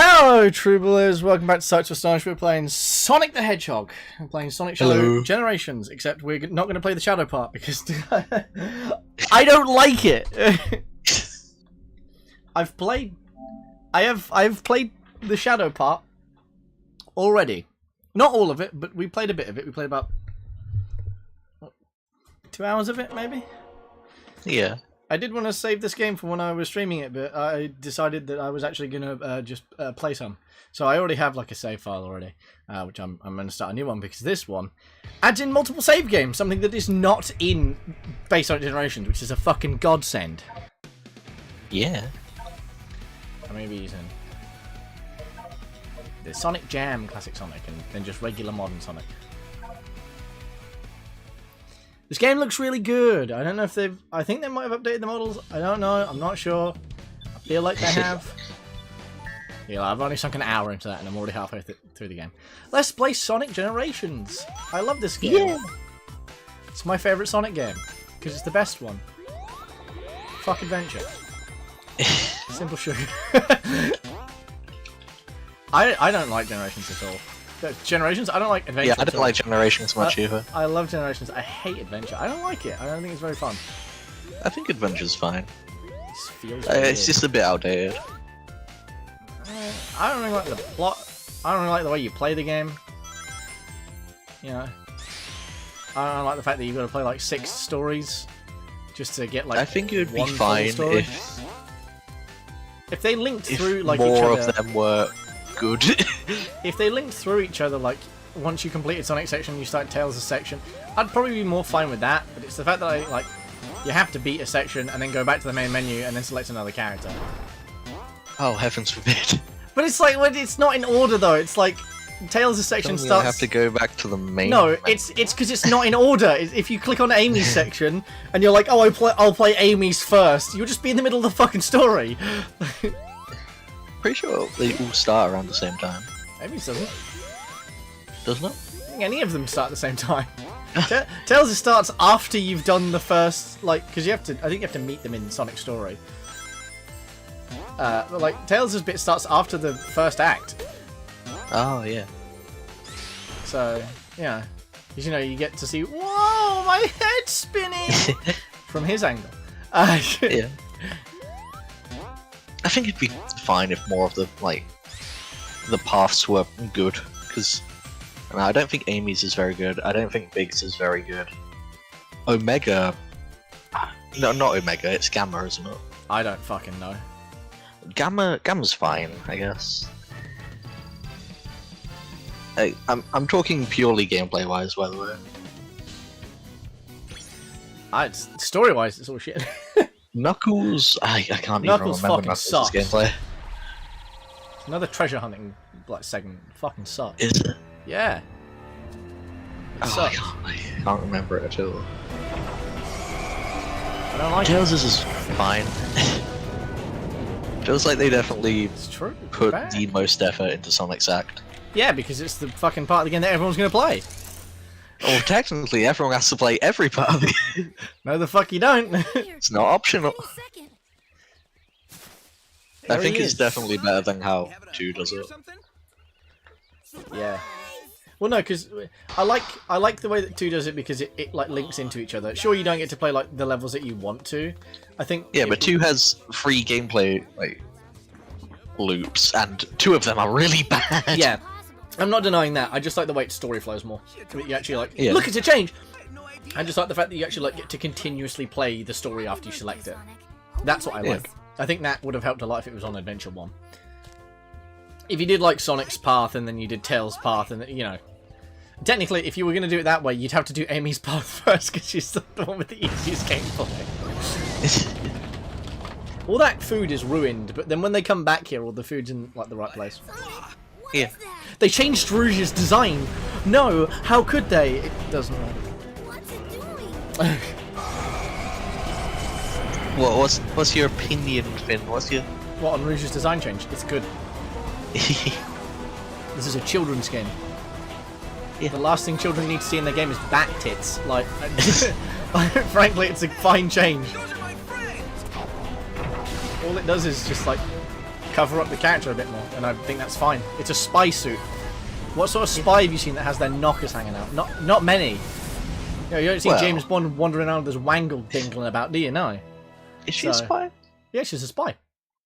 Hello, True Believers. Welcome back to Such Astonish. We're playing Sonic the Hedgehog. We're playing SonicXShadow Generations, except we're not going to play the shadow part because I don't like it. I've played the shadow part already. Not all of it, but we played a bit of it. We played about 2 hours of it, maybe? Yeah. I did want to save this game for when I was streaming it, but I decided that I was actually going to just play some. So I already have like a save file already, which I'm going to start a new one because this one adds in multiple save games, something that is not in base Sonic Generations, which is a fucking godsend. Yeah. I'm going to be using the Sonic Jam Classic Sonic and then just regular modern Sonic. This game looks really good. I don't know if they've... I think they might have updated the models. I don't know. I'm not sure. I feel like they have. Yeah, I've only sunk an hour into that and I'm already halfway through the game. Let's play Sonic Generations. I love this game. Yeah. It's my favourite Sonic game. Because it's the best one. Fuck Adventure. Simple sugar. I don't like Generations at all. Generations? I don't like Adventure. Yeah, I don't like Generations much either. I love Generations. I hate Adventure. I don't like it. I don't think it's very fun. I think Adventure's fine. It feels it's just a bit outdated. I don't really like the plot. I don't really like the way you play the game. You know. I don't like the fact that you've got to play like 6 stories just to get like. I think it would be fine if they linked through like more each other. Of them were good. If they linked through each other, like once you completed Sonic section, you start Tails' section, I'd probably be more fine with that. But it's the fact that you have to beat a section and then go back to the main menu and then select another character. Oh, heavens forbid! But it's like when it's not in order though. It's like Tails' section starts. You have to go back to the main. No, it's because it's not in order. If you click on Amy's section and you're like, oh, I'll play Amy's first, you'll just be in the middle of the fucking story. Pretty sure they all start around the same time. Amy's doesn't. Doesn't it? I think any of them start at the same time. Tails starts after you've done the first, because you have to. I think you have to meet them in Sonic Story. But like Tails' bit starts after the first act. Oh yeah. So yeah, because you get to see, whoa, my head's spinning from his angle. Yeah. I think it'd be fine if more of the paths were good, because I don't think Amy's is very good. I don't think Big's is very good. Omega, no, not Omega. It's Gamma, isn't it? I don't fucking know. Gamma's fine, I guess. I'm talking purely gameplay wise, by the way. Story wise, it's all shit. Knuckles, I can't Knuckles even remember Knuckles' gameplay. Another treasure hunting segment. Fucking sucks. Is it? Yeah. I can't remember it at all. I don't like Tails' is fine. Feels like they definitely put the most effort into Sonic's act. Yeah, because it's the fucking part of the game that everyone's going to play. Well, technically, everyone has to play every part of the game. No, the fuck you don't. It's not optional. I think it's definitely better than how 2 does it. Yeah. Well, no, because I like the way that 2 does it because it links into each other. Sure, you don't get to play the levels that you want to. I think. Yeah, but 2 has 3 gameplay loops, and 2 of them are really bad. Yeah. I'm not denying that. I just like the way its story flows more. You actually yeah. Look, it's a change. I just like the fact that you actually get to continuously play the story after you select it. That's what I like. I think that would have helped a lot if it was on Adventure 1. If you did Sonic's path and then you did Tails' path, and technically, if you were going to do it that way, you'd have to do Amy's path first because she's the one with the easiest gameplay. All that food is ruined, but then when they come back here, all the food's in the right place. Yeah. They changed Rouge's design. No, how could they? It doesn't matter. What's it doing? What's your opinion, Finn? What on Rouge's design change? It's good. This is a children's game. Yeah. The last thing children need to see in their game is back tits. Frankly, it's a fine change. All it does is just cover up the character a bit more, and I think that's fine. It's a spy suit. What sort of spy have you seen that has their knockers hanging out? Not many. You know, you don't see James Bond wandering around with his wangle dingling about, do you? No. Is she a spy? Yeah, she's a spy.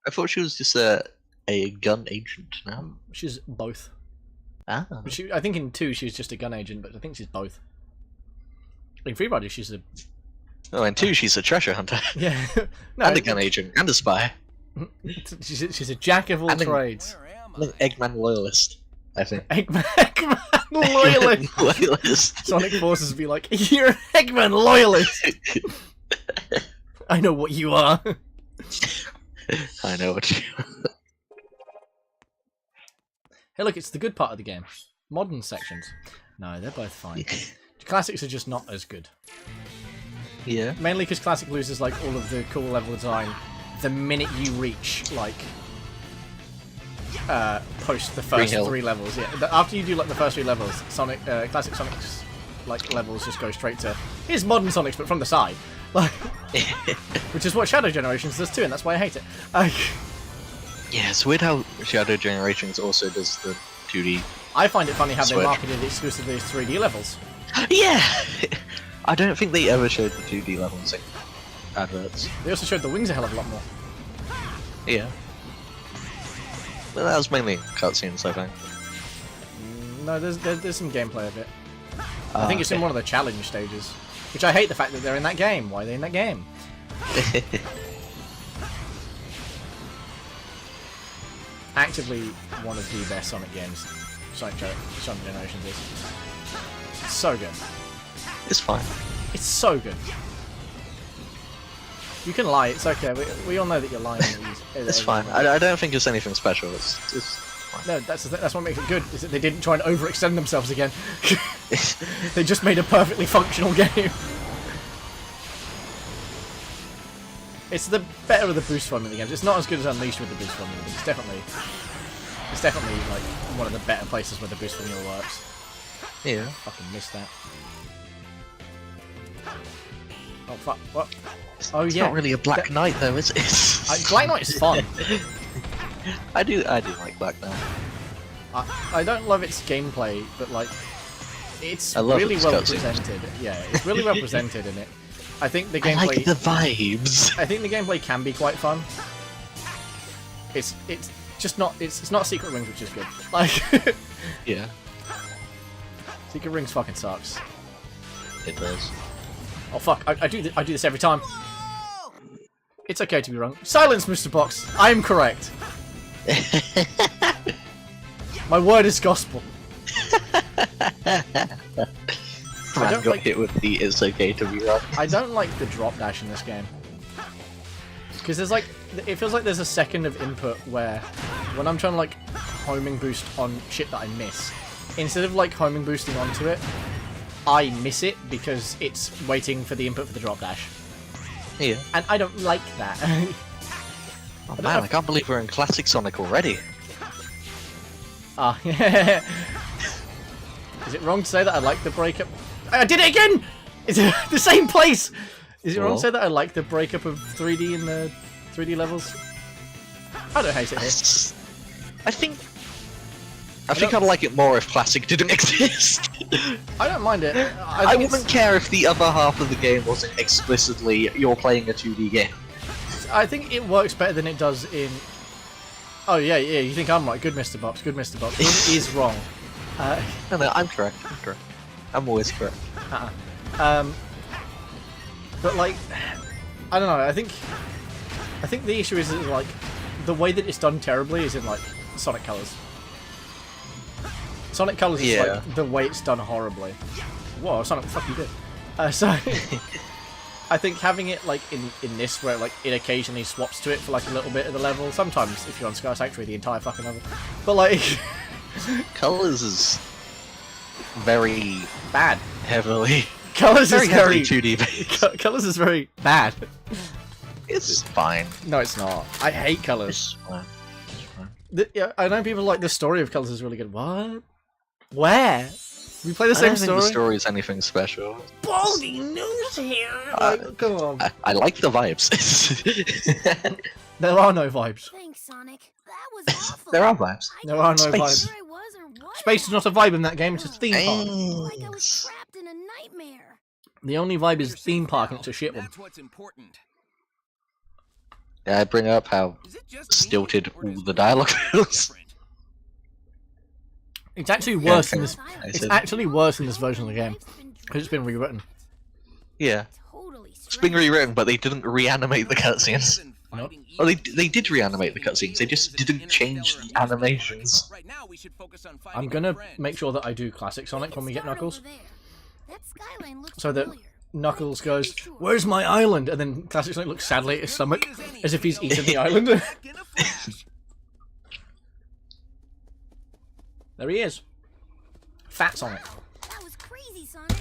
I thought she was just a gun agent now. She's both. Ah. I think in 2 she was just a gun agent, but I think she's both. In Free Riders she's a... Oh, in 2 she's a treasure hunter. Yeah. No, and a gun agent, and a spy. She's a jack of all trades. An Eggman loyalist, I think. Eggman loyalist! Loyalist. Sonic Forces would be like, you're an Eggman loyalist! I know what you are. I know what you are. Hey look, it's the good part of the game. Modern sections. No, they're both fine. Classics are just not as good. Yeah. Mainly because Classic loses like all of the cool level design the minute you reach like post the first 3 levels. Yeah. After you do like the first 3 levels, Classic Sonic's like levels just go straight to here's modern Sonics but from the side. Like which is what Shadow Generations does too, and that's why I hate it. Yeah, it's weird how Shadow Generations also does the 2D. I find it funny how they marketed exclusively as 3D levels. Yeah! I don't think they ever showed the 2D levels in adverts. They also showed the wings a hell of a lot more. Yeah. But that was mainly cutscenes, I think. No, there's some gameplay of it. I think it's in one of the challenge stages. Which I hate the fact that they're in that game. Why are they in that game? Actively one of the best Sonic games. Sonic Generations is. It's so good. It's fine. It's so good. You can lie, it's okay. We all know that you're lying. It's fine. I don't think it's anything special. It's fine. No, that's what makes it good, is that they didn't try and overextend themselves again. They just made a perfectly functional game. It's the better of the boost formula games. It's not as good as Unleashed with the boost formula, but it's definitely like one of the better places where the boost formula works. Yeah. Fucking missed that. Oh fuck! What? Oh it's yeah. Not really a Black Knight though, is it? Black Knight is fun. I do like Black Knight. I don't love its gameplay, but like, it's I love really its well cutscenes. presented. Yeah, it's really well presented in it. I think the gameplay. I like the vibes. I think the gameplay can be quite fun. It's just not it's not Secret Rings, which is good. Like, Yeah, Secret Rings fucking sucks. it does. Oh fuck! I do this every time. It's okay to be wrong. Silence, Mr. Box. I am correct. My word is gospel. Man got hit with the "it's okay to be wrong." I don't like the drop dash in this game. Because there's like, it feels like there's a second of input where, when I'm trying to like homing boost on shit that I miss, instead of like homing boosting onto it, I miss it because it's waiting for the input for the drop dash. Yeah. And I don't like that. Oh man, I can't believe we're in Classic Sonic already. Ah, yeah. Is it wrong to say that I like the breakup? I did it again! It's the same place! Is it wrong to say that I like the breakup of 3D in the 3D levels? I don't hate it here. I think I'd like it more if Classic didn't exist. I don't mind it. I wouldn't care if the other half of the game wasn't explicitly you're playing a 2D game. I think it works better than it does in... Oh yeah, you think I'm right. Good Mr. Box, good Mr. Box. It is wrong. No, I'm correct. I'm always correct. But like, I don't know. I think the issue is like the way that it's done terribly is in like Sonic Colors. Sonic Colors is like the way it's done horribly. Whoa, Sonic, what the fuck you did? So I think having it like in this where like it occasionally swaps to it for like a little bit of the level. Sometimes if you're on Sky Sanctuary, the entire fucking level. But like, Colors is very bad. Heavily. Colors is very 2D based. Colors is very bad. It's fine. No, it's not. I hate Colors. It's fine. Yeah, I know people like the story of Colors is really good. What? Where? We play the same story? I don't think the story is anything special. Baldy news here! Come on. I like the vibes. There are no vibes. Thanks, Sonic. That was awful. There are vibes. There are no Space. vibes. Where I was or what Space is not a vibe in that game, it's a theme park. like I was trapped in a nightmare. The only vibe is theme park and it's a shit one. That's what's important. Yeah, I bring up how Is it just me, stilted or all does the dialogue everyone feels. different? It's actually worse in okay. this. I It's said- actually worse in this version of the game because it's been rewritten. Yeah, Totally it's been rewritten, but they didn't reanimate the cutscenes. Than Nope. fighting Well, evil. they did reanimate the cutscenes. They just didn't change the animations. Right now, we should focus on I'm fighting gonna our friends. make sure that I do classic Sonic when we get Knuckles, That skyline looks so that familiar. Knuckles goes, "Where's my island?" and then classic Sonic looks sadly at his stomach as if he's eaten the island. Back in a flash. There he is, Fat Sonic. Wow, that was crazy, Sonic.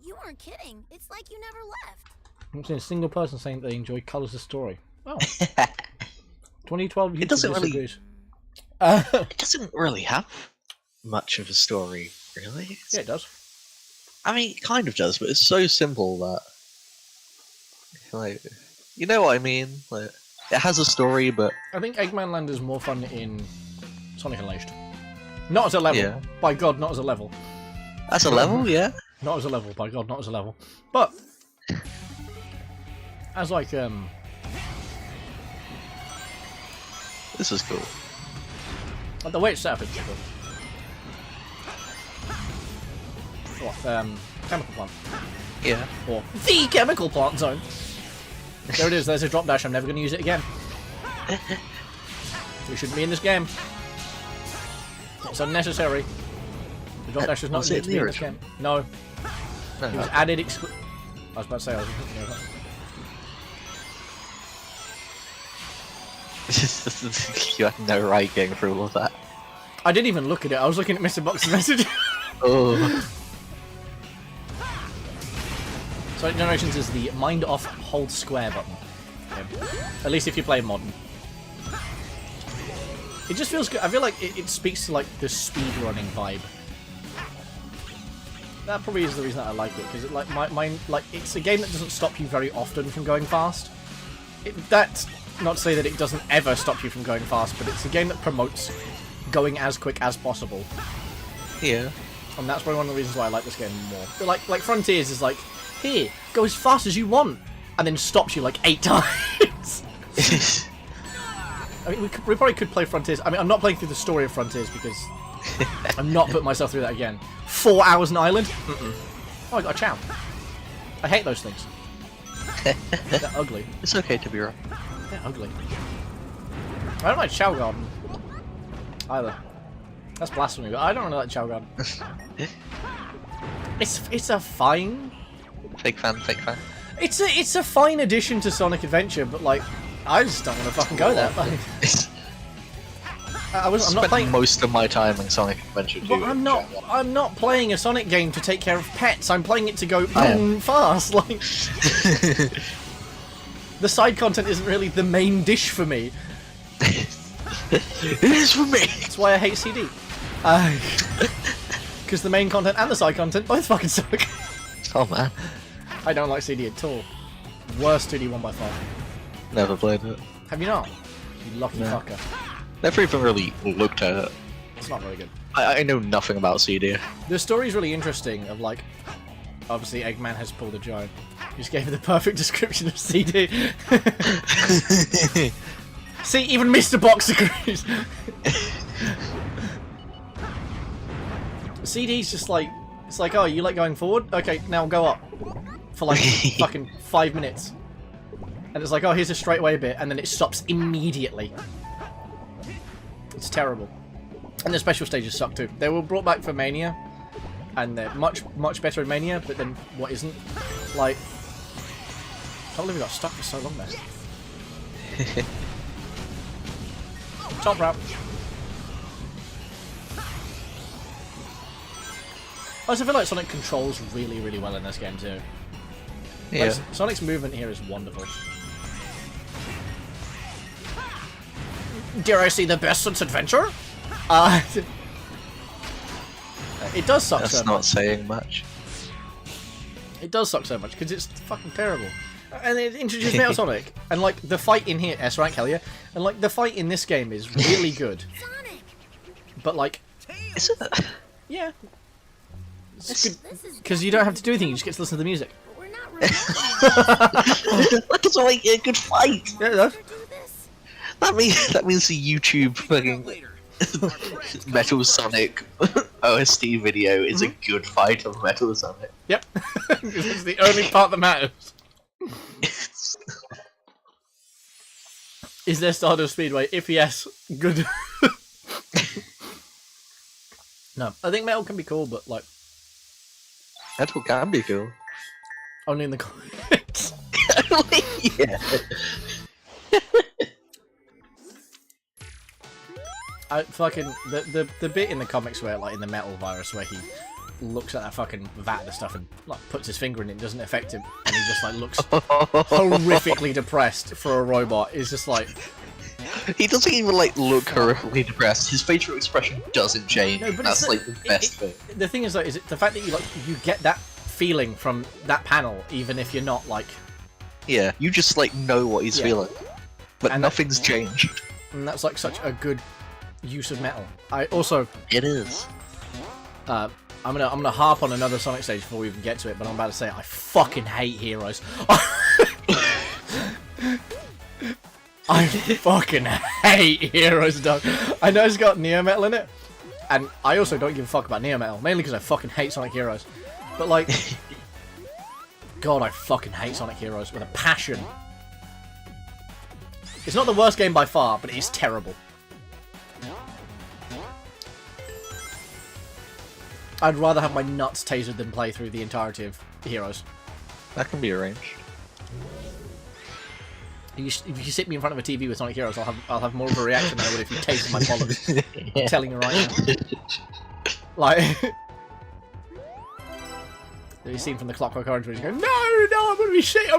You weren't kidding. It's like you never left. I'm seeing a single person saying they enjoy Colours of Story. Oh, 2012 YouTube It doesn't really- disagrees. It doesn't really have much of a story, really. It's- Yeah, it does. I mean, it kind of does, but it's so simple that, like, you know what I mean? Like, it has a story, but I think Eggman Land is more fun in Sonic Unleashed. Not as a level. Yeah. By God, not as a level. that's a level, yeah. Not as a level, by God, not as a level. But as like This is cool. the way it's set up is pretty good. What, chemical plant. Yeah. Or the chemical plant zone. There it is, there's a drop dash, I'm never gonna use it again. We shouldn't be in this game. It's unnecessary. The drop dash is not Was it needed to be in this the game. No, No, it was added I was about to say I was you had no right getting through all of that. I didn't even look at it, I was looking at Mr. Box's message. Oh. So Generations is the mind off hold square button. Yeah. At least if you play modern. It just feels good. I feel like it speaks to like the speedrunning vibe. That probably is the reason that I like it, because it like like it's a game that doesn't stop you very often from going fast. That's not to say that it doesn't ever stop you from going fast, but it's a game that promotes going as quick as possible. Yeah. And that's probably one of the reasons why I like this game more. But like Frontiers is like, here, go as fast as you want, and then stops you like 8 times. I mean, we probably could play Frontiers. I mean, I'm not playing through the story of Frontiers because I'm not putting myself through that again. 4 hours an island? Mm-mm. Oh, I got a chow. I hate those things. They're ugly. It's okay to be wrong. They're ugly. I don't like Chow Garden either. That's blasphemy, but I don't really like Chow Garden. It's a fine. Fake fan, fake fan. It's a fine addition to Sonic Adventure, but like, I just don't want to fucking go there. Like, I'm not Spent playing. most of my time in Sonic Adventure 2. But I'm not playing a Sonic game to take care of pets. I'm playing it to go I am. fast. Like, the side content isn't really the main dish for me. It is for me! That's why I hate CD. Because the main content and the side content both fucking suck. Oh man. I don't like CD at all. Worst 2D 1x5. Never played it. Have you not? You lucky No. fucker. Never even really looked at it. It's not very good. I know nothing about CD. The story's really interesting of like, obviously Eggman has pulled a giant. Just gave the perfect description of CD. See, even Mr. Box agrees. CD's just like, it's like, oh, you like going forward? Okay, now go up. For like fucking 5 minutes. And it's like, oh, here's a straightaway bit, and then it stops immediately. It's terrible. And the special stages suck too. They were brought back for Mania, and they're much better in Mania, but then what isn't? Like, I can't believe we got stuck for so long there. Top route. I also feel like Sonic controls really, really well in this game too. Yeah. Like, Sonic's movement here is wonderful. Dare I say the best since Adventure? It does suck so That's much. not saying much. It does suck so much because it's fucking terrible. And it introduced Metal Sonic, and like the fight in here, S rank, hell yeah, and like the fight in this game is really good. Sonic. But like, Is it? yeah, it's good because you don't have to do anything; you just get to listen to the music. But we're not remote. That doesn't make it a good fight. Yeah, it does. Do this. That means the YouTube fucking Later. Metal Sonic OST video is a good fight of Metal Sonic. Yep, because it's the only part that matters. Is there Stardust Speedway? If yes, good. No, I think metal can be cool, but like Metal can be cool. only in the comics. Yeah. I fucking the bit in the comics where like in the Metal Virus where he looks at that fucking vat of stuff and like puts his finger in it, doesn't affect him, and he just like looks horrifically depressed for a robot. Is just like He doesn't even like look horrifically depressed. His facial expression doesn't change. no, but That's it's like the best thing. The thing is like, is it the fact that you get that feeling from that panel, even if you're not like, Yeah, you just like know what he's Yeah. feeling, but And nothing's changed. and that's like such a good use of metal. I also It is. I'm gonna harp on another Sonic stage before we even get to it, but I'm about to say I fucking hate Heroes. I fucking hate Heroes, dog. I know it's got Neo Metal in it, and I also don't give a fuck about Neo Metal, mainly because I fucking hate Sonic Heroes. But like, God, I fucking hate Sonic Heroes with a passion. It's not the worst game by far, but it is terrible. I'd rather have my nuts tasered than play through the entirety of Heroes. That can be arranged. If you sit me in front of a TV with Sonic Heroes, I'll have more of a reaction than I would if you tasered my bollocks. I'm telling you right now. Like, you seen from the Clockwork Orange where he's going, no, I'm gonna be shit,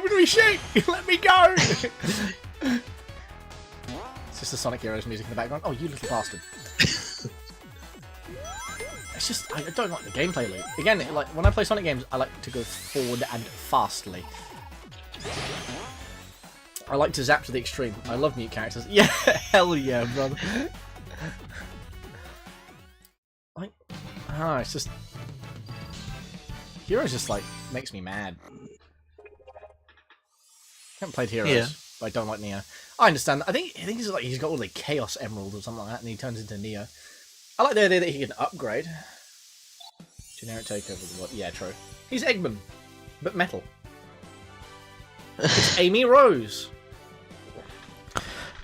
let me go. It's just the Sonic Heroes music in the background. Oh, you little bastard. It's just, I don't like the gameplay loop. Again, like, when I play Sonic games, I like to go forward and fastly. I like to zap to the extreme. I love mute characters. Yeah, hell yeah, brother. Like, I don't know, it's just... Heroes just, like, makes me mad. I haven't played Heroes, Yeah. but I don't like Neo. I understand that. I think he's like, he's got all the Chaos Emerald or something like that, and he turns into Neo. I like the idea that he can upgrade. Generic takeover. What? Yeah, true. He's Eggman, but metal. It's Amy Rose.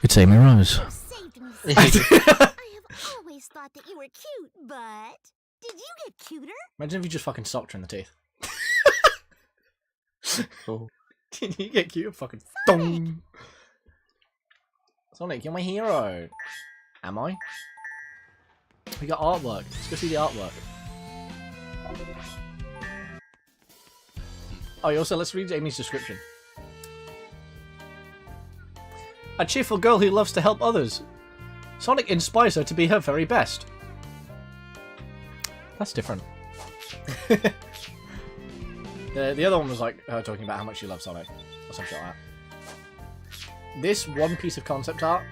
It's Amy Rose. You saved me. I have always thought that you were cute, but did you get cuter? Imagine if you just fucking socked her in the teeth. Oh. Did you get cute? Fucking dong. Sonic, you're my hero. Am I? We got artwork. Let's go see the artwork. Oh, also, let's read Amy's description. A cheerful girl who loves to help others. Sonic inspires her to be her very best. That's different. The other one was like her talking about how much she loves Sonic, or something like that. This one piece of concept art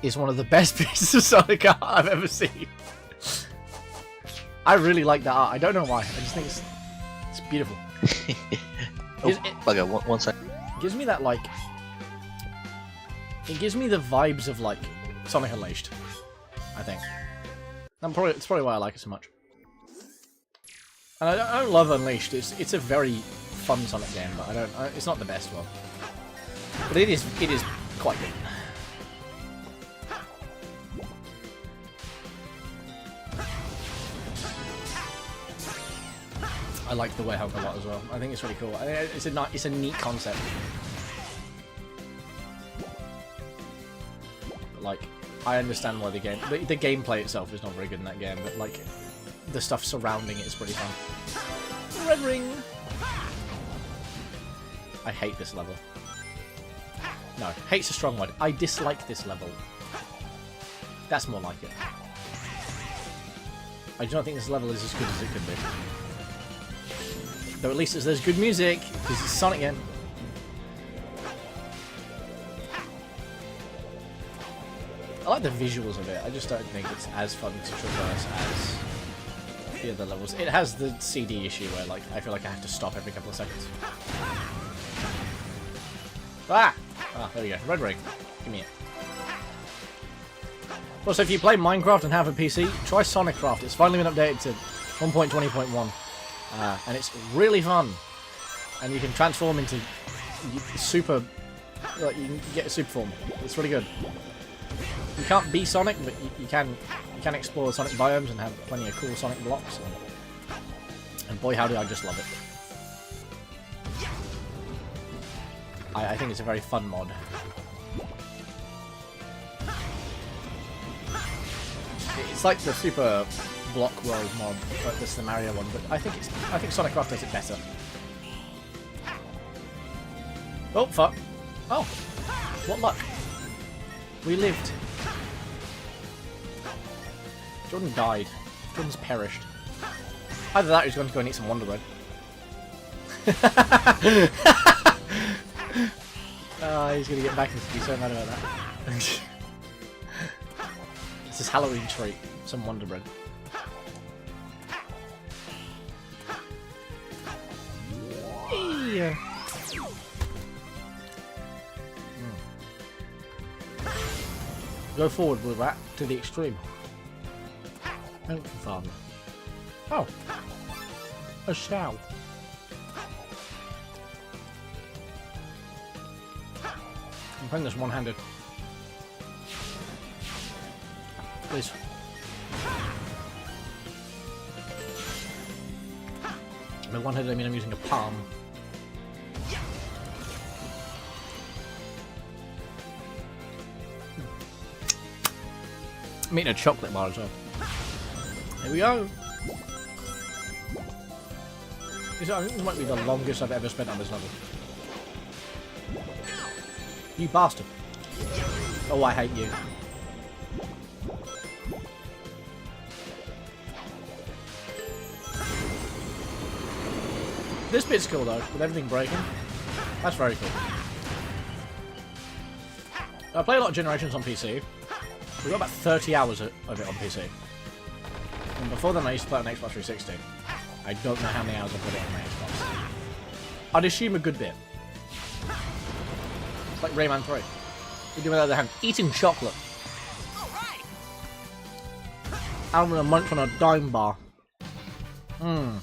is one of the best pieces of Sonic art I've ever seen. I really like that art. I don't know why. I just think it's beautiful. Okay, one second. It gives me that, like... It gives me the vibes of, like, Sonic Unleashed, I think. It's probably why I like it so much. And I don't love Unleashed. It's a very fun Sonic game, but it's not the best one. But it is quite good. I like the way Hulk a lot as well. I think it's really cool. It's a neat concept. But, like, I understand why the gameplay itself is not very good in that game, but like the stuff surrounding it is pretty fun. Red ring. I hate this level. No, hate's a strong word. I dislike this level. That's more like it. I do not think this level is as good as it could be. Though at least there's good music, because it's Sonic again. I like the visuals of it, I just don't think it's as fun to traverse as the other levels. It has the CD issue where like I feel like I have to stop every couple of seconds. Ah! Ah, there we go. Red ring. Give me it. Also, if you play Minecraft and have a PC, try SonicCraft. It's finally been updated to 1.20.1. And it's really fun. And you can transform into super... Like, you can get a super form. It's really good. You can't be Sonic, but you can explore Sonic biomes and have plenty of cool Sonic blocks. And boy, howdy, I just love it. I think it's a very fun mod. It's like the Super Block World mod, but this is the Mario one. But I think SonicCraft does it better. Oh fuck! Oh, what luck! We lived. Jordan died. Jordan's perished. Either that or he's going to go and eat some Wonder Bread. Oh, he's going to get back and be so mad about that. It's his Halloween treat. Some Wonder Bread. Yeah. Go forward with that to the extreme. Don't fun. Oh. A shell. I'm playing this one-handed. Please. By one-handed I mean I'm using a palm. I'm eating a chocolate bar as well. Here we go. I think this might be the longest I've ever spent on this level. You bastard. Oh, I hate you. This bit's cool though, with everything breaking. That's very cool. I play a lot of Generations on PC. We've got about 30 hours of it on PC. And before then I used to play on Xbox 360. I don't know how many hours I put it on my Xbox. I'd assume a good bit. It's like Rayman 3. You do it on the other hand. Eating chocolate. I'm gonna munch on a dime bar. Mmm.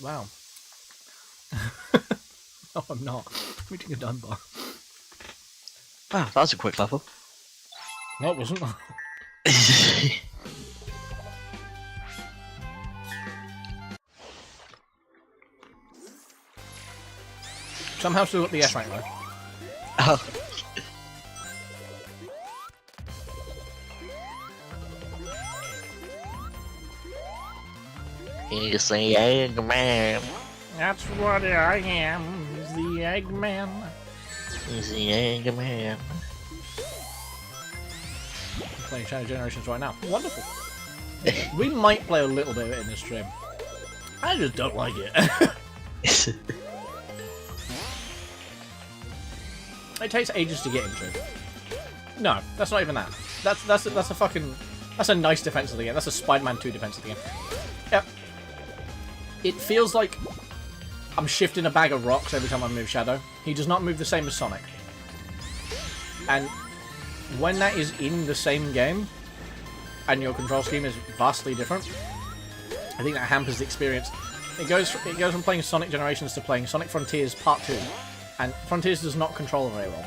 Wow. No, I'm not. I'm eating a dime bar. Wow, that was a quick level. No, it wasn't. Somehow still got the S rank though. Oh. He's the Eggman. That's what I am, is the Eggman. He's the Eggman. I'm playing Shadow Generations right now. Wonderful. We might play a little bit of it in this stream. I just don't like it. It takes ages to get into it. No, that's not even that. That's a fucking... That's a nice defense of the game. That's a Spider-Man 2 defense of the game. Yep. It feels like I'm shifting a bag of rocks every time I move Shadow. He does not move the same as Sonic. And when that is in the same game, and your control scheme is vastly different, I think that hampers the experience. It goes from playing Sonic Generations to playing Sonic Frontiers Part 2. And Frontiers does not control very well.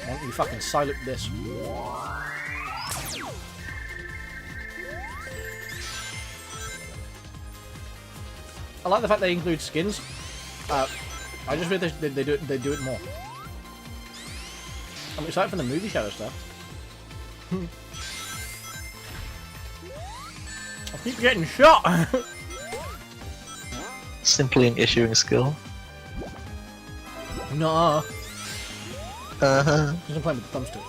Why don't you fucking silent this? I like the fact they include skins. I just feel they do it more. I'm excited for the movie Shadow stuff. I keep getting shot! Simply an issuing skill. Nah. Uh-huh. I'm playing with the thumbstick.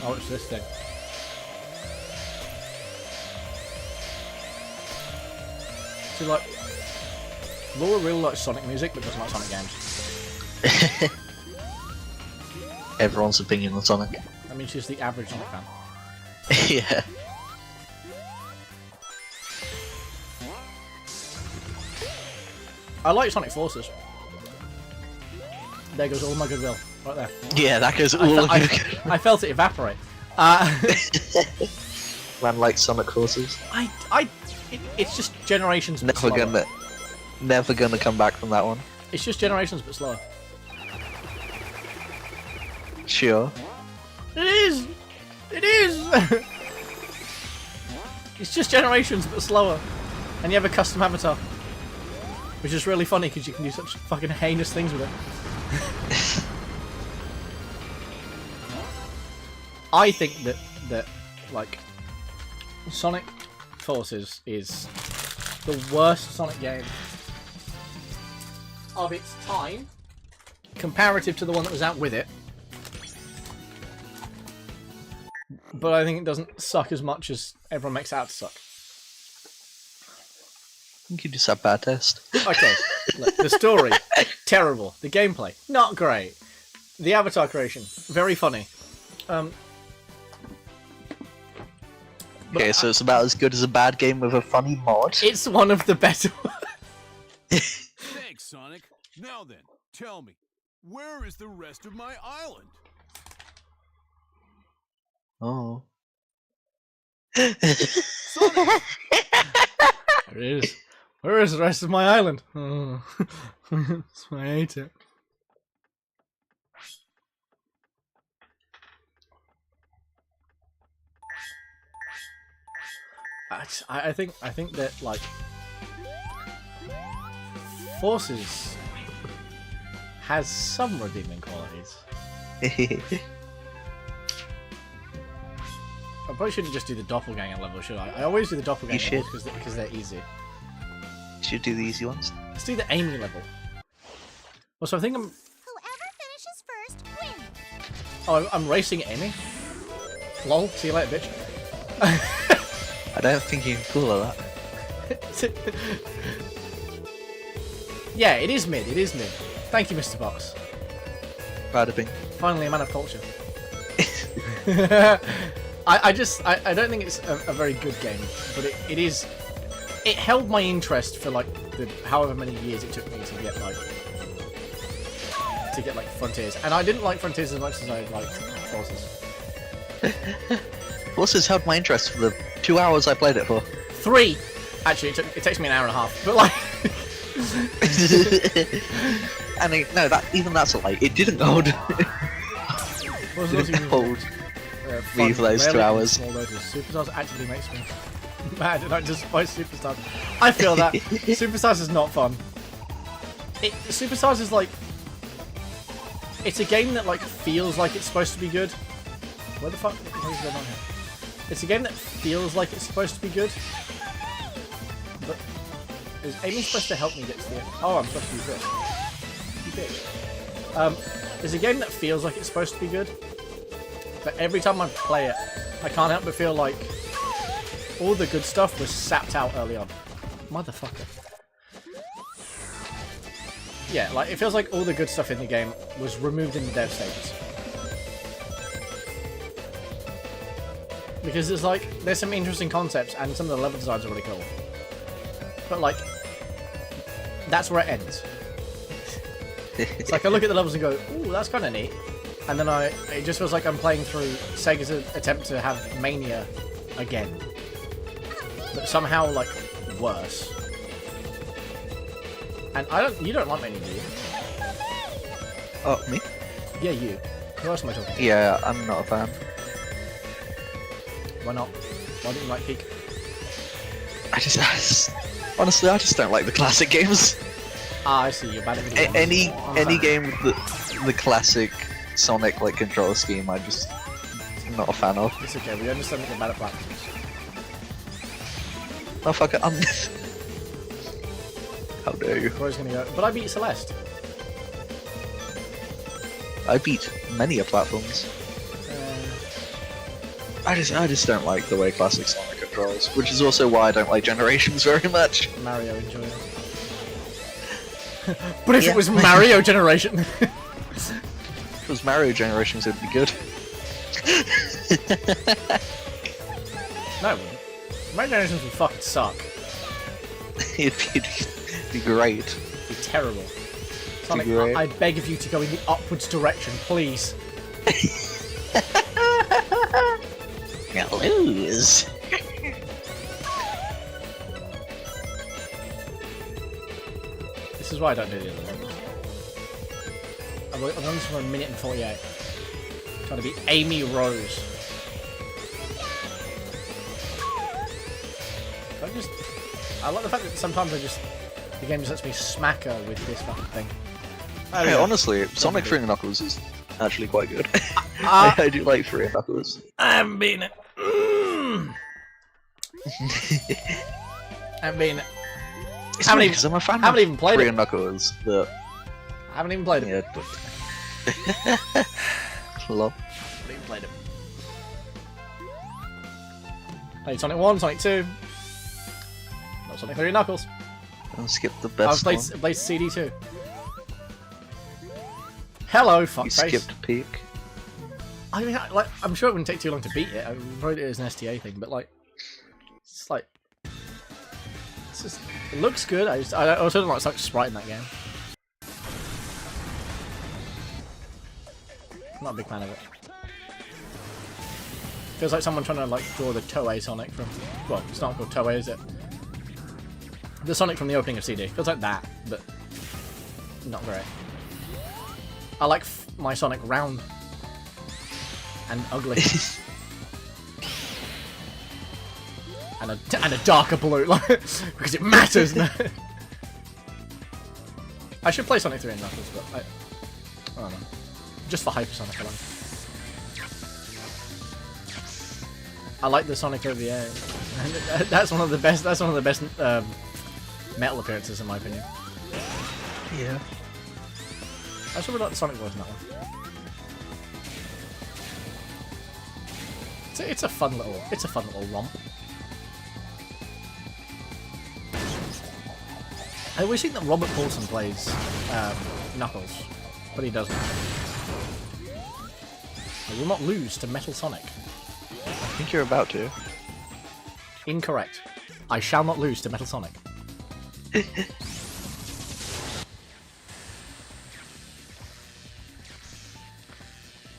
Oh, it's this thing. See, like, Laura really likes Sonic music, but doesn't like Sonic games. Everyone's opinion on Sonic. I mean, she's the average Sonic fan. Yeah. I like Sonic Forces. There goes all my goodwill, right there. Yeah, that goes all I felt it evaporate. Man likes Sonic horses. It's just Generations, but Never slower. never gonna come back from that one. It's just Generations, but slower. Sure. It is. It is. It's just Generations, but slower, and you have a custom avatar, which is really funny because you can do such fucking heinous things with it. I think that like Sonic Forces is the worst Sonic game of its time, comparative to the one that was out with it. But I think it doesn't suck as much as everyone makes it out to suck. I think you just have bad taste. Okay, look, the story, terrible. The gameplay, not great. The avatar creation, very funny. Okay, so it's about as good as a bad game with a funny mod. It's one of the better. Thanks, Sonic. Now then, tell me, where is the rest of my island? Oh. Sonic! There it is. Where is the rest of my island? Oh. I ate it. I think that like Forces has some redeeming qualities. I probably shouldn't just do the doppelganger level, should I? I always do the doppelganger You levels because they're easy. Should do the easy ones. Let's do the Amy level. Also, I think I'm. Whoever finishes first wins. Oh, I'm racing Amy. Lol. See you later, bitch. I don't think you can call her that. Yeah, it is mid. It is mid. Thank you, Mr. Box. Bada bing. Finally, a man of culture. I don't think it's a very good game, but it is. It held my interest for like the however many years it took me to get like Frontiers, and I didn't like Frontiers as much as I liked Forces. Forces held my interest for the 2 hours I played it for. 3. Actually, it takes me an hour and a half, but like. And no, that's a lie. It didn't hold. What was It didn't hold. Fun, me for those 2 rarely in hours. Small doses. Superstars actually makes me mad, and I despise Superstars. I feel that Superstars is not fun. Superstars is like, it's a game that like feels like it's supposed to be good. What the fuck is going on here? It's a game that feels like it's supposed to be good, but is Amy supposed to help me get to the end? Oh, I'm supposed to use this. You bitch. It's a game that feels like it's supposed to be good. But every time I play it, I can't help but feel like all the good stuff was sapped out early on. Motherfucker. Yeah, like it feels like all the good stuff in the game was removed in the dev stages. Because there's some interesting concepts and some of the level designs are really cool. But like, that's where it ends. It's like I look at the levels and go, ooh, that's kind of neat. And then it just feels like I'm playing through Sega's attempt to have Mania again. But somehow, like, worse. And you don't like Mania, do you? Oh, me? Yeah, you. Who else am I talking to? Yeah, I'm not a fan. Why not? Why don't you like Peak? Honestly, I just don't like the classic games. Ah, I see, you're bad at video games. Any game with the classic Sonic like control scheme, I'm not a fan of. It's okay, we understand that you're bad at platforms. Oh fuck it, How dare you? Roy's gonna go. But I beat Celeste. I beat many a platforms. I just don't like the way classic Sonic controls, which is also why I don't like Generations very much. Mario enjoy it. But if it was Mario Generation. If it was Mario Generations, it'd be good. No, it wouldn't. Mario Generations would fucking suck. It'd be great. It'd be terrible. Sonic, great. I beg of you to go in the upwards direction, please. You'll lose. This is why I don't do the other ones. I've done this for 1 minute and 48. Trying to beat Amy Rose. I like the fact that sometimes the game just lets me smack her with this fucking thing. Hey, honestly, Sonic 3 and Knuckles is actually quite good. I do like 3 and Knuckles. I haven't beaten it. I mean, It's funny because I'm a fan haven't of even played 3 it. and Knuckles, but I haven't even played it. yeah. Lol. Haven't even played it. Played Sonic 1, Sonic 2. Not Sonic 3 and Knuckles. I'll skip the I've best one. played CD 2. Hello, You fuckface. skipped Peak. I mean, I'm sure it wouldn't take too long to beat it. I mean, probably it is an STA thing, but it's just, it looks good. I also don't like such sprite in that game. I'm not a big fan of it. Feels like someone trying to draw the Toei Sonic from. Well, it's not called Toei, is it? The Sonic from the opening of CD. Feels like that, but not great. I like my Sonic round and ugly. and a darker blue, because it matters. I should play Sonic 3 and Knuckles, but I don't know. Just for Hypersonic alone. I like the Sonic OVA. That's one of the best. That's one of the best metal appearances, in my opinion. Yeah. I should have got the Sonic voice in that one. It's a fun little romp. I always think that Robert Paulson plays Knuckles, but he doesn't. I will not lose to Metal Sonic. I think you're about to. Incorrect. I shall not lose to Metal Sonic.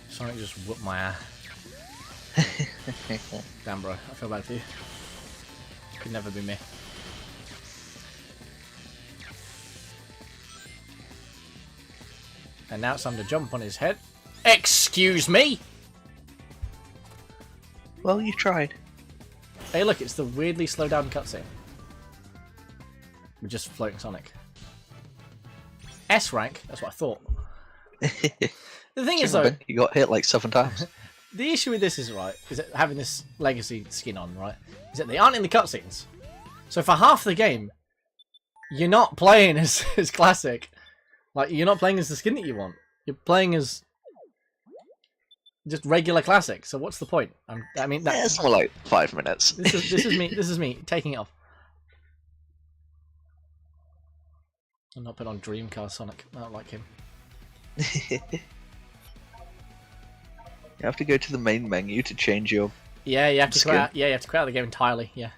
Sonic just whooped my ass. Damn, bro. I feel bad for you. Could never be me. And now it's time to jump on his head. Excuse me? Well, you tried. Hey, look, it's the weirdly slowed down cutscene. We're just floating Sonic. S rank? That's what I thought. The thing is, though, You got hit like 7 times. the issue with this is, right, is that having this legacy skin on, right, is that they aren't in the cutscenes. So for half the game, you're not playing as classic. Like, you're not playing as the skin that you want. You're playing as just regular classic. So what's the point? I mean, Yeah, it's more like 5 minutes. this is me taking it off. I'm not putting on Dreamcast Sonic. I don't like him. You have to go to the main menu to change your... Yeah, you have to Skin? clear out, you have to clear out the game entirely. Yeah,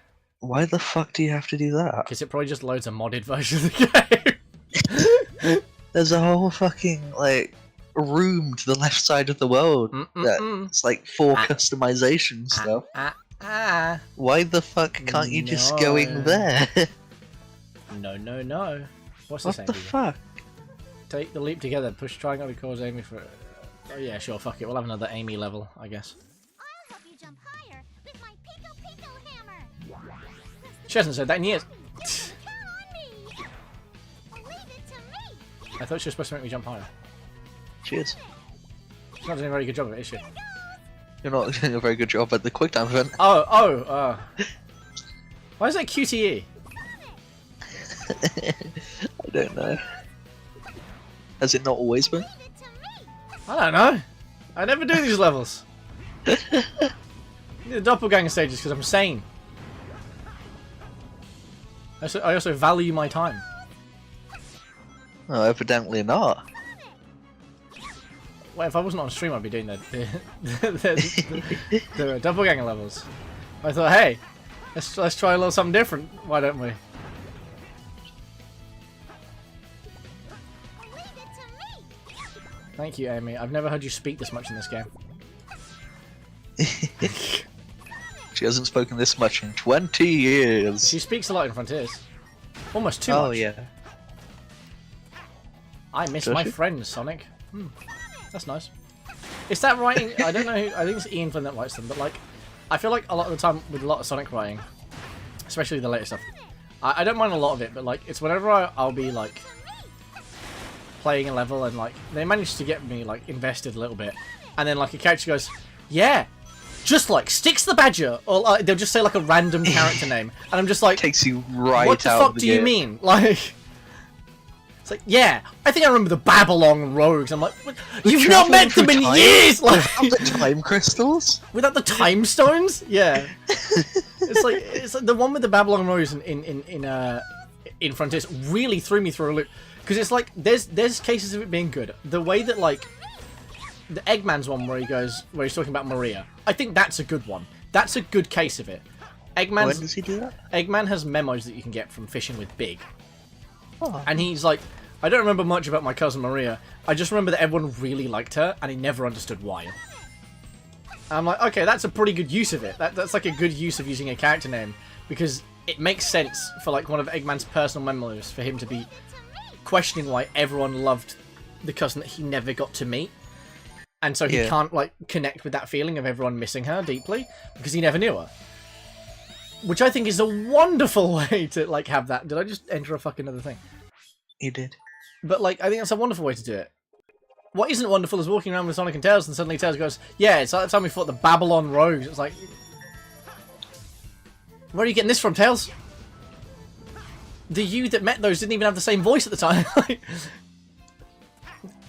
Why the fuck do you have to do that? because it probably just loads a modded version of the game. There's a whole fucking, like, room to the left side of the world. It's like 4 customization stuff. Why the fuck can't you just go in there? No. What's What this the saying? fuck? Take the leap together. Push triangle to cause Amy for. Oh yeah, sure. Fuck it. We'll have another Amy level, I guess. I'll help you jump higher with my Pico Pico hammer. She hasn't said that in years. Count on me. Leave it to me. I thought she was supposed to make me jump higher. Cheers. She's not doing a very good job of it, is she? You're not doing a very good job at the quick time event. Oh. Why is that QTE? I don't know. Has it not always been? I don't know. I never do these levels. The doppelganger stages because I'm sane. I also value my time. Oh, evidently not. Well, if I wasn't on stream, I'd be doing the doppelganger levels. I thought, hey, let's try a little something different. Why don't we? Thank you, Amy. I've never heard you speak this much in this game. She hasn't spoken this much in 20 years. She speaks a lot in Frontiers. Almost too much. Oh yeah. I miss Does my she? friends, Sonic. That's nice. Is that writing? I don't know. I think it's Ian Flynn that writes them, but like, I feel like a lot of the time with a lot of Sonic writing, especially the later stuff, I don't mind a lot of it, but like, it's whenever I'll be like playing a level and like they manage to get me like invested a little bit, and then like a character goes, yeah, just like Styx the Badger, or they'll just say like a random character name, and I'm just like, Takes you right what the out fuck of the do you game. mean? Like, it's like, yeah, I think I remember the Babylon Rogues. I'm like, what? You've not travelling met them through in time? years, like Without the time crystals? without the time stones. Yeah, it's like the one with the Babylon Rogues in Frontiers really threw me through a loop, because it's like there's cases of it being good. The way that like the Eggman's one where he's talking about Maria, I think that's a good one. That's a good case of it. When does he do that? Eggman has memos that you can get from fishing with Big. Oh. And he's like, I don't remember much about my cousin Maria. I just remember that everyone really liked her, and he never understood why. And I'm like, okay, that's a pretty good use of it. That's like a good use of using a character name, because it makes sense for like one of Eggman's personal memories for him to be questioning why everyone loved the cousin that he never got to meet. And so he can't like connect with that feeling of everyone missing her deeply, because he never knew her. Which I think is a wonderful way to like have that. Did I just enter a fucking other thing? You did. But like, I think that's a wonderful way to do it. What isn't wonderful is walking around with Sonic and Tails, and suddenly Tails goes, yeah, it's like the time we fought the Babylon Rogues. It's like, where are you getting this from, Tails? The you that met those didn't even have the same voice at the time.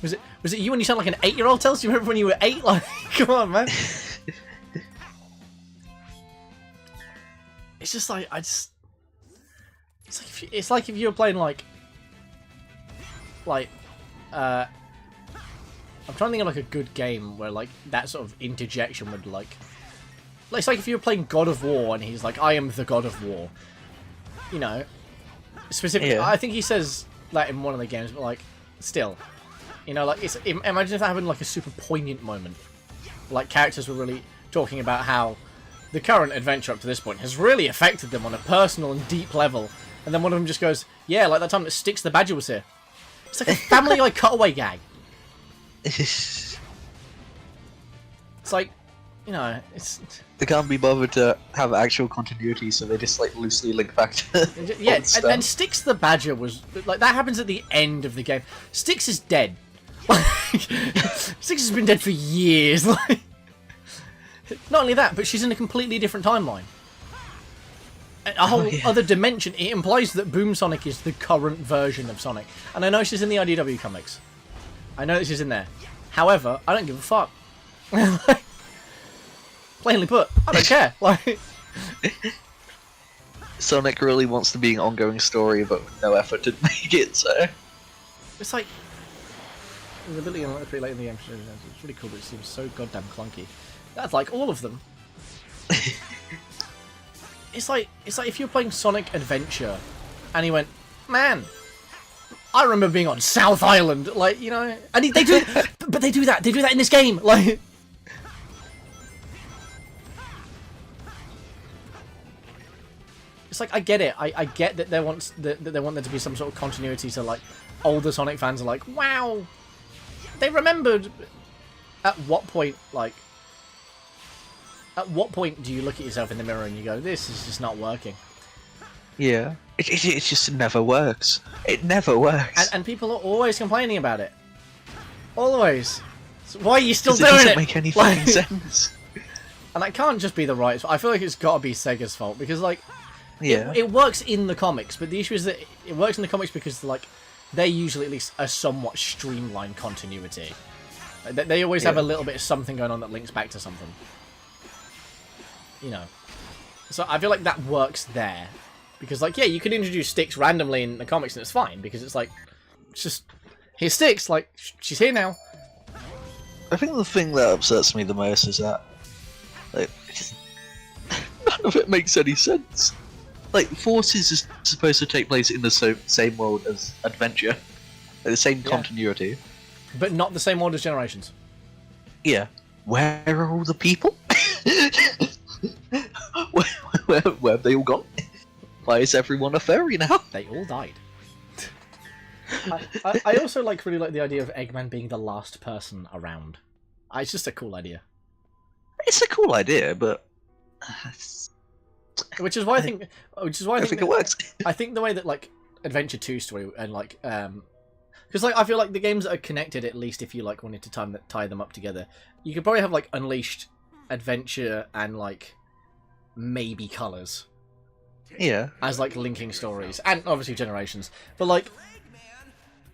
Was it you when you sound like an 8-year-old, Tails? Do you remember when you were 8? Like, come on, man. It's just like, it's like if you were playing like I'm trying to think of like a good game where like that sort of interjection would like it's like if you were playing God of War and he's like, I am the God of War, you know, specifically. Yeah. I think he says that in one of the games, but like still, you know, like imagine if that happened like a super poignant moment, like characters were really talking about how the current adventure up to this point has really affected them on a personal and deep level, and then one of them just goes, yeah, like that time that Styx the Badger was here. It's like a Family Guy cutaway gag. It's like, you know, it's... They can't be bothered to have actual continuity, so they just like loosely link back to Yeah, old stuff. and Styx the Badger was... Like, that happens at the end of the game. Styx is dead. Like, Styx has been dead for years. Like, not only that, but she's in a completely different timeline. A whole other dimension. It implies that Boom Sonic is the current version of Sonic. And I know she's in the IDW comics. I know this is in there. However, I don't give a fuck. Like, plainly put, I don't care. Like, Sonic really wants to be an ongoing story, but with no effort to make it so. it's like... The ability to pretty late in the game. It's really cool, but it seems so goddamn clunky. That's like all of them. It's like if you were playing Sonic Adventure, and he went, man, I remember being on South Island, like, you know, and they do, but they do that in this game, like. It's like, I get it. I get that they want there to be some sort of continuity, so like older Sonic fans are like, wow, they remembered. At what point, like, at what point do you look at yourself in the mirror and you go, this is just not working? Yeah. It just never works. It never works. And people are always complaining about it. Always. So why are you still 'Cause doing doesn't it? make any Like- fucking sense. And that can't just be the right... I feel like it's got to be Sega's fault, because, like, Yeah. It works in the comics, but the issue is that it works in the comics because like they usually at least a somewhat streamlined continuity. They always have a little bit of something going on that links back to something. You know. So I feel like that works there. Because, like, yeah, you can introduce Styx randomly in the comics and it's fine. Because it's like, it's just, here's Styx, like, she's here now. I think the thing that upsets me the most is that, like, none of it makes any sense. Like, Forces is supposed to take place in the same world as Adventure. Like, the same continuity. But not the same world as Generations. Yeah. Where are all the people? where have they all gone? Why is everyone a fairy now? They all died. I also really like the idea of Eggman being the last person around. It's just a cool idea. It's a cool idea, but Which is why I think it works. I think the way that like Adventure 2 story and like because like I feel like the games that are connected, at least if you like wanted to tie them up together, you could probably have like Unleashed, Adventure, and like maybe Colors. Yeah. As like linking stories, and obviously Generations. But like,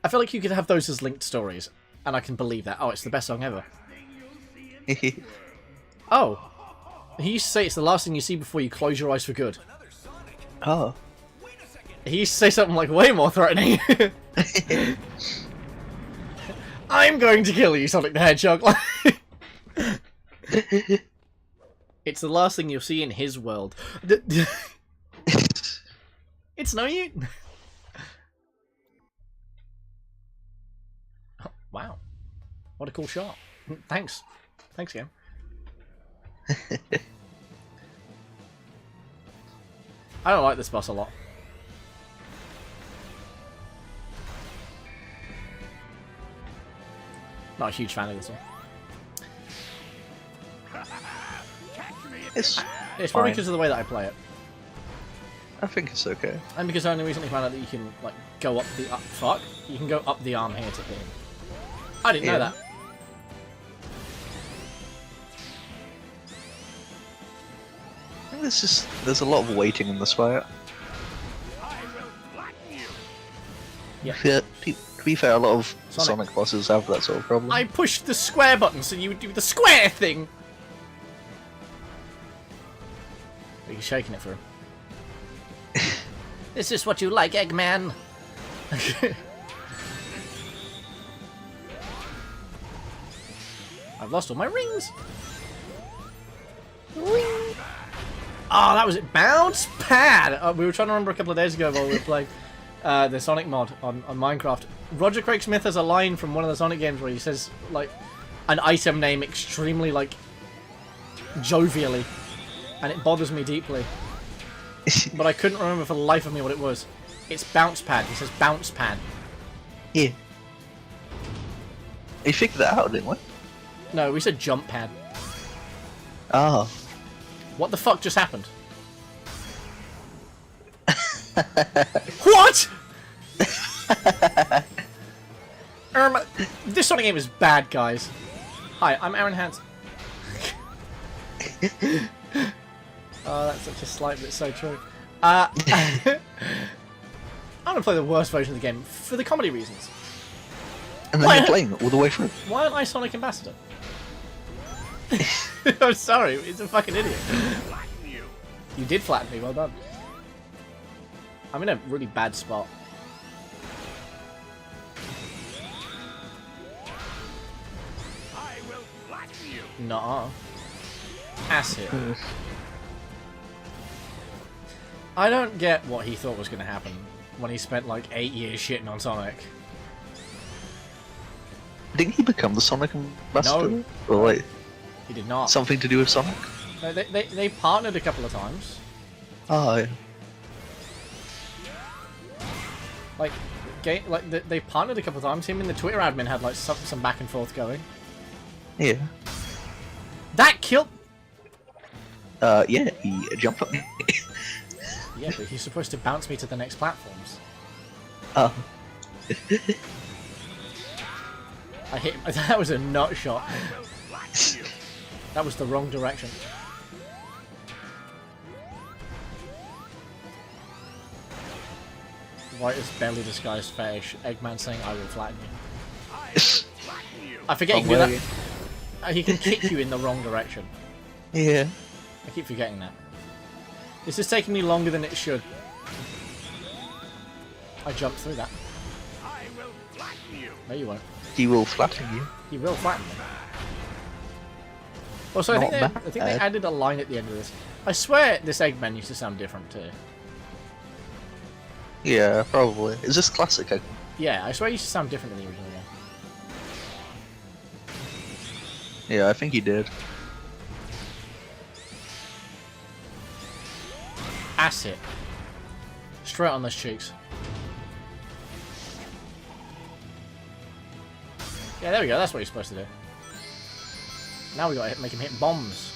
I feel like you could have those as linked stories, and I can believe that. Oh, it's the best song ever. Oh, he used to say it's the last thing you see before you close your eyes for good. Oh. He used to say something like way more threatening. I'm going to kill you, Sonic the Hedgehog. It's the last thing you'll see in his world. It's no you. Oh, wow. What a cool shot. Thanks. Thanks, game. I don't like this boss a lot. Not a huge fan of this one. It's It's probably fine. because of the way that I play it. I think it's okay. And because I only recently found out that you can, like, go up the... fuck? You can go up the arm here to hit him. I didn't know Yeah. that. I think there's a lot of waiting in this fight. Yeah. To be fair, a lot of Sonic. Sonic bosses have that sort of problem. I pushed the square button so you would do the square thing! Are you shaking it for him? Is this what you like, Eggman? I've lost all my rings! Ring. Oh, that was it. Bounce pad! We were trying to remember a couple of days ago while we were playing the Sonic mod on Minecraft. Roger Craig Smith has a line from one of the Sonic games where he says, like, an item name extremely, like, jovially. And it bothers me deeply. But I couldn't remember for the life of me what it was. It's bounce pad. He says bounce pad. Yeah. You figured that out, didn't we? No, we said jump pad. Oh. What the fuck just happened? What? This Sonic game is bad, guys. Hi, I'm Aaron Hansen. Oh, that's such a slight, but it's so true. I'm gonna play the worst version of the game for the comedy reasons. And then Why- you're playing it all the way through. Why aren't I Sonic Ambassador? I'm sorry, he's a fucking idiot. You did flatten me, well done. I'm in a really bad spot. Nuh-uh. Ass hit. I don't get what he thought was going to happen when he spent like 8 years shitting on Sonic. Didn't he become the Sonic Ambassador? No. Or wait, He did not. something to do with Sonic? They partnered a couple of times. Oh, yeah. Like, they partnered a couple of times. Him and the Twitter admin had like some back and forth going. Yeah. That killed. Yeah, he jumped up. Yeah, but he's supposed to bounce me to the next platforms. Oh. I hit him. That was a nut shot. That was the wrong direction. whitest belly disguised fetish. Eggman saying, "I will flatten you." I will flatten you. I forget he I'm can do wearing that. He can kick you in the wrong direction. Yeah. I keep forgetting that. This is taking me longer than it should. I jumped through that. I will flatten you. No, you won't. He will flatten you. He will flatten me. Also, I Not think they bad. added a line at the end of this. I swear this Eggman used to sound different too. Yeah, probably. Is this classic? Yeah, I swear it used to sound different than the original one. Yeah, I think he did. Acid. Straight on those cheeks. Yeah, there we go. That's what you're supposed to do. Now we gotta make him hit bombs.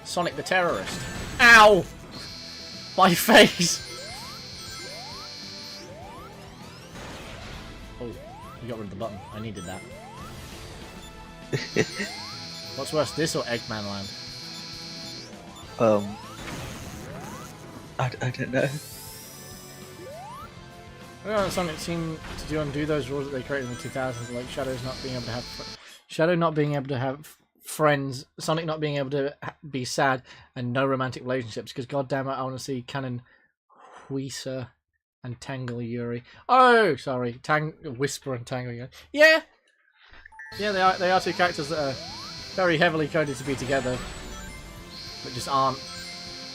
Sonic the Terrorist. Ow! My face! Oh, you got rid of the button. I needed that. What's worse, this or Eggman Land? I don't know. Well, Sonic seemed to undo those rules that they created in the 2000s, like Shadow not being able to have friends, Sonic not being able to be sad, and no romantic relationships. Because goddamn it, I want to see Canon Huisa and Tangle Yuri. Oh, sorry, Whisper and Tangle Yuri. Yeah, they are two characters that are very heavily coded to be together, but just aren't.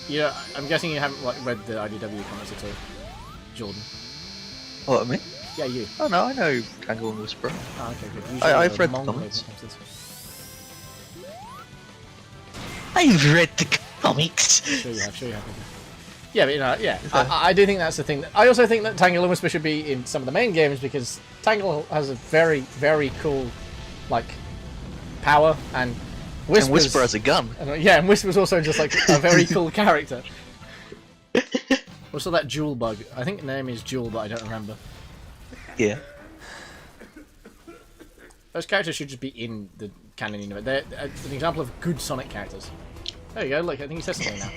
Yeah, I'm guessing you haven't read the IDW comics at all, Jordan. What, me? Yeah, you. Oh no, I know Tangle and Whisper. Oh, okay, good. I've Usually read the Mongol comics. references. I've read the comics. Sure you have. Yeah, but yeah. I do think that's the thing. I also think that Tangle and Whisper should be in some of the main games because Tangle has a very, very cool, power, and Whisper has a gun. And Whisper's also just a very cool character. Also, that Jewel Bug. I think the name is Jewel, but I don't remember. Yeah. Those characters should just be in the canon universe. They're an example of good Sonic characters. There you go. Look, I think he says something now.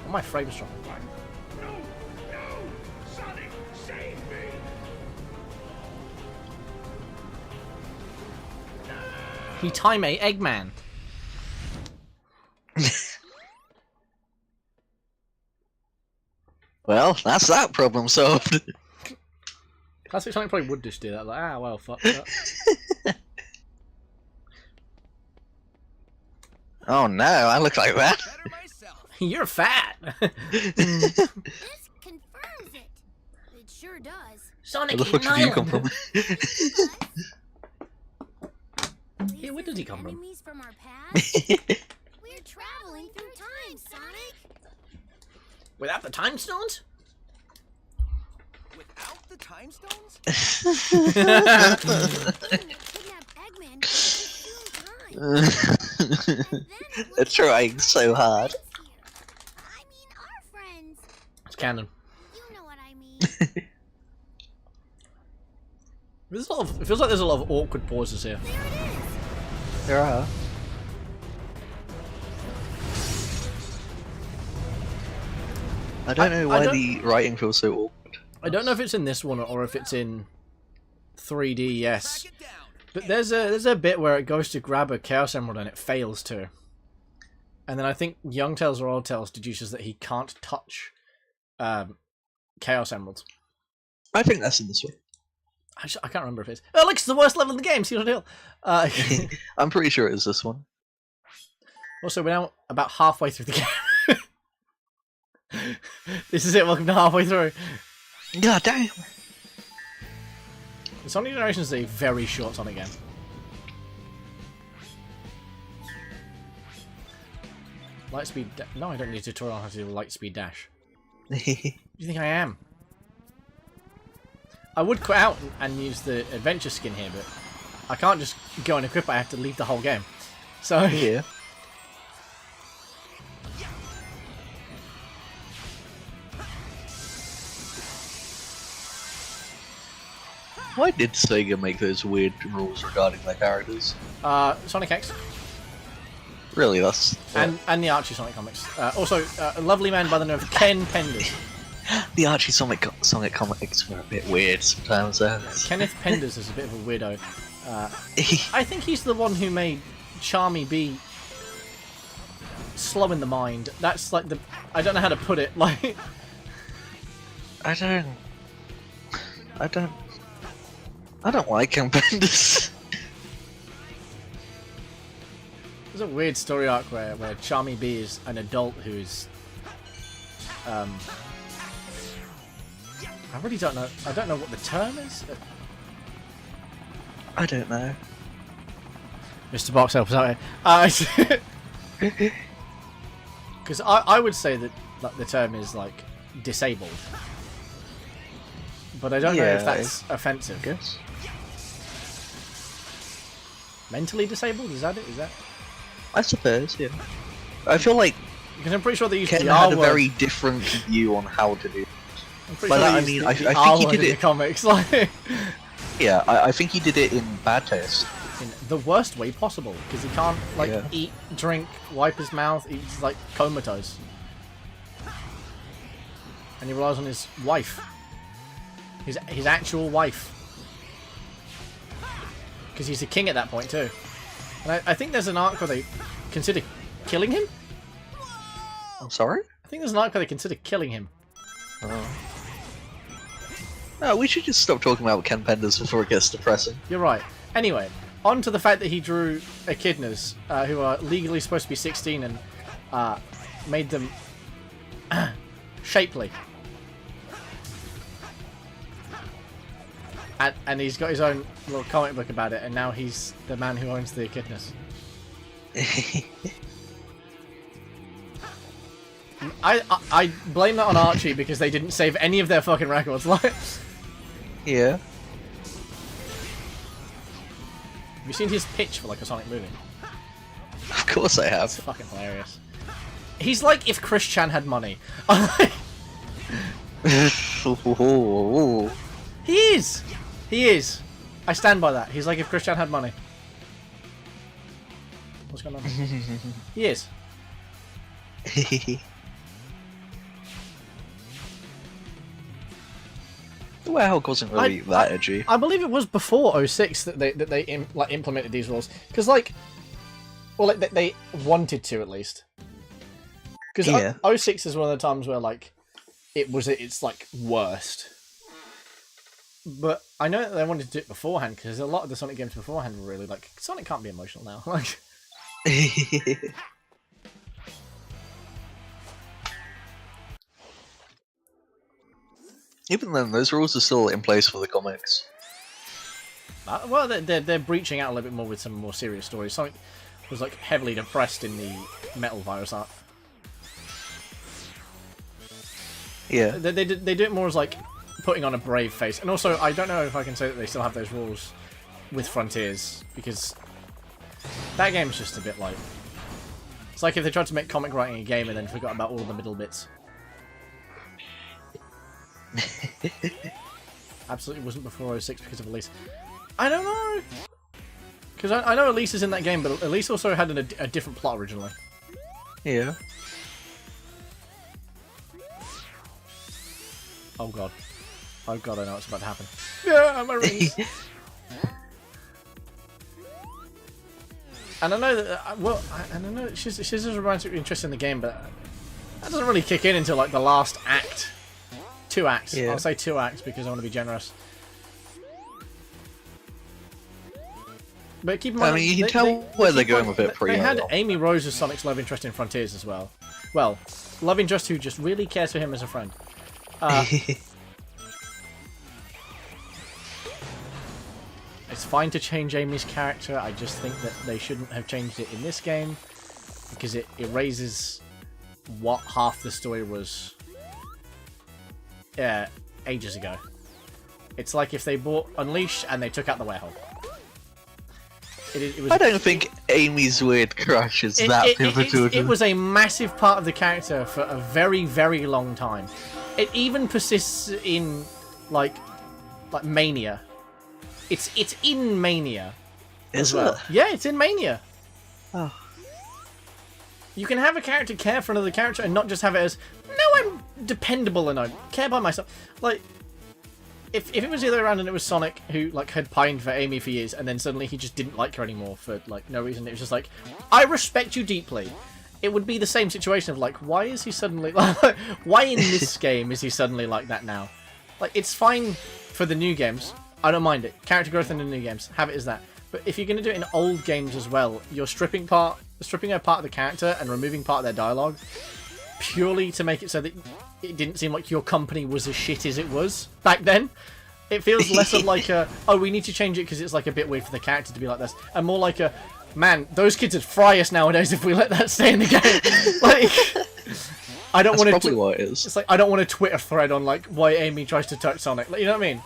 Oh, my frame's dropping. No, Sonic, save me. Hitime Eggman. Well, that's that problem solved. Classic Sonic probably would just do that. Well, fuck that. Oh no, I look like that. Better myself. You're fat. This confirms it. It sure does. Sonic Where the fuck did you come from? Yeah, where did he come from? Enemies from our past? We're traveling through time, Sonic. Without the time stones? Without the time stones? Kidnap Eggman They're trying so hard. I mean, our friends. It's canon. You know what I mean. It feels like there's a lot of awkward pauses here. There it is. There are. I don't know why the writing feels so awkward. I don't know if it's in this one or if it's in 3D, yes. Back it down. But there's a bit where it goes to grab a Chaos Emerald and it fails to. And then I think Young Tails or Old Tails deduces that he can't touch Chaos Emeralds. I think that's in this one. I can't remember if it's... Oh, look, it's the worst level in the game, see what I deal. I'm pretty sure it is this one. Also, we're now about halfway through the game. This is it, welcome to halfway through. God damn. The Sonic Generations is a very short Sonic game. Lightspeed... No, I don't need a tutorial on how to do a Lightspeed dash. Who do you think I am? I would quit out and use the adventure skin here, but I can't just go and equip it, I have to leave the whole game. So... Yeah. Why did Sega make those weird rules regarding their characters? Sonic X. Really, that's... And the Archie Sonic comics. Also, a lovely man by the name of Ken Penders. The Archie Sonic comics were a bit weird sometimes. Kenneth Penders is a bit of a weirdo. I think he's the one who made Charmy be slow in the mind. That's like the... I don't know how to put it. Like... I don't like Ken Penders. There's a weird story arc where Charmy B is an adult who is... I really don't know. I don't know what the term is. I don't know. Mr. Box helps out here. Because I would say that like, the term is like disabled, but I don't know if that's offensive. I guess. Mentally disabled? Is that it? Is that? I suppose, yeah. I feel like Because I'm pretty sure they used Ken the R had a word. very different view on how to do it. I'm pretty By sure that, they I used mean, the I R think he word did in the it... comics, like Yeah, I think he did it in bad taste. in the worst way possible, because he can't like Yeah. eat, drink, wipe his mouth. He's like comatose, and he relies on his wife, his actual wife, because he's a king at that point too. And I think there's an arc where they consider killing him. I'm sorry? I think there's an arc where they consider killing him. No, we should just stop talking about Ken Penders before it gets depressing. You're right. Anyway, on to the fact that he drew echidnas, who are legally supposed to be 16, and made them shapely. And he's got his own little comic book about it, and now he's the man who owns the echidnas. I blame that on Archie because they didn't save any of their fucking records. Like, Yeah. have you seen his pitch for like a Sonic movie? Of course I have. It's fucking hilarious. He's like if Chris Chan had money. He is! He is! I stand by that. He's like if Chris Chan had money. What's going on? He is. The Way Hulk wasn't really that edgy. I believe it was before 06 that they implemented these rules. Because, like... Well, like, they wanted to, at least. Because Yeah. 06 is one of the times where, like, it's like, worst. But I know that they wanted to do it beforehand, because a lot of the Sonic games beforehand were really, like, Sonic can't be emotional now. Like... Even then, those rules are still in place for the comics. Well, they're breaching out a little bit more with some more serious stories. Sonic was like heavily depressed in the Metal Virus art. Yeah. They do it more as like putting on a brave face, and also I don't know if I can say that they still have those rules with Frontiers, because that game's just a bit like, it's like if they tried to make comic writing a game and then forgot about all the middle bits. Absolutely wasn't before 06 because of Elise. I don't know, because I know Elise is in that game, but Elise also had a different plot originally. Yeah. Oh god. Oh god, I know what's about to happen. Yeah, my rings! And I know that, well, and I know that she's a romantic interest in the game, but that doesn't really kick in until like the last act. 2 acts. Yeah. I'll say 2 acts because I want to be generous. But keep in mind, I mean, you can tell where they're going with it pretty They had well. Amy Rose as Sonic's love interest in Frontiers as well. Well, love interest who just really cares for him as a friend. It's fine to change Amy's character, I just think that they shouldn't have changed it in this game, because it erases what half the story was ages ago. It's like if they bought Unleashed and they took out the Werehog. It was, I don't think Amy's weird crush is that pivotal. it was a massive part of the character for a very, very long time. It even persists in like Mania. It's in Mania. Is as well. it? Yeah, it's in Mania. Oh. You can have a character care for another character and not just have it as, no, I'm dependable and I care by myself. Like, if it was the other way around and it was Sonic who, like, had pined for Amy for years and then suddenly he just didn't like her anymore for, like, no reason. It was just like, I respect you deeply. It would be the same situation of, like, why is he suddenly... why in this game is he suddenly like that now? Like, it's fine for the new games. I don't mind it. Character growth in the new games. Have it as that. But if you're going to do it in old games as well, you're stripping a part of the character and removing part of their dialogue purely to make it so that it didn't seem like your company was as shit as it was back then. It feels less of like a, oh, we need to change it because it's like a bit weird for the character to be like this, and more like a, man, those kids would fry us nowadays if we let that stay in the game. Like, I don't want to. Probably what it is. It's like I don't want a Twitter thread on like why Amy tries to touch Sonic. Like, you know what I mean?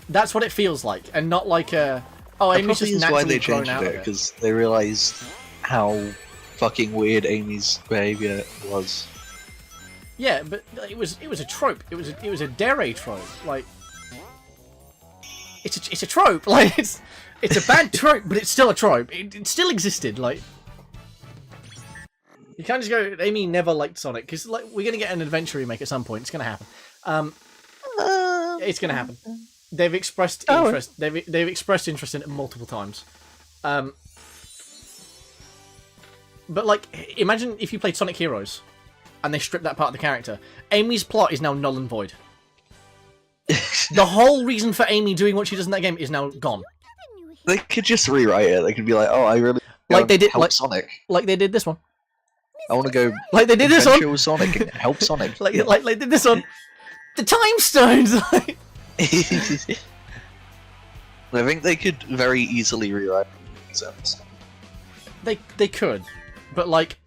That's what it feels like, and not like a. Oh, Amy's just naturally grown out of it. Because they realised how fucking weird Amy's behaviour was. Yeah, but it was a trope. It was a dere trope. Like, it's a trope. Like, it's a bad trope, but it's still a trope. It still existed. Like, you can't just go, Amy never liked Sonic, because like we're gonna get an adventure remake at some point. It's gonna happen. It's gonna happen. They've expressed interest. They've expressed interest in it multiple times. But like, imagine if you played Sonic Heroes, and they stripped that part of the character. Amy's plot is now null and void. The whole reason for Amy doing what she does in that game is now gone. They could just rewrite it. They could be like, "Oh, I really like they did help like Sonic. Like they did this one. I want to go like they did this one. with Sonic and help Sonic." like they did this one. The Time Stones. I think they could very easily rewrite it. They could, but like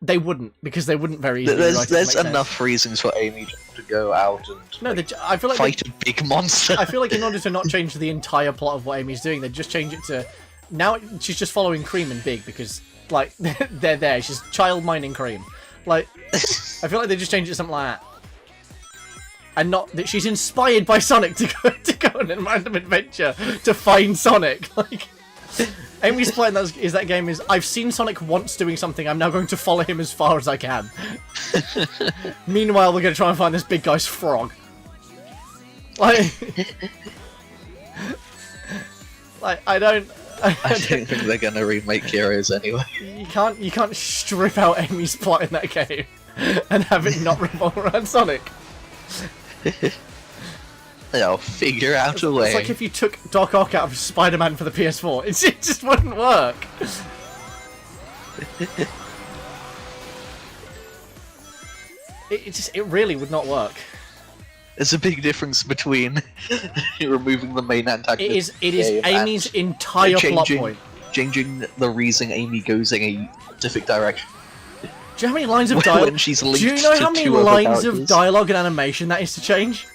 they wouldn't, because they wouldn't very easily. There's enough reasons for Amy to go out and I feel like fight a big monster. I feel like in order to not change the entire plot of what Amy's doing, they'd just change it to now she's just following Cream and Big because like they're there. She's child mining Cream. Like I feel like they just change it to something like that. And not that she's inspired by Sonic to go on a random adventure to find Sonic. Like, Amy's plan is that game is, I've seen Sonic once doing something, I'm now going to follow him as far as I can. Meanwhile, we're going to try and find this big guy's frog. Like, I don't think they're going to remake Heroes anyway. You can't strip out Amy's plot in that game and have it not revolve around Sonic. They'll figure out a way. It's like if you took Doc Ock out of Spider-Man for the PS4. It just wouldn't work. It really would not work. There's a big difference between removing the main antagonist. It is Amy's entire plot point. Changing the reason Amy goes in a specific direction. Do you know how many lines of dialogue? When she's linked Do you know to how many two other lines of characters? dialogue and animation that is to change?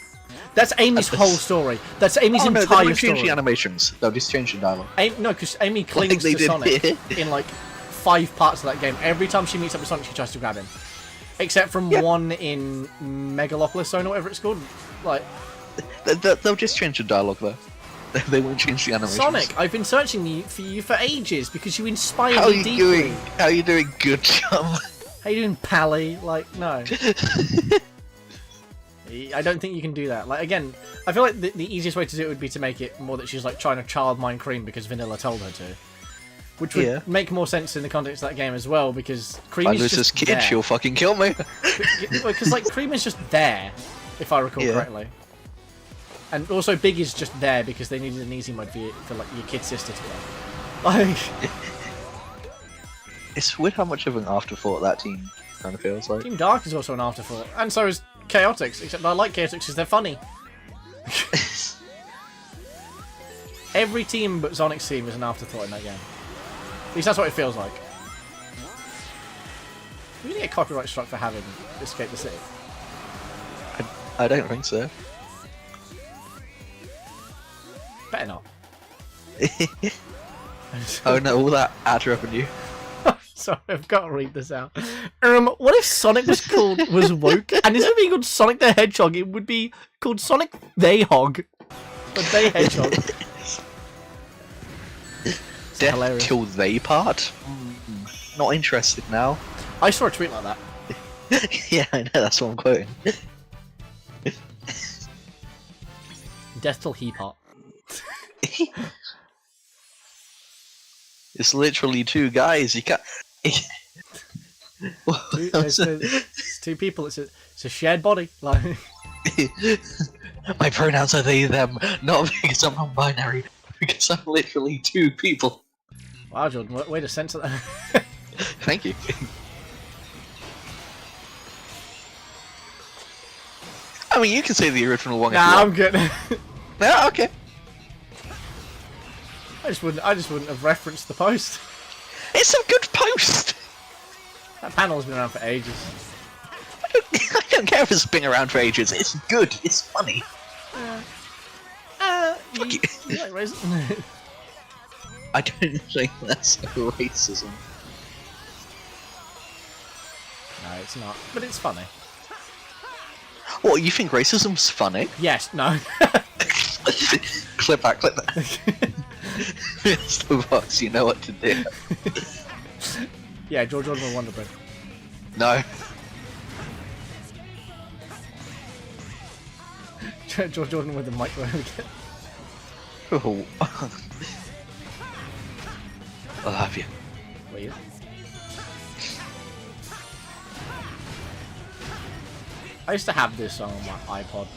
That's Amy's whole story. That's Amy's Oh no, they entire won't change story. the animations. They'll just change the dialogue. No, because Amy clings Like they to did Sonic here. in like 5 parts of that game. Every time she meets up with Sonic, she tries to grab him. Except from one in Megalopolis Zone or whatever it's called. Like, They'll just change the dialogue though. They won't change the animations. Sonic, I've been searching for you for ages because you inspired How are me you deeply. doing? How are you doing? Good job. How you doing, Pally? Like, no. I don't think you can do that. Like, again, I feel like the easiest way to do it would be to make it more that she's like trying to child mine Cream because Vanilla told her to. Which would make more sense in the context of that game as well, because Cream is If I lose just this kid, there. she'll fucking kill me. Because like Cream is just there, if I recall correctly. And also Big is just there because they needed an easy mode for like your kid sister to play. Like, It's weird how much of an afterthought that team kind of feels like. Team Dark is also an afterthought, and so is Chaotix. Except I like Chaotix because they're funny. Every team but Sonic's team is an afterthought in that game. At least that's what it feels like. We're gonna get copyright struck for having Escape the City. I don't think so. Better not. Oh no, all that ad revenue. Sorry, I've got to read this out. What if Sonic was woke, and instead of being called Sonic the Hedgehog, it would be called Sonic They Hog, but They Hedgehog. Death hilarious. kill they part. not interested now. I saw a tweet like that. Yeah, I know, that's what I'm quoting. Death till he part. It's literally two guys, you can't... It's two people. It's a shared body. Like My pronouns are they, them, not because I'm non-binary, because I'm literally two people. wow, Jordan, way to censor that. Thank you. I mean, you can say the original one if you Nah, I'm want. good. Yeah, okay. I just wouldn't have referenced the post. It's a good post! That panel's been around for ages. I don't care if it's been around for ages, it's good, it's funny. You like raisins? I don't think that's racism. No, it's not. But it's funny. What, you think racism's funny? Yes. No. Clip that, clip that. Mr. Box, you know what to do. Yeah, George Jordan with Wonder Bread. No. George Jordan with the microwave again. Oh. I'll have you. Weird. I used to have this song on my iPod.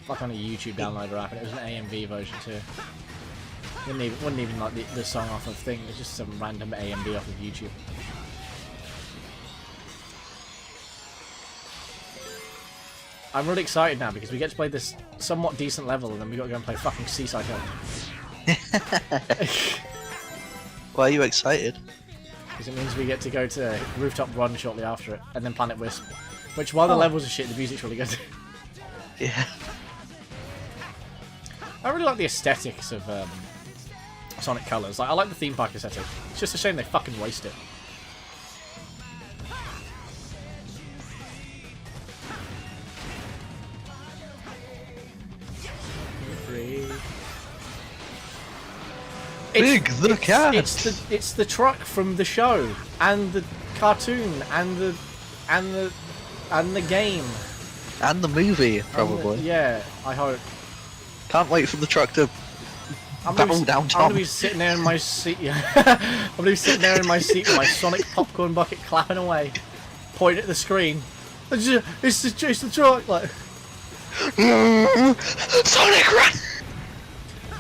Like on a YouTube downloader app, and it was an AMV version too. Wouldn't even like the song off of thing, it's just some random AMV off of YouTube. I'm really excited now because we get to play this somewhat decent level and then we got to go and play fucking Seaside Hill. Why are you excited? Because it means we get to go to Rooftop Run shortly after it, and then Planet Wisp. Which, while the levels are shit, the music's really good. Yeah. I really like the aesthetics of Sonic Colors. Like, I like the theme park aesthetic. It's just a shame they fucking waste it. Big the cat. It's the truck from the show and the cartoon and the game And the movie, probably. yeah, I hope. Can't wait for the truck to barrel down Tom. I'm gonna be sitting there in my seat. Yeah. I'm gonna be sitting there in my seat with my Sonic popcorn bucket clapping away, pointing at the screen. It's the truck. Like Sonic run!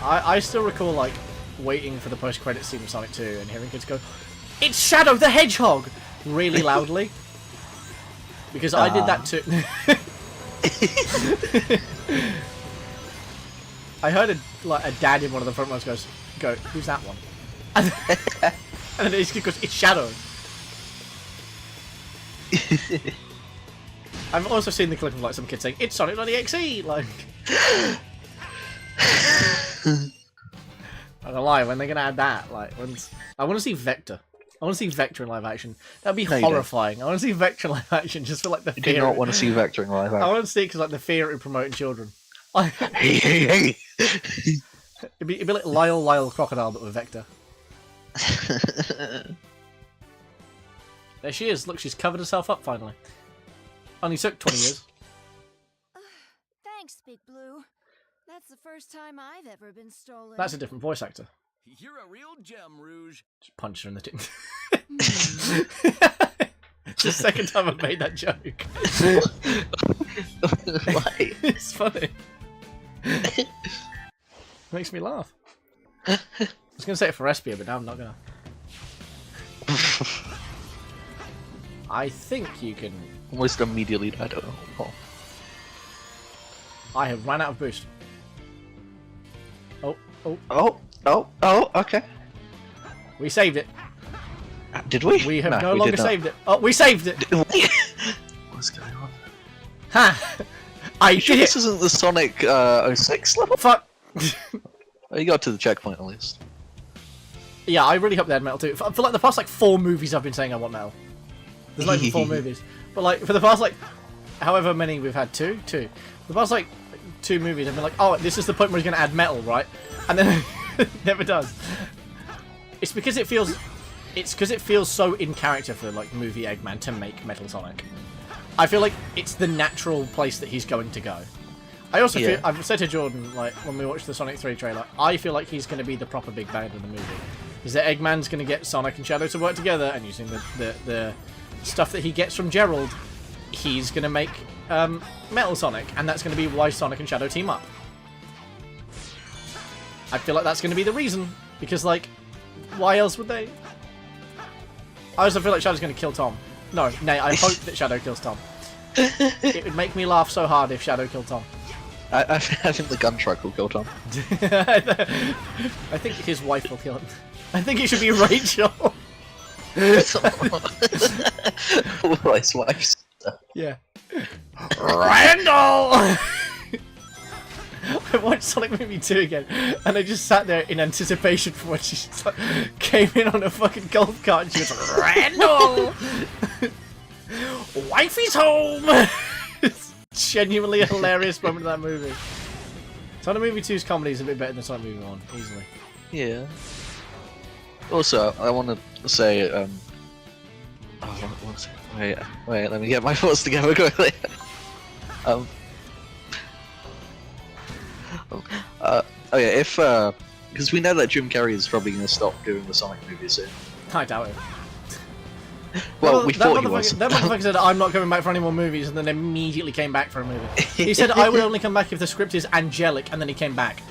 I still recall like waiting for the post-credit scene of Sonic 2 and hearing kids go, "It's Shadow the Hedgehog!" really loudly. Because I did that too. I heard a dad in one of the front rows go, "Who's that one?" And then he goes, "It's Shadow." I've also seen the clip of like some kid saying, "It's Sonic on EXE!" Like, I'm gonna lie, when they're gonna add that, like, I want to see Vector. I want to see Vector in live action. That'd be horrifying. I want to see Vector in live action just for like the fear. I do not want to see Vector in live action. I want to see it because like the fear of promoting children. Hey. It'd be like Lyle Crocodile, but with Vector. There she is. Look, she's covered herself up finally. Only took 20 years. Thanks, Big Blue. That's the first time I've ever been stolen. That's a different voice actor. You're a real gem, Rouge. Just punch her in the tin. It's the second time I've made that joke. Why? It's funny. Makes me laugh. I was going to say it for Espia, but now I'm not going to. I think you can... Almost immediately died. Oh. I have run out of boost. Oh, okay. We saved it. Did we? We have No, no we longer did not. saved it. Oh, we saved it! What's going on? Ha! I You sure did this it! isn't the Sonic 06 level? Fuck! Oh, you got to the checkpoint at least. Yeah, I really hope they had metal too. For like the past like 4 movies I've been saying I want metal. There's not even 4 movies. But like for the past like however many we've had, two. For the past like 2 movies I've been like, oh, this is the point where he's gonna add metal, right? And then it never does. It's because it feels. It's because it feels so in character for like movie Eggman to make Metal Sonic. I feel like it's the natural place that he's going to go. I also feel, I've said to Jordan, like when we watched the Sonic 3 trailer, I feel like he's going to be the proper big bad of the movie. Is that Eggman's going to get Sonic and Shadow to work together, and using the stuff that he gets from Gerald, he's going to make Metal Sonic, and that's going to be why Sonic and Shadow team up. I feel like that's going to be the reason, because like, why else would they? I also feel like Shadow's going to kill Tom. No, nay, I hope that Shadow kills Tom. It would make me laugh so hard if Shadow killed Tom. I think the gun truck will kill Tom. I think his wife will kill him. I think it should be Rachel. His wife's. Yeah. Randall! I watched Sonic Movie 2 again, and I just sat there in anticipation for when she just, like, came in on a fucking golf cart and she was like, Randall! Wifey's home! It's genuinely a hilarious moment in that movie. Sonic Movie 2's comedy is a bit better than Sonic Movie 1, easily. Yeah. Also, I want to say, wait, let me get my thoughts together quickly. Oh yeah, if because we know that Jim Carrey is probably going to stop doing the Sonic movies soon. I doubt it. Well, we thought he was. That motherfucker said, I'm not coming back for any more movies, and then immediately came back for a movie. He said, I would only come back if the script is angelic, and then he came back.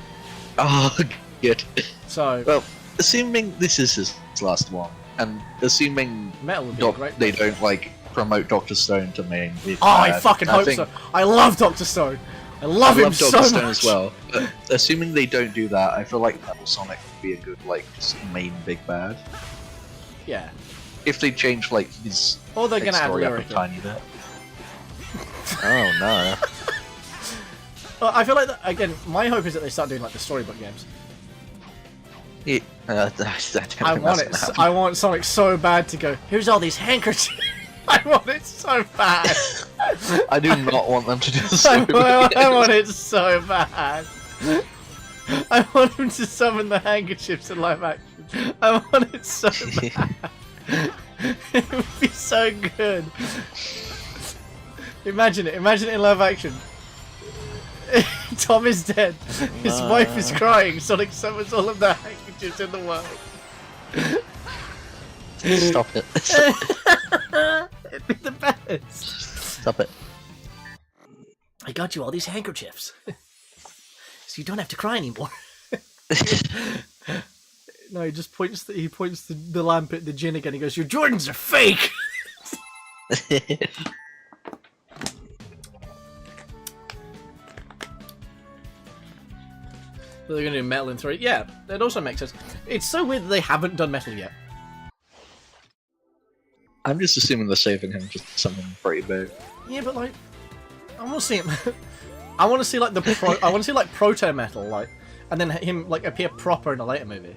Oh, good. So, well, assuming this is his last one, and assuming Metal would be great. they don't like promote Dr. Stone to main. Oh, I fucking hope so. I love Dr. Stone. I love him so Dr. Stone much. as well. But assuming they don't do that, I feel like Metal Sonic would be a good like just main big bad. Yeah. If they change like his or they're gonna add story up a lyric tiny bit. Oh no. Well, I feel like that, again, my hope is that they start doing like the storybook games. Yeah, I want it. I want Sonic so bad to go. Here's all these handkerchiefs. I want it so bad. I do not want them to do this. I want it so bad. I want him to summon the handkerchiefs in live action. I want it so bad. It would be so good. Imagine it. Imagine it in live action. Tom is dead. His wife is crying. Sonic summons all of the handkerchiefs in the world. Stop it. It'd be the best. Stop it. I got you all these handkerchiefs. So you don't have to cry anymore. No, he just points the lamp at the gin again. He goes, your Jordans are fake! So they're going to do Metal in 3. Yeah, that also makes sense. It's so weird that they haven't done Metal yet. I'm just assuming they're saving him for something pretty big. Yeah, but like, I want to see him. I want to see like I want to see like Proto Metal, like, and then him like appear proper in a later movie.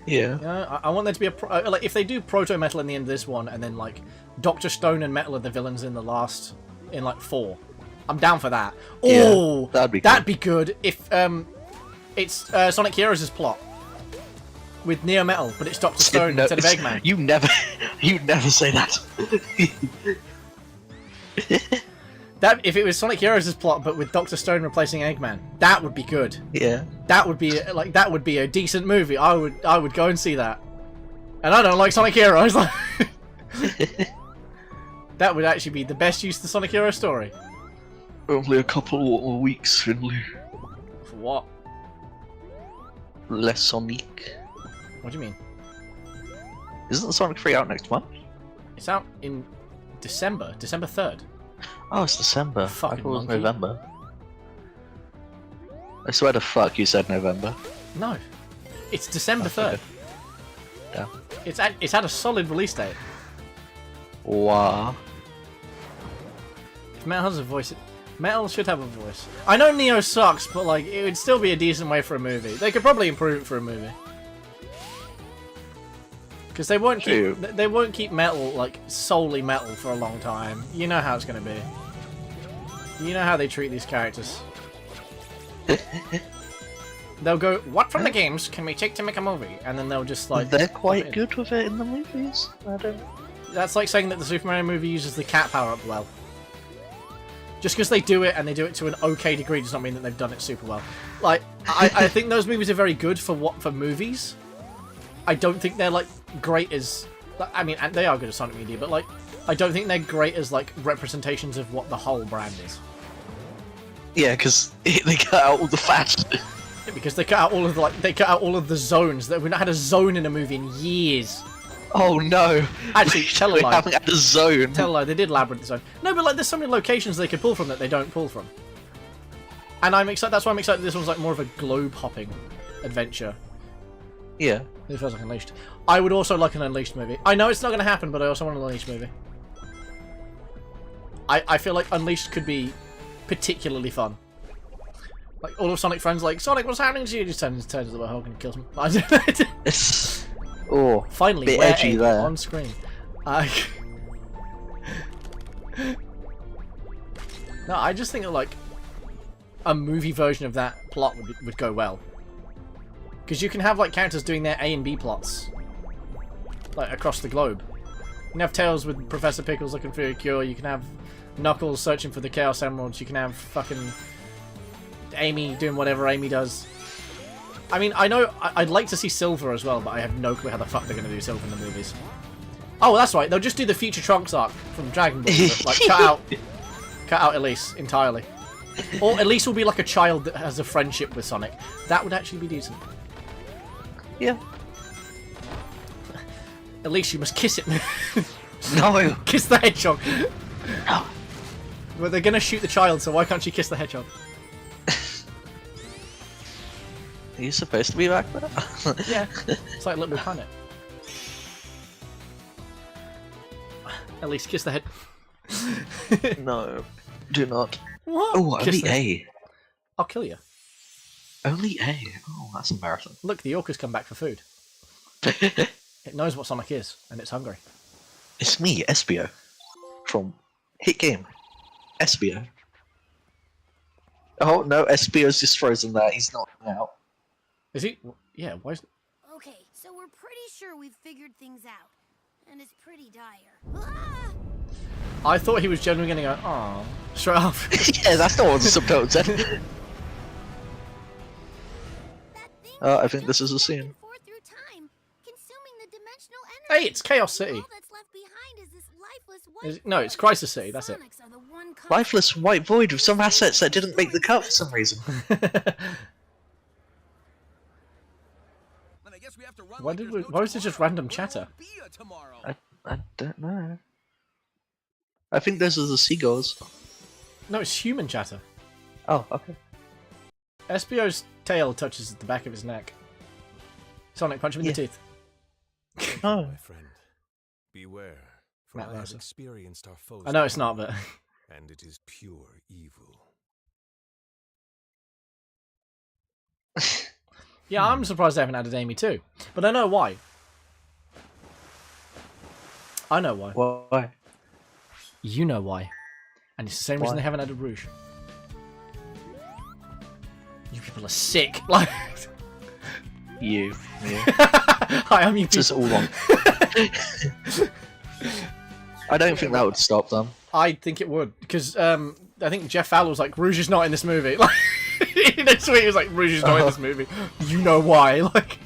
Yeah. You know, I want there to be a like if they do Proto Metal in the end of this one, and then like Dr. Stone and Metal are the villains in the last in like 4. I'm down for that. Oh, yeah, that'd be good if it's Sonic Heroes' plot with Neo Metal, but it's Dr. Stone instead of Eggman. You never say that. That if it was Sonic Heroes' plot, but with Dr. Stone replacing Eggman, that would be good. Yeah. That would be like that would be a decent movie. I would go and see that. And I don't like Sonic Heroes. That would actually be the best use of the Sonic Hero story. Only a couple more weeks, Finley. For what? Less Sonic. What do you mean? Isn't Sonic 3 out next month? It's out in December 3rd. Oh, it's December. Fucking I thought it was monkey. November. I swear to fuck you said November. No, it's December 3rd. Yeah. It's had a solid release date. Wow. If Metal has a voice, Metal should have a voice. I know Neo sucks, but like it would still be a decent way for a movie. They could probably improve it for a movie. Because they won't keep Metal like solely Metal for a long time. You know how it's gonna be. You know how they treat these characters. They'll go, what from the games can we take to make a movie? And then they'll just like... They're quite good with it in the movies. I don't... That's like saying that the Super Mario movie uses the cat power-up well. Just because they do it, and they do it to an okay degree, does not mean that they've done it super well. Like, I think those movies are very good for movies. I don't think they're, like, great as... I mean, and they are good at Sonic Media, but, like, I don't think they're great as, like, representations of what the whole brand is. Yeah, because they cut out all the fat. Yeah, because they cut out all of the, like, they cut out all of the zones. We've not had a zone in a movie in years. Oh no! Actually, tell a We lie. haven't had a zone. Tell a lie, they did Labyrinth Zone. No, but like, there's so many locations they could pull from that they don't pull from. And I'm excited. That's why I'm excited. This one's like more of a globe-hopping adventure. Yeah. It feels like Unleashed. I would also like an Unleashed movie. I know it's not going to happen, but I also want an Unleashed movie. I feel like Unleashed could be particularly fun. Like all of Sonic's friends, like Sonic, what's happening to you? Just turns to the Hulk and kills him. Oh, Finally, bit where edgy there. on screen. No, I just think that, like, a movie version of that plot would go well. Because you can have, like, characters doing their A and B plots, like, across the globe. You can have Tails with Professor Pickles looking for a cure, you can have Knuckles searching for the Chaos Emeralds, you can have fucking Amy doing whatever Amy does. I mean, I know I'd like to see Silver as well, but I have no clue how the fuck they're going to do Silver in the movies. Oh, that's right. They'll just do the Future Trunks arc from Dragon Ball. Like, cut out Elise entirely. Or Elise will be like a child that has a friendship with Sonic. That would actually be decent. Yeah. Elise, you must kiss it. No. Kiss the hedgehog. No. Well, they're going to shoot the child, so why can't she kiss the hedgehog? Are you supposed to be back there? Yeah. It's like Little Planet. At least kiss the head. No. Do not. What? Oh, Kiss only the- A. I'll kill you. Only A. Oh, that's embarrassing. Look, the orca's come back for food. It knows what Sonic is, and it's hungry. It's me, Espio. From Hit Game. Espio. Oh, no, Espio's just frozen there. He's not out. Is he? Yeah, why is... Okay, so we're pretty sure we've figured things out. And it's pretty dire. Ah! I thought he was genuinely going to go, aww, straight off. Yeah, that's not what the subtitle said. That thing I think this is a scene. forth through time, consuming the dimensional Hey, energy. it's Chaos City. All that's left behind is this lifeless white No, it's void. Crisis City, that's it. Sonics are the one constant. Lifeless white void with some assets that didn't make the cut for some reason. Then I guess we have to run Why like did there's we- no why was it just tomorrow. random Where chatter? will be a tomorrow? I don't know. I think those are the seagulls. No, it's human chatter. Oh, okay. Espio's tail touches the back of his neck. Sonic, punch him in the Yeah. teeth. Oh. My friend, beware, for Matt I have Mercer. experienced our foes. I know it's not, but... And it is pure evil. Yeah, I'm surprised they haven't added Amy too. But I know why. I know why. Why? You know why. And it's the same reason Why? they haven't added Rouge. You people are sick. Like... You. Me. Hi, I'm you Just people. all wrong. I don't think that would stop them. I think it would. Because I think Jeff Fowler was like, Rouge is not in this movie. Like, in a tweet, he was like, Rouge is not in this movie. You know why. Like...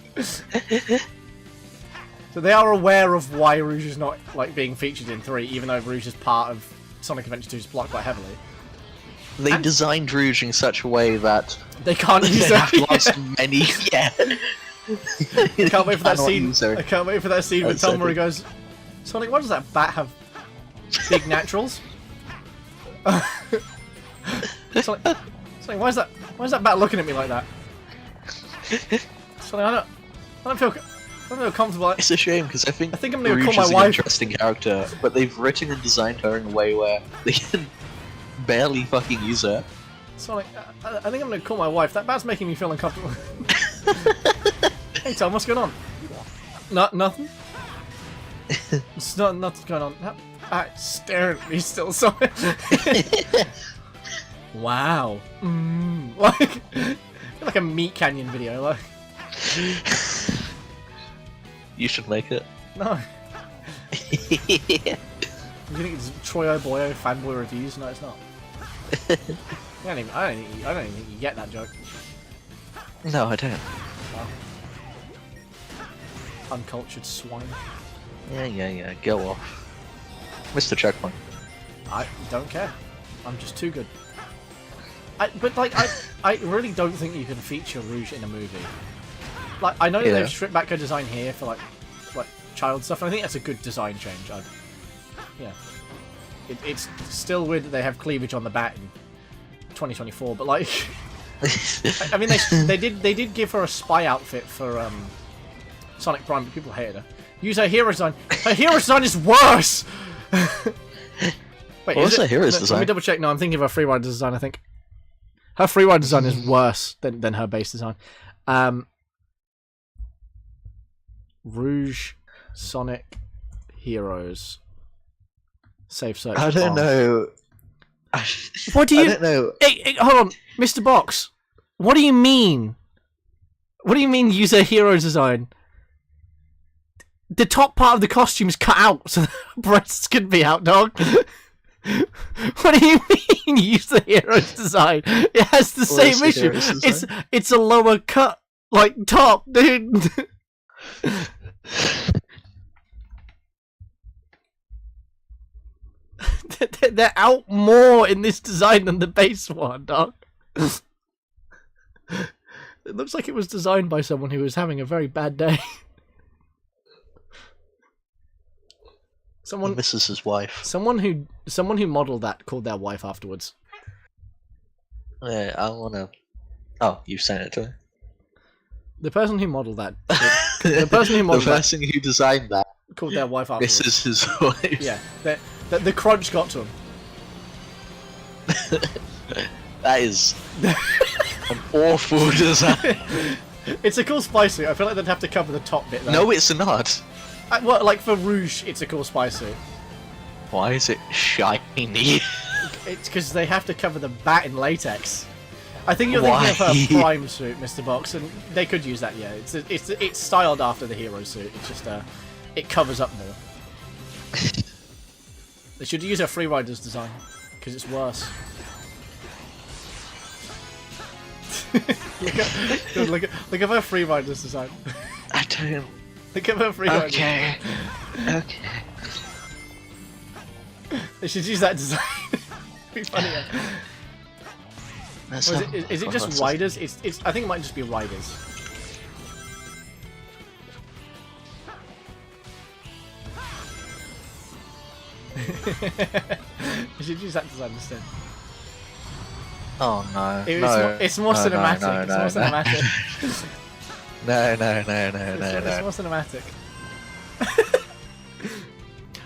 So they are aware of why Rouge is not like being featured in 3, even though Rouge is part of Sonic Adventure 2's plot quite heavily. They designed Rouge in such a way that They can't they use have that. lost many. Yeah. I can't wait for that Cannot scene. use her. I can't wait for that scene with That's Tom so where he good. goes, Sonic, why does that bat have big naturals? Sonic, why is that bat looking at me like that? Sonic, I don't feel comfortable. It's a shame because I think I'm gonna Rouge call my is an wife. interesting character, but they've written and designed her in a way where they can barely fucking use her. Sonic, I think I'm gonna call my wife. That bat's making me feel uncomfortable. Hey Tom, what's going on? Nothing. It's nothing's going on. That bat's staring at me still, Sonic. Wow. Like, Like a Meat Canyon video, like. You should make it. No. You think it's Troy Boyo fanboy reviews? No, it's not. I don't even think you get that joke. No, I don't. Oh. Uncultured swine. Yeah. Go off. Mr. Checkpoint. I don't care. I'm just too good. But like, I really don't think you can feature Rouge in a movie. Like, I know that they've stripped back her design here for like child stuff, and I think that's a good design change. Yeah. It's still weird that they have cleavage on the bat in 2024, but like, I mean, they did give her a spy outfit for Sonic Prime, but people hated her. Use her hero design. Her hero design is worse. Wait, What's her hero's design? Let me double check. No, I'm thinking of her freerider design. I think her freerider design is worse than her base design. Rouge, Sonic, Heroes. Save search. I don't know. What do you? I don't know. Hey, hold on, Mr. Box. What do you mean? What do you mean use a hero design? The top part of the costume is cut out so the breasts can be out, dog. What do you mean use the hero's design? It has the same issue. It's a lower cut, like, top, dude. They're out more in this design than the base one, dog. It looks like it was designed by someone who was having a very bad day. Someone misses his wife. Someone who modelled that called their wife afterwards. Yeah, I wanna. Oh, you sent it to me. The person who modelled that. The person who modelled the person who designed that called their wife afterwards. This is his wife. Yeah, the crunch got to him. That is an awful design. It's a cool spy suit. I feel like they'd have to cover the top bit though. No, it's not. Well, like for Rouge, it's a cool spy suit. Why is it shiny? It's because they have to cover the bat in latex. I think you're thinking of her Prime suit, Mr. Box, and they could use that. Yeah, it's styled after the hero suit. It's just it covers up more. They should use her Freerider's design because it's worse. look at her Freerider's design. I don't. Look at her Freerider's. Okay. They should use that design. It'd be funny. Is it just riders? It's. I think it might just be riders. You should use that design instead. Oh no! It's more cinematic. It's more cinematic. No. It's more cinematic.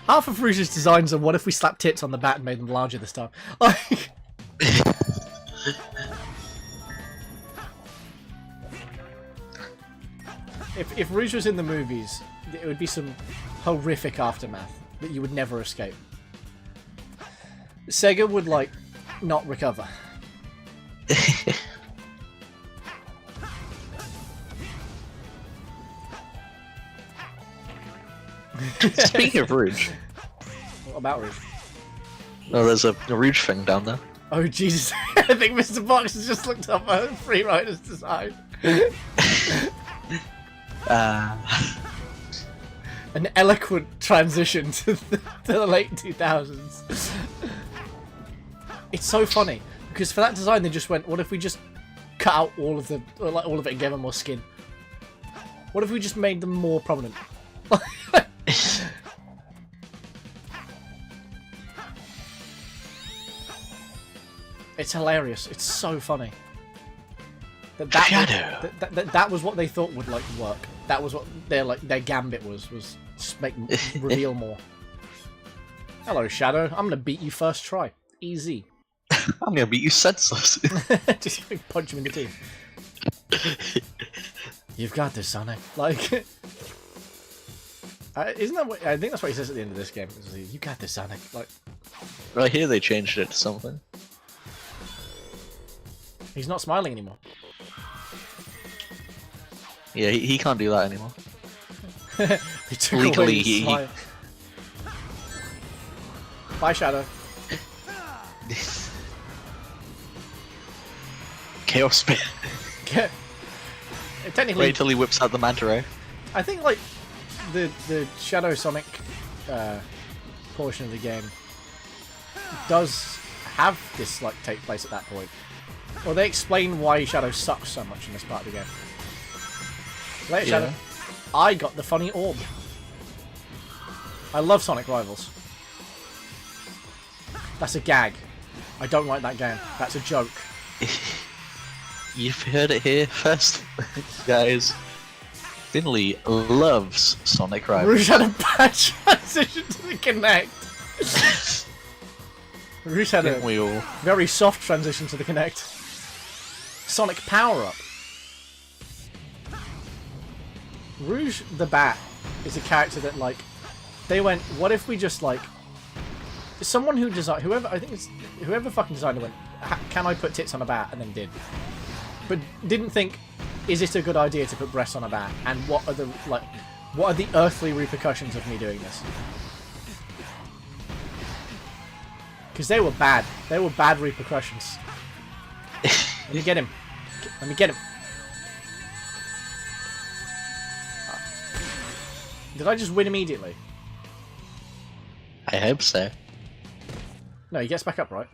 Half of Rouge's designs are what if we slapped tits on the bat and made them larger this time. Like. If Rouge was in the movies, it would be some horrific aftermath that you would never escape. Sega would, like, not recover. Speaking of Rouge. What about Rouge? Oh, there's a Rouge thing down there. Oh, Jesus. I think Mr. Box has just looked up a Freerider's design. An eloquent transition to the late 2000s. It's so funny because for that design they just went, what if we just cut out all of it and gave them more skin? What if we just made them more prominent? It's hilarious. It's so funny. That was what they thought would like work. That was what their gambit was just make reveal more. Hello, Shadow. I'm gonna beat you first try. Easy. I'm gonna beat you senseless. Just punch him in the teeth. You've got this, Sonic. Like, isn't that what I think? That's what he says at the end of this game. You got this, Sonic. Like, right here they changed it to something. He's not smiling anymore. Yeah, he can't do that anymore. They took Legally, away his he- smile. Bye, Shadow. Chaos Spear. Technically, Wait till he whips out the manta ray. I think like the Shadow Sonic portion of the game does have this like take place at that point. Well, they explain why Shadow sucks so much in this part of the game. Later, Yeah. Shadow, I got the funny orb. I love Sonic Rivals. That's a gag. I don't like that game. That's a joke. You've heard it here first, guys. Finley loves Sonic Rivals. Rouge had a bad transition to the Kinect. Rouge had Didn't a we all? very soft transition to the Kinect. Sonic Power Up. Rouge the Bat is a character that, like, they went, what if we just, like, someone who designed, whoever, I think it's, whoever fucking designed it went, can I put tits on a bat? And then did. But didn't think, is it a good idea to put breasts on a bat? And what are the, like, what are the earthly repercussions of me doing this? Because they were bad. They were bad repercussions. Let me get him. Let me get him. Did I just win immediately? I hope so. No, he gets back up, right?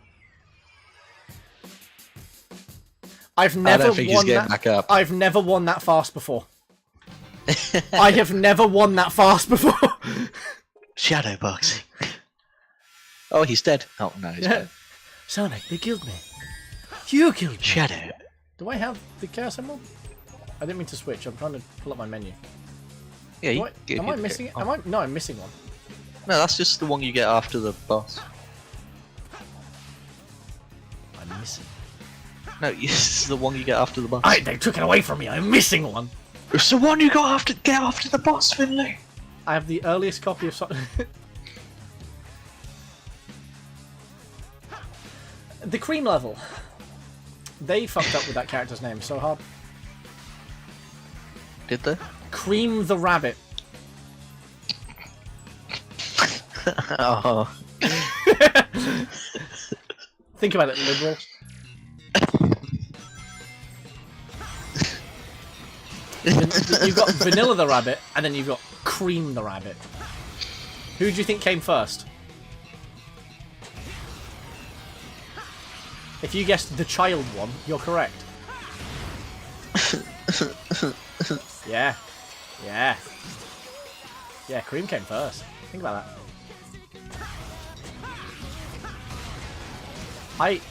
I've I never don't think he's won getting that. back up. I've never won that fast before. I have never won that fast before. Shadow boxing. Oh, he's dead. Oh no, he's dead. Sonic, they killed me. You killed me. Shadow. Do I have the chaos symbol? I didn't mean to switch. I'm trying to pull up my menu. Yeah, you, Am I missing it? Am I? No, I'm missing one. No, that's just the one you get after the boss. I'm missing. No, it's the one you get after the boss. They took it away from me. I'm missing one. It's the one you got after get after the boss, Finley. I have the earliest copy of Sonic. The cream level. They fucked up with that character's name so hard. Did they? Cream the Rabbit. Oh. Think about it, liberal. You've got Vanilla the Rabbit, and then you've got Cream the Rabbit. Who do you think came first? If you guessed the child one, you're correct. Yeah. Yeah. Yeah, Cream came first. Think about that.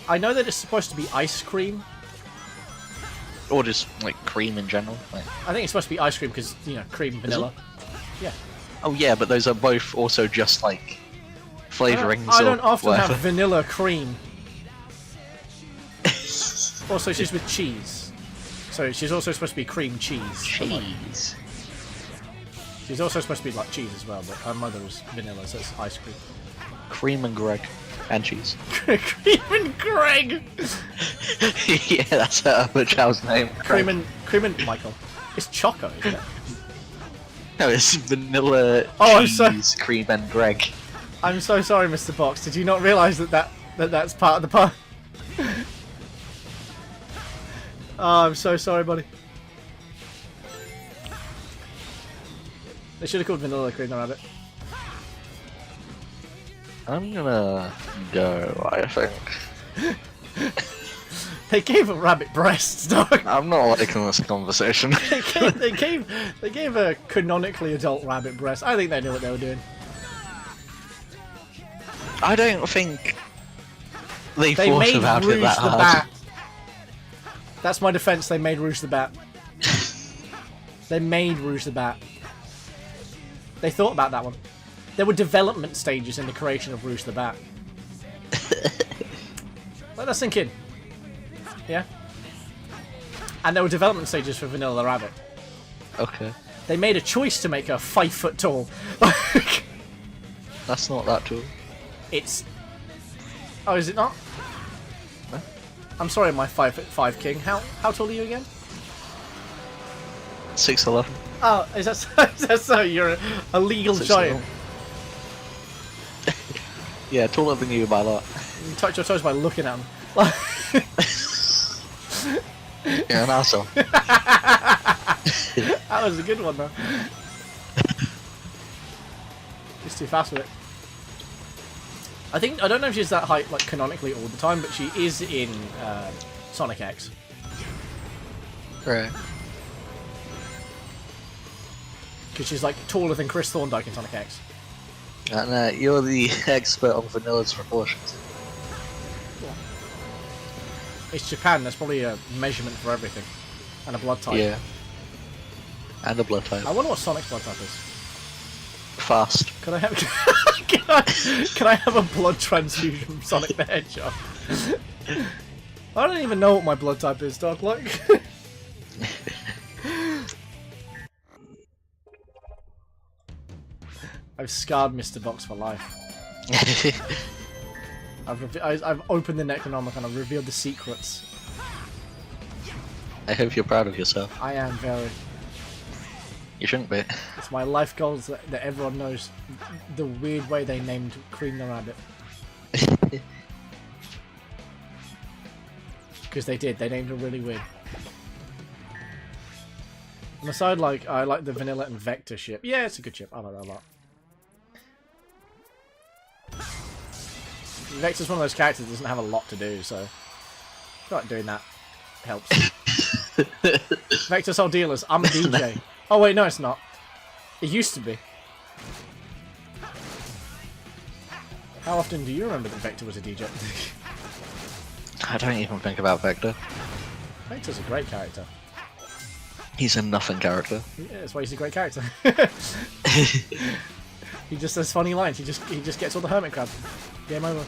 I know that it's supposed to be ice cream. Or just like cream in general. Like... I think it's supposed to be ice cream because, you know, cream, vanilla. Yeah. Oh yeah, but those are both also just like flavorings. I don't or often whatever. have vanilla cream. Also, she's with cheese. So she's also supposed to be cream cheese. Cheese. She's also supposed to be like cheese as well, but her mother was vanilla, so it's ice cream. Cream and Greg. And cheese. Cream and Greg! Yeah, that's her other child's name. Cream and Michael. It's Choco, isn't it? No, it's vanilla, Oh, I'm cheese, cream and Greg. I'm so sorry, Mr. Box. Did you not realise that's part of the part? Oh, I'm so sorry, buddy. They should have called Vanilla Cream the Rabbit. I'm gonna go, I think. They gave her rabbit breasts, dog. I'm not liking this conversation. They gave a canonically adult rabbit breast. I think they knew what they were doing. I don't think they They thought made about Rouge it that the hard. Bat. That's my defense. They made Rouge the Bat. They made Rouge the Bat. They thought about that one. There were development stages in the creation of Rouge the Bat. Let that sink in. Yeah? And there were development stages for Vanilla the Rabbit. Okay. They made a choice to make her 5 foot tall. That's not that tall. It's... Oh, is it not? No. I'm sorry, my 5'5" king. How tall are you again? 6'11". Oh, is that so? You're a legal 6'11". giant. Yeah, taller than you by a lot. You touch your toes by looking at them. You're an asshole. That was a good one, though. Just too fast with it. I don't know if she's that height, like, canonically all the time, but she is in Sonic X. Right. Because she's, like, taller than Chris Thorndike in Sonic X. And you're the expert on Vanilla's proportions. It's Japan, there's probably a measurement for everything. And a blood type. Yeah. And a blood type. I wonder what Sonic's blood type is. Fast. Can I have can I have a blood transfusion from Sonic the Hedgehog? I don't even know what my blood type is, dog. Like, I've scarred Mr. Box for life. I've opened the Necronomicon and I've revealed the secrets. I hope you're proud of yourself. I am very. You shouldn't be. It's my life goals that everyone knows the weird way they named Cream the Rabbit. Because they did. They named her really weird. On the side, like, I like the Vanilla and Vector ship. Yeah, it's a good ship. I like that a lot. Vector's one of those characters that doesn't have a lot to do, so I feel like doing that helps. Vector's whole deal is, I'm a DJ. Oh wait, no it's not. It used to be. How often do you remember that Vector was a DJ? I don't even think about Vector. Vector's a great character. He's a nothing character. Yeah, that's why he's a great character. He just says funny lines. He just gets all the hermit crab. Game over.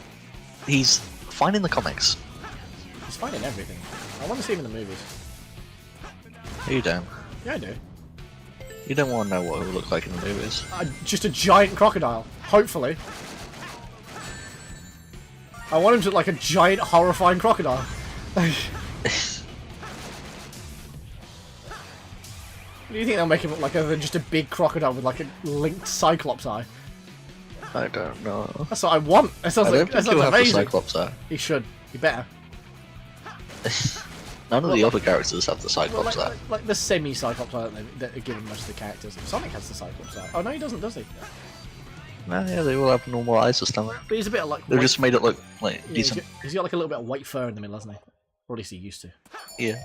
He's fine in the comics. He's fine in everything. I want to see him in the movies. You don't. Yeah, I do. You don't want to know what he'll look like in the movies. Just a giant crocodile. Hopefully. I want him to look like a giant, horrifying crocodile. What do you think they'll make him look like other than just a big crocodile with like a linked Cyclops eye? I don't know. That's what I want. That sounds I like don't that think sounds he'll have the amazing. Cyclops eye. He should. He better. None of the other characters have the Cyclops eye. Like the semi-Cyclops eye that are given most of the characters. Sonic has the Cyclops eye. Oh no, he doesn't, does he? No, yeah, they all have normal eyes this time around. But he's a bit like. They've just made it look like yeah, decent. he's got like a little bit of white fur in the middle, hasn't he? Or at least he used to. Yeah.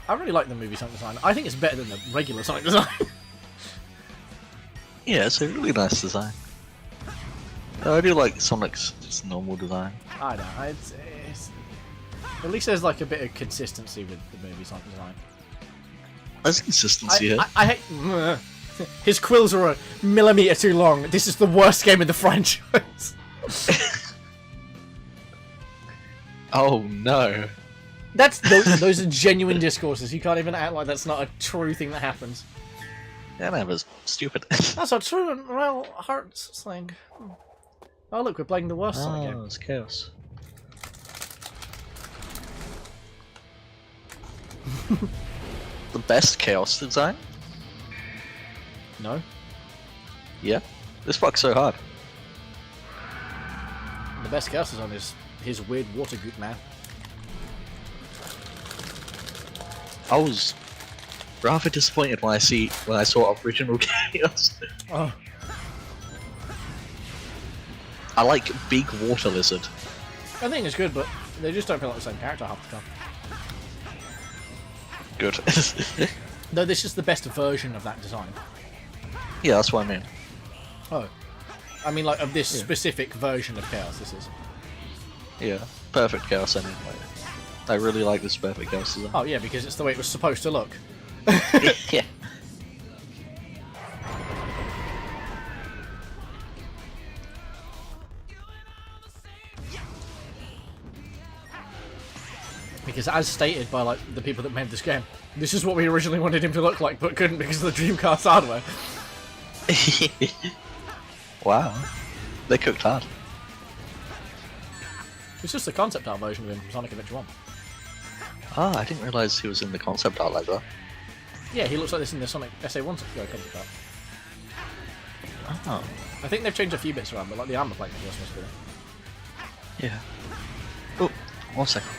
I really like the movie Sonic design. I think it's better than the regular Sonic design. Yeah, it's a really nice design. I do like Sonic's just normal design. I don't know. At least there's like a bit of consistency with the movie Sonic design. There's consistency here. I hate. His quills are a millimeter too long. This is the worst game in the franchise. Oh no. Those are genuine discourses. You can't even act like that's not a true thing that happens. Yeah, that was stupid. That's a true and real hearts thing. Oh look, we're playing the worst Sonic game. Oh, it's chaos. The best chaos design? No. Yeah. This fuck's so hard. The best chaos design is his weird water goop man. I was rather disappointed when I saw original chaos. Oh. I like big water lizard. I think it's good, but they just don't feel like the same character half the time. Good. No, this is the best version of that design. Yeah, that's what I mean. Oh. I mean, like, of this specific version of Chaos, this is. Yeah, perfect chaos. I mean, I really like this perfect chaos design. Oh, yeah, because it's the way it was supposed to look. Yeah. Because as stated by, like, the people that made this game, this is what we originally wanted him to look like, but couldn't because of the Dreamcast hardware. Wow. They cooked hard. It's just the concept art version of him from Sonic Adventure 1. Ah, I didn't realise he was in the concept art like that. Yeah, he looks like this in the Sonic SA1 concept art. Oh. I think they've changed a few bits around, but like the armor plate was supposed to be there. Yeah. Oh, 1 second.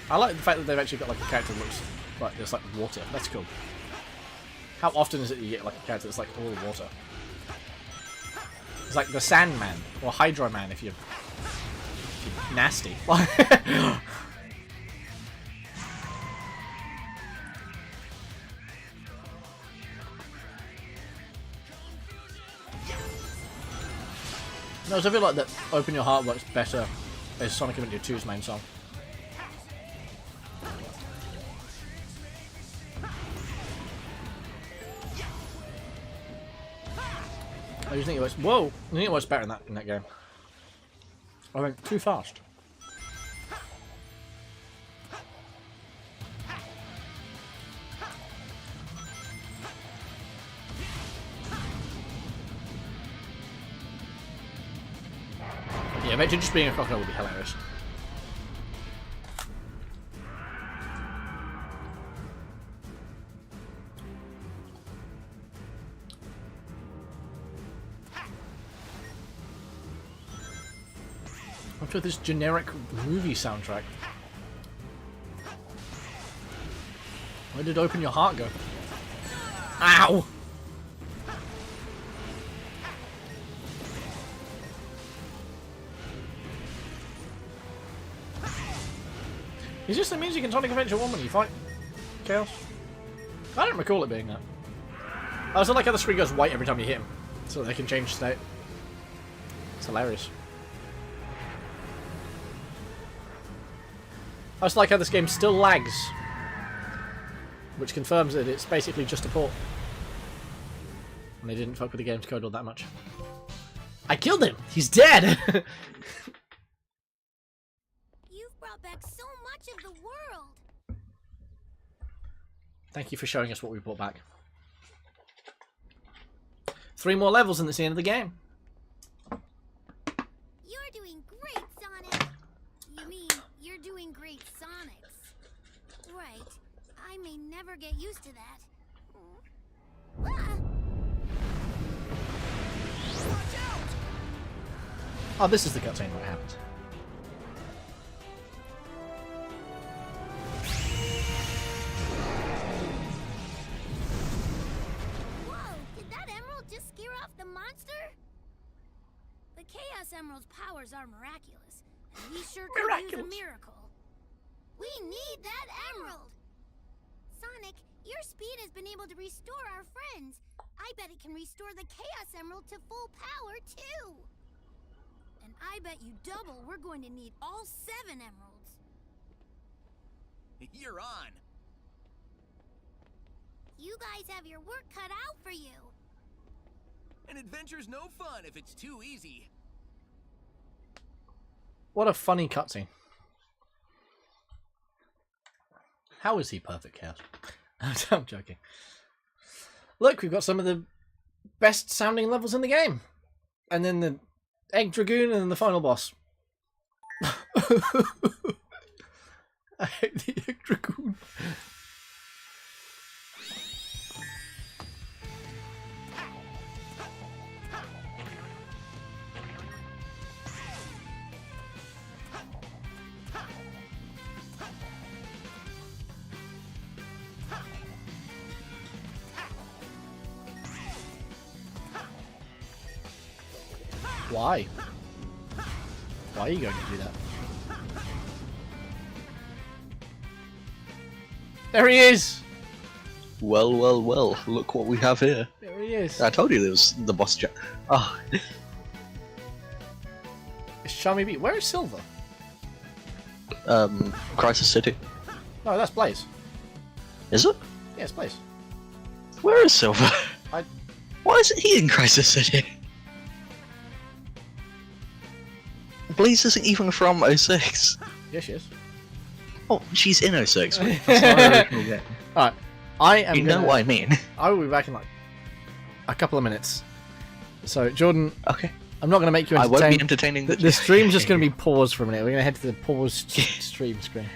I like the fact that they've actually got like a character that looks like there's like water. That's cool. How often is it that you get like a character that's like all water? It's like the Sandman or Hydro Man if you're nasty. No, so I feel like that Open Your Heart works better as Sonic Adventure 2's main song. I just think it works. Whoa! I think it works better in that game. I went too fast. Yeah, imagine just being a crocodile would be hilarious. After this generic movie soundtrack. Where did Open Your Heart go? Ow! Is this the music in Sonic Adventure 1 when you fight Chaos? I don't recall it being that. I also like how the screen goes white every time you hit him, so they can change state. It's hilarious. I also like how this game still lags, which confirms that it's basically just a port. And they didn't fuck with the game's code all that much. I killed him! He's dead! You've brought back so much of the world. Thank you for showing us what we brought back. 3 more levels and it's the end of the game. You're doing great, Sonic. You mean you're doing great, Sonics. Right. I may never get used to that. Ah! Watch out! Oh, this is the cutscene where it happens. Whoa! Did that emerald just scare off the monster? The Chaos Emerald's powers are miraculous, and we sure could use a miracle. We need that emerald! Sonic, your speed has been able to restore our friends. I bet it can restore the Chaos Emerald to full power, too! And I bet you double we're going to need all 7 emeralds. You're on. You guys have your work cut out for you. An adventure's no fun if it's too easy. What a funny cutscene. How is he perfect, Chaos? I'm joking. Look, we've got some of the best sounding levels in the game. And then the Egg Dragoon and then the final boss. I hate the Egg Dragoon. Why? Why are you going to do that? There he is! Well, well, well, look what we have here. There he is. I told you there was the boss chat. Oh. It's Shami B. Where is Silver? Crisis City. No, that's Blaze. Is it? Yeah, it's Blaze. Where is Silver? I... Why isn't he in Crisis City? Blaze isn't even from 06. Yes, she is. Oh, she's in 06. That's not her original game. Alright, I am You know gonna... what I mean. I will be back in like a couple of minutes. So, Jordan, Okay. I'm not going to make you I entertain. won't be entertaining The stream's just going to be paused for a minute. We're going to head to the paused stream screen.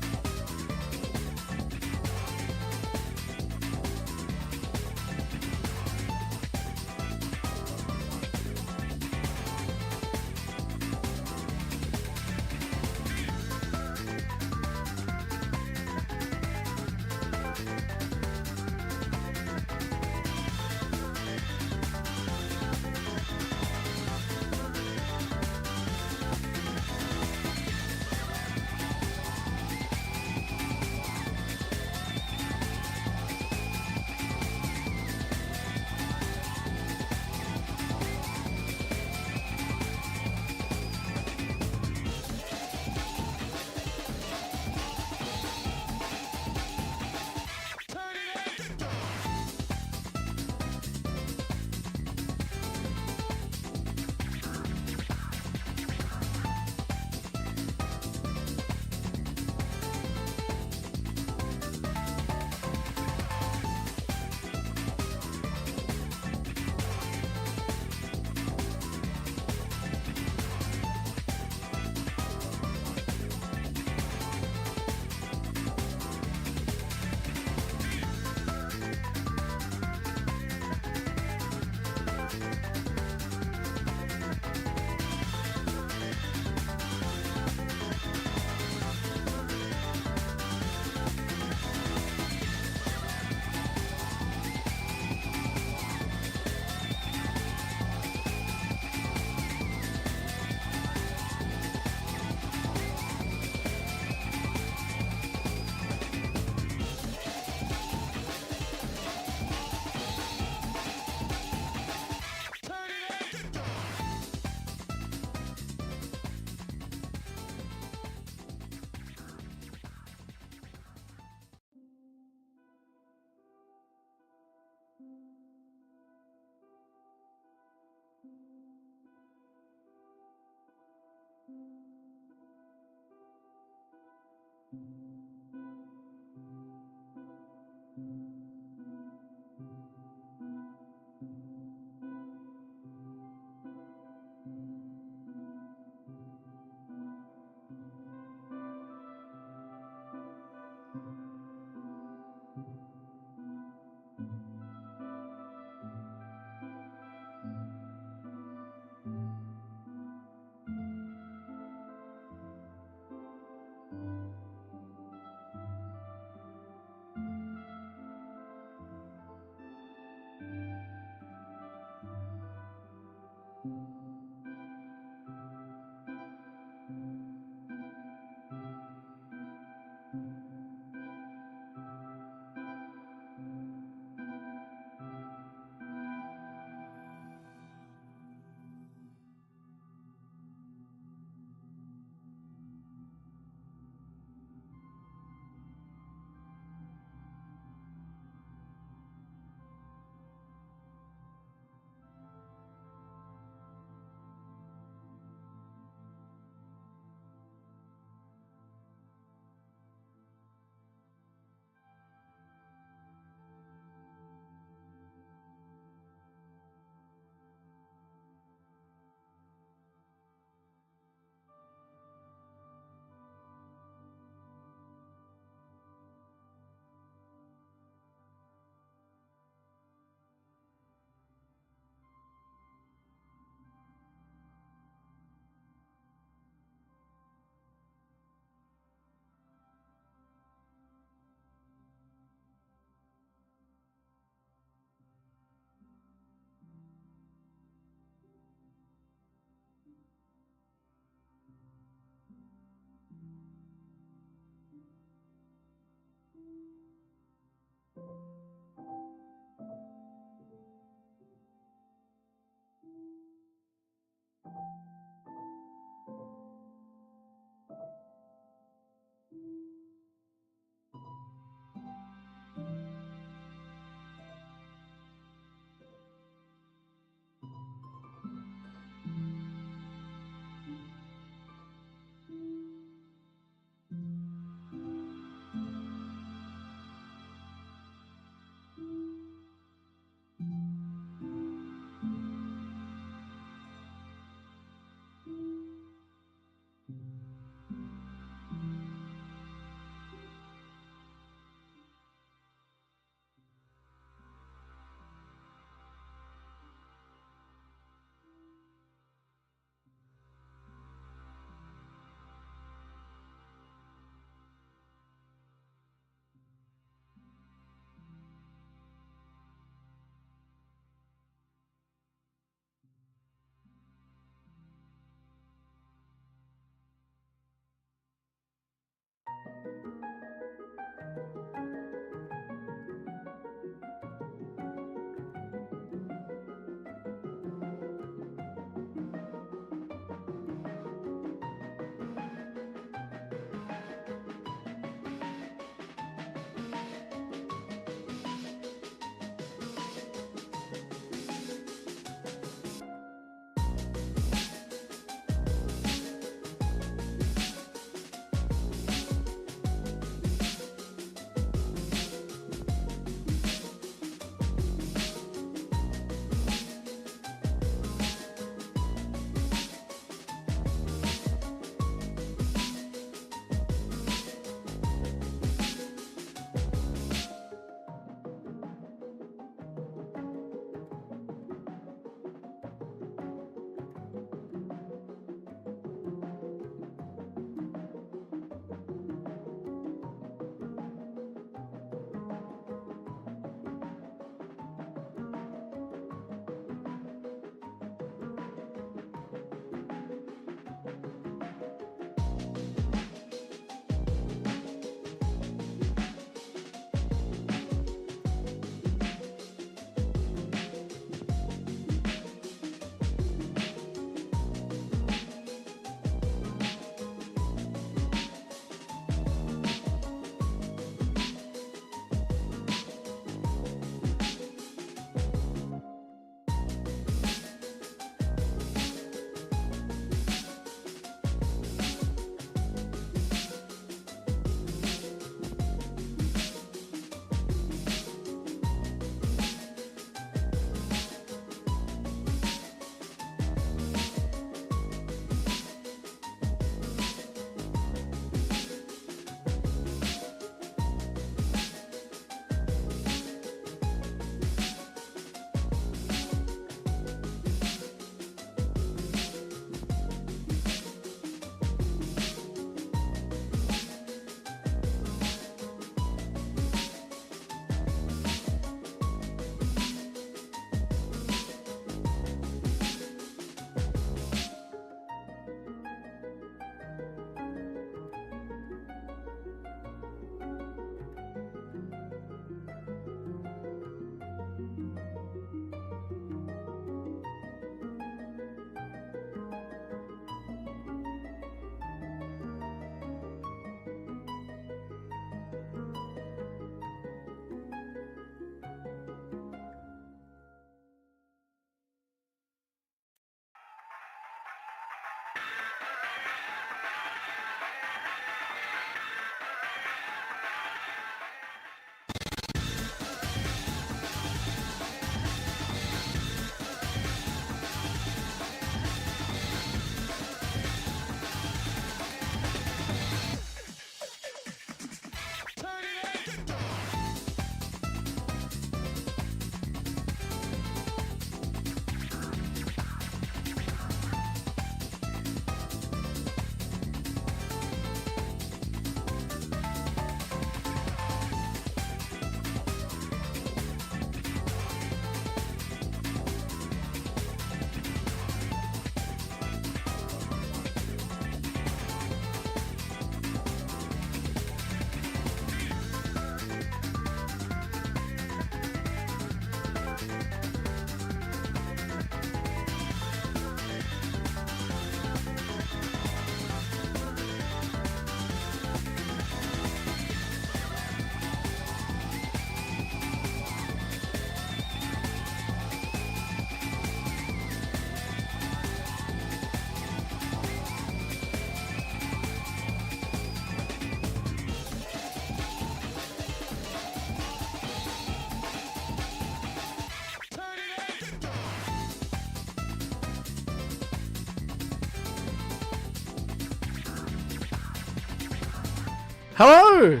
Hello!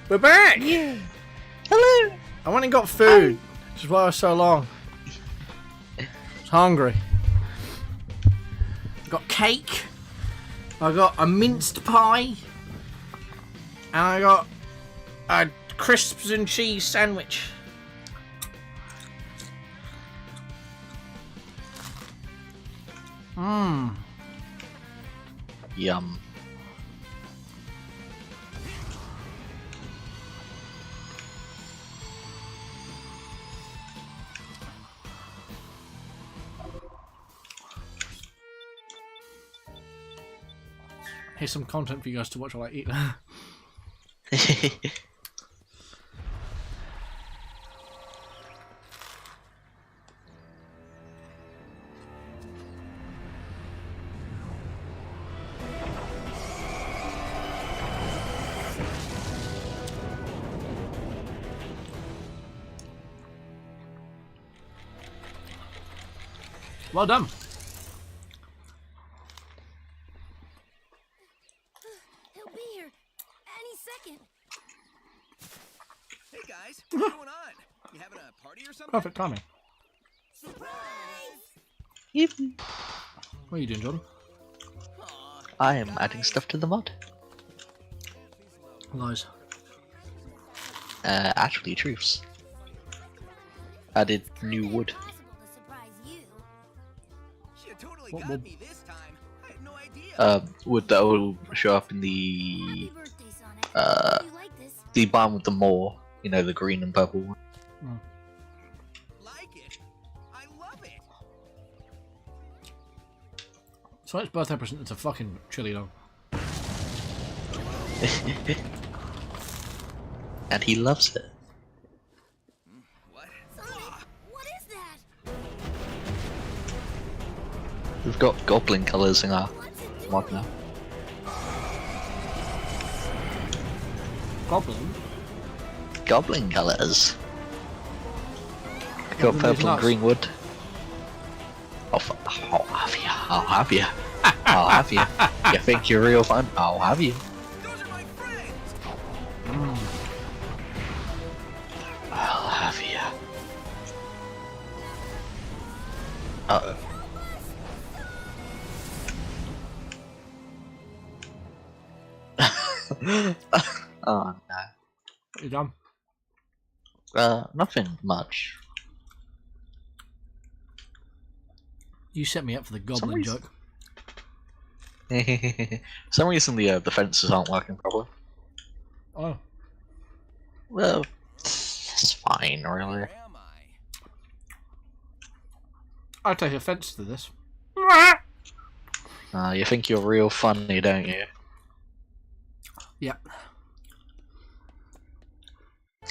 We're back! Yeah. Hello. I went and got food, which is why I was so long. I was hungry. I got cake. I got a minced pie. And I got a crisps and cheese sandwich. Mmm. Yum. Here's some content for you guys to watch while I eat. Well done. He'll be here any second. Hey guys, what's going on? You having a party or something? Perfect timing. Surprise! What are you doing, Jordan? Aw, I am adding stuff to the mod. Lies. Actually, truths. Added new wood. Impossible to surprise you. she totally What got would- me this time. I had no idea. Wood that will show up in Happy the birthday, Sonic. You like this? the barn with the more, you know, the green and purple one. Like it. I love it. So it's birthday present. It's a fucking chili dog. And he loves it. What? Sonic, what is that? We've got goblin colours in our What's it mod doing? now. Goblin? Goblin colours. I got Goblin is purple and nuts. green wood. I'll have you. I'll have you. I'll have you. You think you're real fun? I'll have you. Those are my friends. I'll have you. Uh oh. Oh no. You done? Nothing much. You set me up for the goblin reason- joke. For some reason the fences aren't working properly. Oh. Well, it's fine, really. Where am I? I take offence to this. You think you're real funny, don't you? Yep.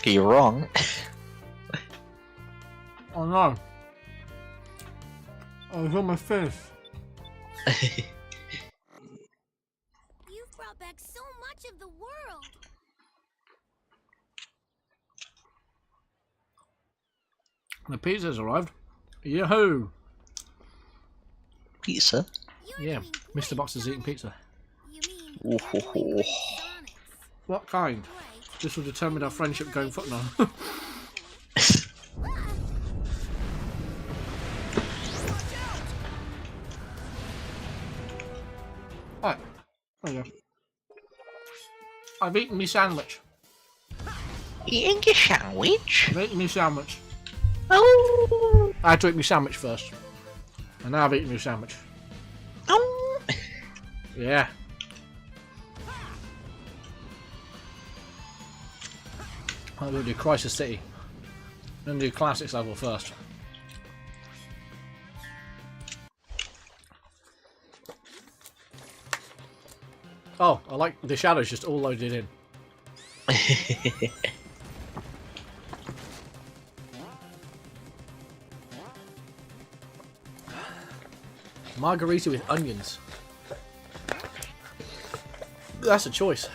You're wrong. Oh no. Oh, it's on my face. You've brought back so much of the world. The pizza's arrived. Yahoo! Pizza? You're Yeah, doing Mr. great, Box is eating Sonic. pizza. You mean Ooh, you're ho, doing ho. great, Sonic. What kind? Right. This will determine our friendship going foot now. Right. There you go. I've eaten me sandwich. Eating your sandwich? I've eaten me sandwich. Oh! I had to eat me sandwich first. And now I've eaten me sandwich. Oh! Yeah. I'm going to do Crisis City. I'm going to do Classics level first. Oh, I like the shadows just all loaded in. Margarita with onions. That's a choice.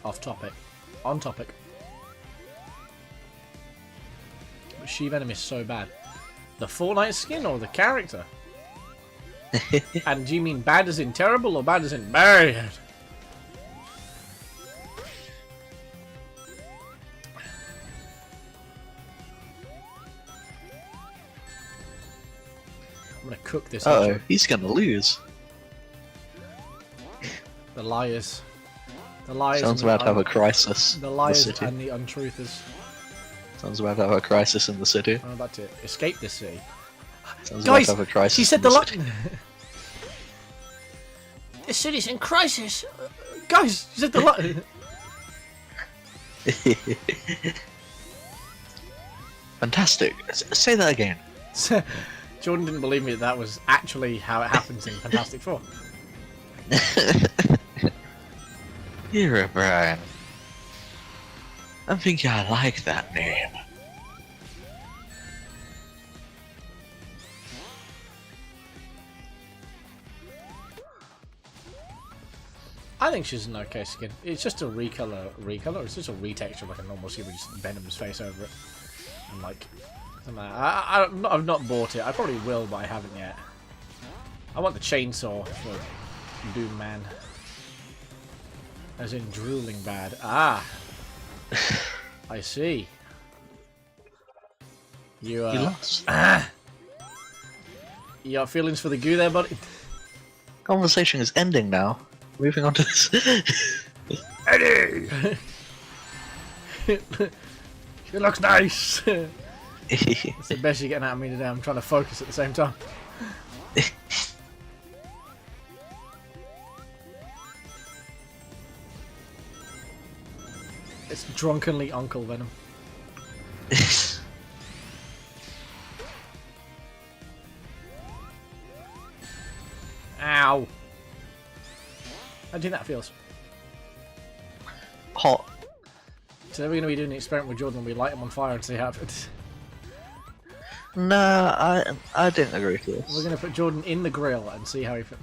Off topic. On topic. But She Venom is so bad. The Fortnite skin or the character? And do you mean bad as in terrible or bad as in bad? I'm gonna cook this. Uh-oh, he's gonna lose. The liars. The liars. Sounds and the about to have a crisis. The in liars the city. and the untruthers. Sounds about to have a crisis in the city. I'm about to escape this city. Sounds Guys, about to have a crisis. she said in the city. This city's in crisis. Guys, she said the Fantastic. Say that again. Jordan didn't believe me that was actually how it happens in Fantastic Four. You're a Brian. I think I like that name. I think she's an okay skin. It's just a recolor. It's just a retexture of like a normal skin with just Venom's face over it. And like, I've not bought it. I probably will, but I haven't yet. I want the chainsaw for Doom Man. As in drooling bad. Ah! I see. You lost. You got feelings for the goo there, buddy? Conversation is ending now. Moving on to this. Eddie! It looks nice! It's the best you're getting out of me today. I'm trying to focus at the same time. It's drunkenly Uncle Venom. Ow! How do you think that feels? Hot. So we're going to be doing an experiment with Jordan when we light him on fire and see how it. Nah, I didn't agree to this. We're going to put Jordan in the grill and see how he feels.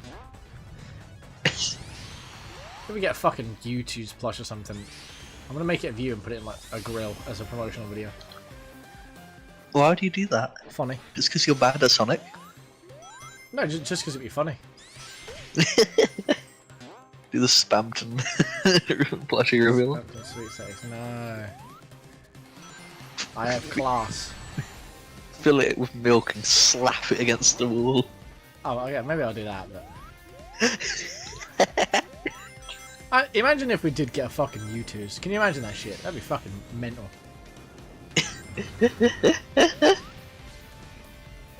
If we get a fucking YouTube's plush or something, I'm going to make it a view and put it in like a grill as a promotional video. Why would you do that? Funny. Just because you're bad at Sonic? No, just because it'd be funny. Do the Spamton plushie reveal? Captain Sweet Sex. No. I have class. Fill it with milk and slap it against the wall. Oh, yeah, maybe I'll do that, but... imagine if we did get a fucking U2s. Can you imagine that shit? That'd be fucking mental.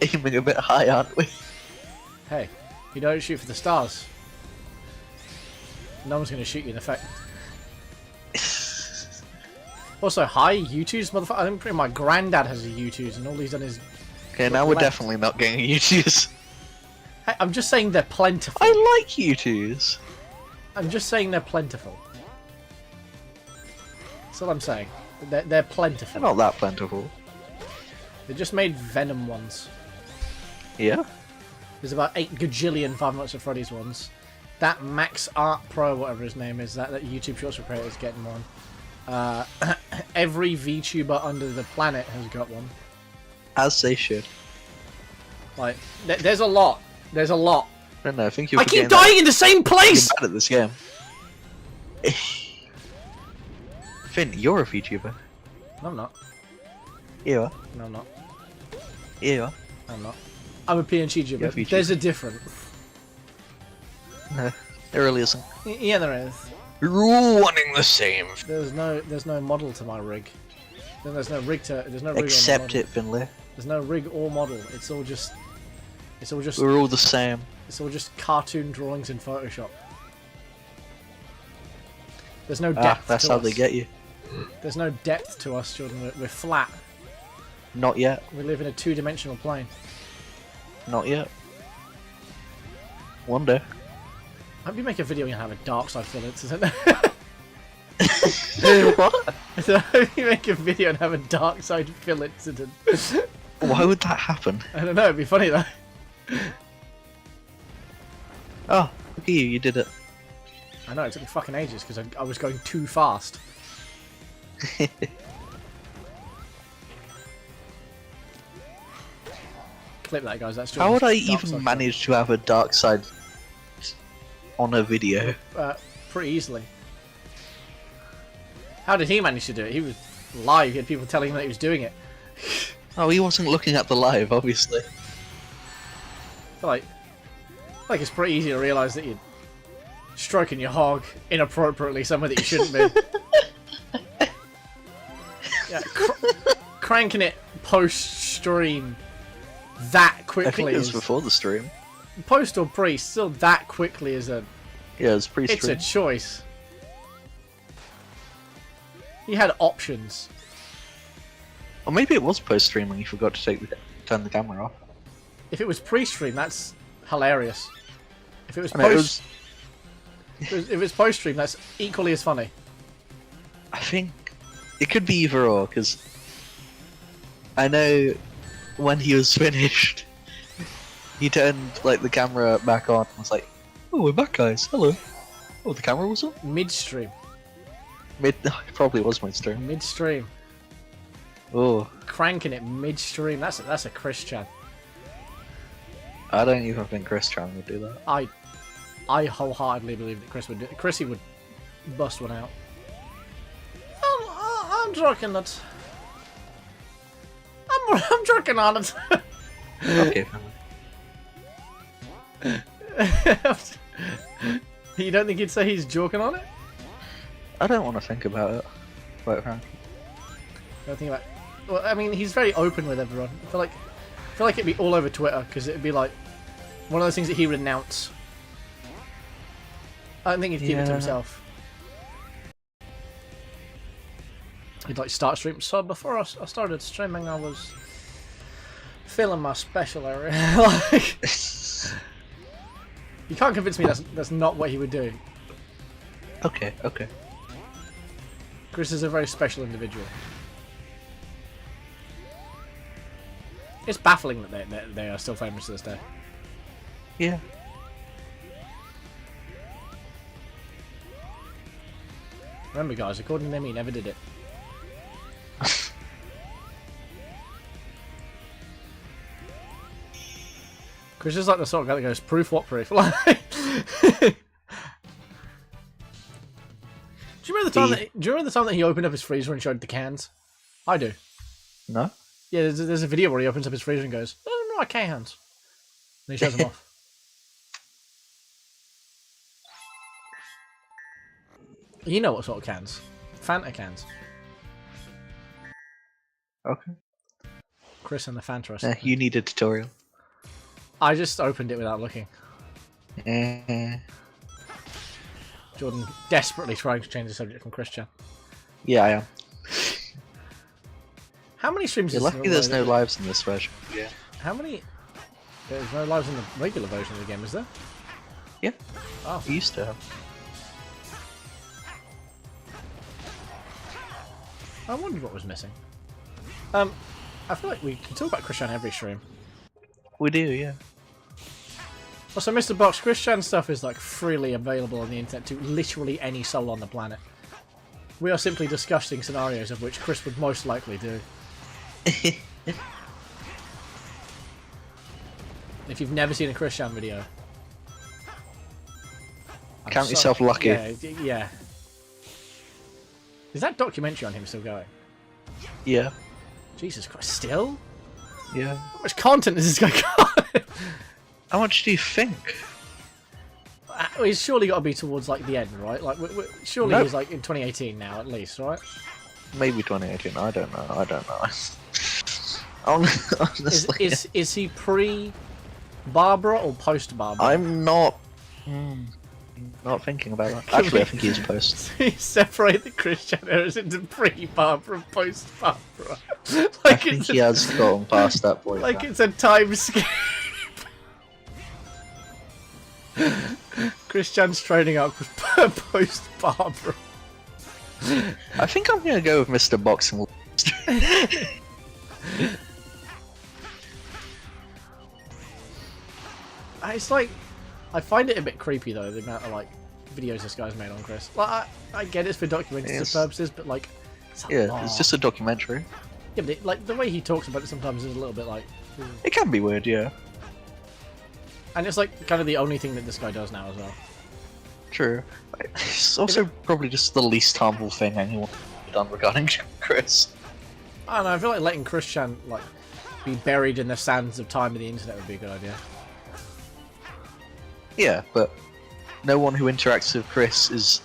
Aiming a bit high, aren't we? Hey, you don't shoot for the stars. No one's gonna shoot you in effect. Also, hi, U2s, motherfucker. I think my granddad has a U2s, and all he's done is... Okay, now we're definitely not getting U2s. Hey, I'm just saying they're plentiful. I like U2s. I'm just saying they're plentiful. That's all I'm saying. They're plentiful. They're not that plentiful. They just made Venom ones. Yeah? There's about 8 gajillion Five Nights at Freddy's ones. That Max Art Pro, whatever his name is, that YouTube Shorts creator is getting one. Every VTuber under the planet has got one. As they should. Like, there's a lot. There's a lot. I don't know, I think you're I keep dying in the same place! You're bad at this game. Finn, you're a VTuber. No, I'm not. You are. No, I'm not. You are. I'm not. I'm a PNG You're a YouTuber. VTuber. There's a difference. No, there really isn't. Yeah, there is. You're all wanting the same. There's no model to my rig. Then there's no rig to. There's no rig. Accept on the model. it, Finley. There's no rig or model. It's all just. We're all the same. It's all just cartoon drawings in Photoshop. There's no depth. That's to how us. they get you. There's no depth to us, Jordan. We're flat. Not yet. We live in a two-dimensional plane. Not yet. One day. I hope you make a video and have a dark side fillets, isn't it? What? I hope you make a video and have a dark side fill incident. Why would that happen? I don't know, it'd be funny though. Oh, look at you, you did it. I know, it took me fucking ages because I was going too fast. clip that, guys. That's How would I Jordan's dark even side manage to have a dark side on a video? pretty easily. How did he manage to do it? He was live. He had people telling him that he was doing it. Oh, he wasn't looking at the live, obviously. I feel like it's pretty easy to realise that you're stroking your hog inappropriately somewhere that you shouldn't be. Yeah, cranking it post-stream that quickly. I think it was before the stream. Post or pre, still that quickly is a... Yeah, it was pre-stream. It's a choice. He had options. Or maybe it was post-stream when you forgot to turn the camera off. If it was pre-stream, that's hilarious. If it was I mean, post... if it's post-stream, that's equally as funny. I think it could be either or, because I know when he was finished, he turned like the camera back on and was like, "Oh, we're back, guys. Hello." Oh, the camera was on? Mid-stream. It probably was midstream. Mid-stream. Oh, Cranking it mid-stream. That's a Christian. I don't even think Chris Chan would do that. I wholeheartedly believe that Chris would do it. Chrissy would bust one out. I'm drunken it. I'm drunken on it. Okay, You don't think he'd say he's joking on it? I don't want to think about it, quite frankly. Don't think about. Well, I mean, he's very open with everyone. I feel like it'd be all over Twitter because it'd be like one of those things that he would announce. I don't think he'd keep it to himself. He'd like start stream. So before I started streaming, I was filling my special area. Like, you can't convince me that's not what he would do. Okay, okay. Chris is a very special individual. It's baffling that they are still famous to this day. Yeah. Remember, guys, according to them, he never did it. Chris is like the sort of guy that goes, "Proof what proof?" Like, do you remember the time that he opened up his freezer and showed the cans? I do. No? Yeah, there's a video where he opens up his freezer and goes, "Oh, no, cans." And he shows them off. You know what sort of cans? Fanta cans. Okay. Chris and the Fanta. Or something. You need a tutorial. I just opened it without looking. Jordan desperately trying to change the subject from Christian. Yeah, I am. How many streams? You're lucky there's no lives in this version. Yeah. How many? There's no lives in the regular version of the game, is there? Yeah. Oh. We used to have. I wondered what was missing. I feel like we can talk about Christian every stream. We do, yeah. Also, Mr. Box, Christian stuff is like freely available on the internet to literally any soul on the planet. We are simply discussing scenarios of which Chris would most likely do. If you've never seen a Christian video, Count yourself lucky. Yeah. Is that documentary on him still going? Yeah. Jesus Christ, still? Yeah. How much content has this guy got? How much do you think? He's surely got to be towards like the end, right? Like, surely Nope. he's like in 2018 now, at least, right? Maybe 2018. I don't know. Honestly, Is he pre Barbara or post Barbara? I'm not. Not thinking about that. Actually, I think he's post. Separate the Christian eras into pre-Barbara and post-Barbara. I think he has gotten past that point. Like now. it's a time skip. Christian's training up with post-Barbara. I think I'm gonna go with Mr. Boxing. It's like, I find it a bit creepy though, the amount of like videos this guy's made on Chris. Like, I get it's for documentary purposes, but like, it's a lot. It's just a documentary. Yeah, but like the way he talks about it sometimes is a little bit like, It can be weird, yeah. And it's like kind of the only thing that this guy does now as well. True. It's also probably just the least harmful thing anyone has done regarding Chris. I don't know, I feel like letting Christian like be buried in the sands of time of the internet would be a good idea. Yeah, but no one who interacts with Chris is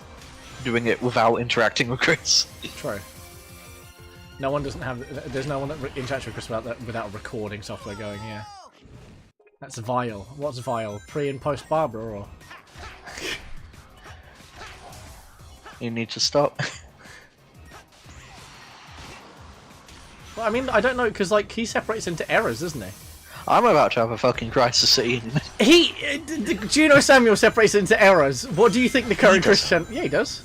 doing it without interacting with Chris. True. No one doesn't have. There's no one that interacts with Chris without a recording software going. Yeah. That's vile. What's vile? Pre and post Barbara, or? You need to stop. Well, I mean, I don't know, because like he separates into errors, doesn't he? I'm about to have a fucking crisis scene. Juno Samuel separates into errors. What do you think the current Christian? Yeah, he does.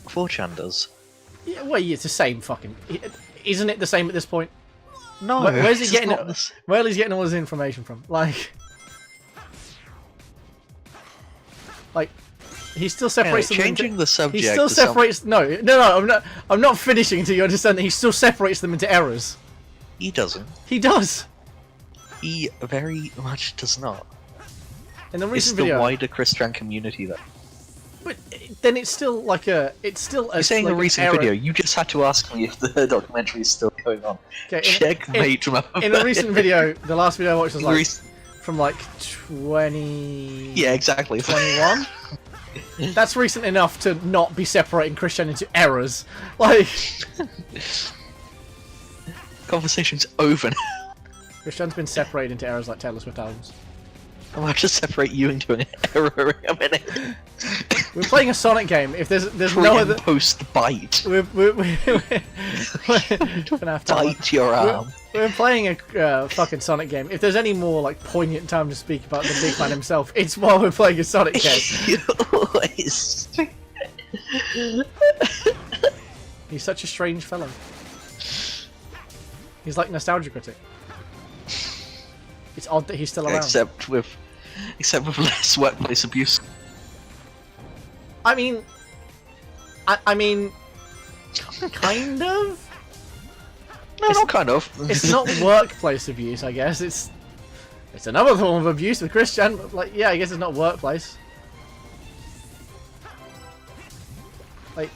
4chan does. Yeah, well, it's the same fucking. Isn't it the same at this point? No. Where's he getting? Not Where is he getting all his information from? Like, he still separates. Anyway, changing the subject. He still separates. No. I'm not finishing until you understand that he still separates them into errors. He doesn't. He does. He very much does not. In the It's recent the video, wider Christian community that. but then it's still like a. It's still a. You're saying like a recent error. video. You just had to ask me if the documentary is still going on. Okay, Checkmate, in a recent video, the last video I watched was like Rec- from like 20. Yeah, exactly. 21. That's recent enough to not be separating Christian into errors. Like, Conversation's over now. Christian's been separated into errors like Taylor Swift albums. I'm about to separate you into an error in a minute. We're playing a Sonic game. If there's Pre no and other, post bite. we're gonna have to Bite your arm. We're playing a fucking Sonic game. If there's any more like poignant time to speak about the big man himself, it's while we're playing a Sonic game. You always. He's such a strange fellow. He's like Nostalgia Critic. It's odd that he's still around. Except with less workplace abuse. I mean, kind of. No, not kind of. It's not workplace abuse, I guess. It's another form of abuse with Christian. But like, yeah, I guess it's not workplace. Like,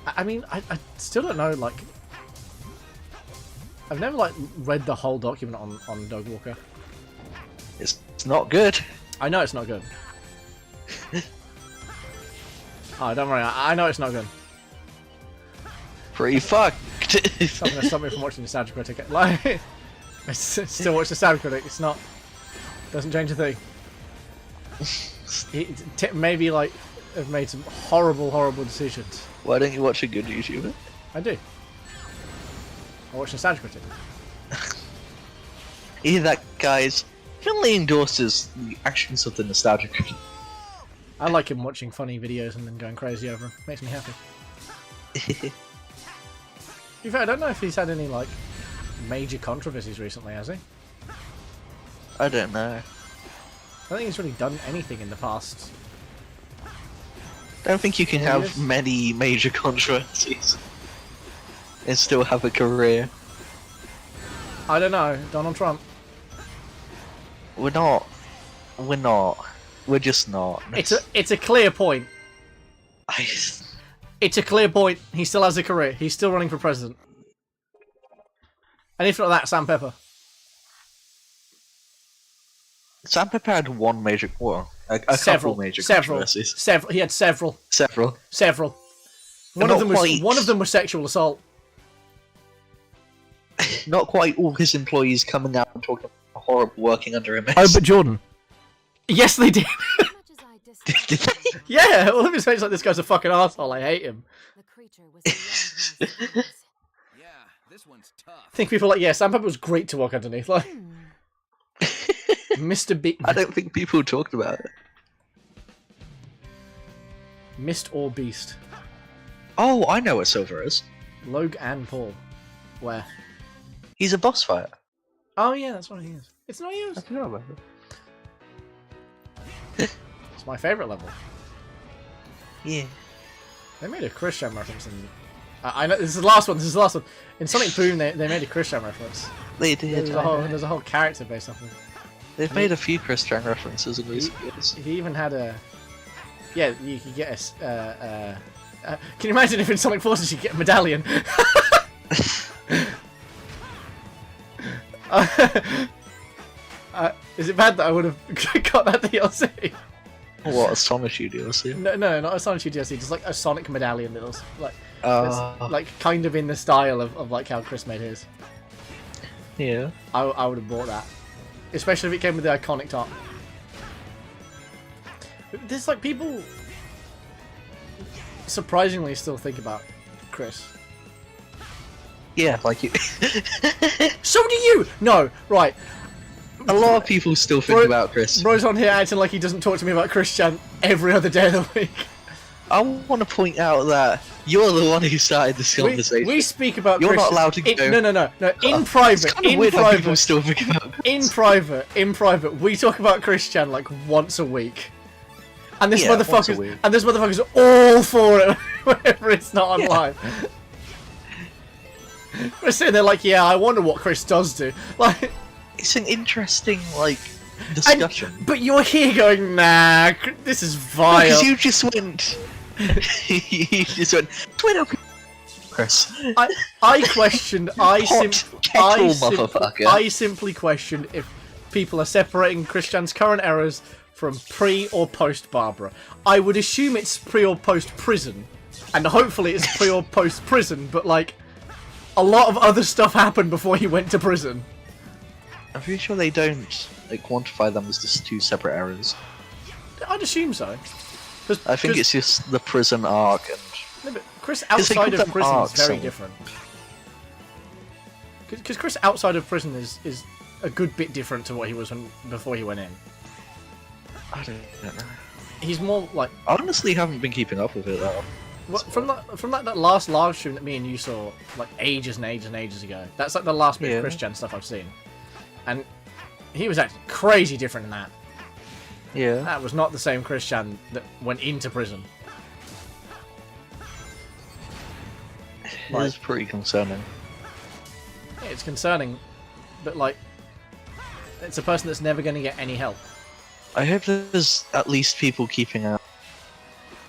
I mean, I still don't know. Like, I've never like read the whole document on Dog Walker. It's not good. I know it's not good. Oh, don't worry. I know it's not good. Pretty fucked. It's not going to stop me from watching Nostalgia Critic. Like, I still watch Nostalgia Critic. It's not. Doesn't change a thing. Maybe like have made some horrible decisions. Why don't you watch a good YouTuber? I do. I watch Nostalgia Critic. Either that guy's generally endorses the actions of the nostalgia critic. I like him watching funny videos and then going crazy over them. Makes me happy. In fact, I don't know if he's had any like major controversies recently, has he? I don't know. I don't think he's really done anything in the past. Don't think you can have many major controversies and still have a career. I don't know. Donald Trump. We're not. We're just not. It's a clear point. I... It's a clear point. He still has a career. He's still running for president. And if not that, Sam Pepper. Sam Pepper had one major, well, a couple major controversies. Several. He had several. Several. One of them was sexual assault. Not quite all his employees coming out and talking about how horrible working under him is. Oh, but Jordan. Yes, they did. Yeah, all of his mates like, this guy's a fucking asshole. I hate him. Yeah, this one's tough. I think people are like, yeah, Sam Pepper was great to walk underneath. Like, Mr. Beast. I don't think people talked about it. Mist or Beast. Oh, I know what Silver is. Logue and Paul. Where? He's a boss fighter. Oh yeah, that's what he is. It's not used. I don't know about it. It's my favourite level. Yeah. They made a Christian reference in I know this is the last one. This is the last one. In Sonic Boom, they made a Christian reference. They did. There's a whole character based off of it. They've made a few Christian references in recent years. He even had a. Yeah, you could get a. Can you imagine if in Sonic Forces you get a medallion? Is it bad that I would have got that DLC? What, a Sonic DLC? No, not a Sonic DLC. Just like a Sonic medallion that was like kind of in the style of like how Chris made his. Yeah. I would have bought that, especially if it came with the iconic top. There's like people surprisingly still think about Chris. Yeah, like you. So do you? No, right. A lot of people still think about Chris. Bro's on here acting like he doesn't talk to me about Christian every other day of the week. I want to point out that you're the one who started this conversation. We speak about You're Christian. not allowed to go. No. In private, It's kind of weird how people still think about Chris. In private, we talk about Christian like once a week. And this Yeah, once a motherfucker's week. all for it whenever it's not on live. We're sitting there like, yeah, I wonder what Chris does do. Like, It's an interesting, like, discussion. but you're here going, nah, this is vile. Because you just went... you just went... Twitter, Chris. I questioned. Motherfucker. I simply questioned if people are separating Christian's current errors from pre or post Barbara. I would assume it's pre or post prison, and hopefully it's pre or post prison. But like, a lot of other stuff happened before he went to prison. I'm pretty sure they don't like quantify them as just two separate errors. I'd assume so. I think it's just the prison arc and... No, but Chris they outside call of them prison is arcs, very so- different. Because Chris outside of prison is a good bit different to what he was before he went in. I don't know. He's more like... I honestly haven't been keeping up with it though. From that last live stream that me and you saw like ages and ages and ages ago. That's like the last bit of Christian stuff I've seen, and he was actually crazy different in that. Yeah. That was not the same Christian that went into prison. It is pretty concerning. Yeah, it's concerning, but like, it's a person that's never going to get any help. I hope there's at least people keeping out,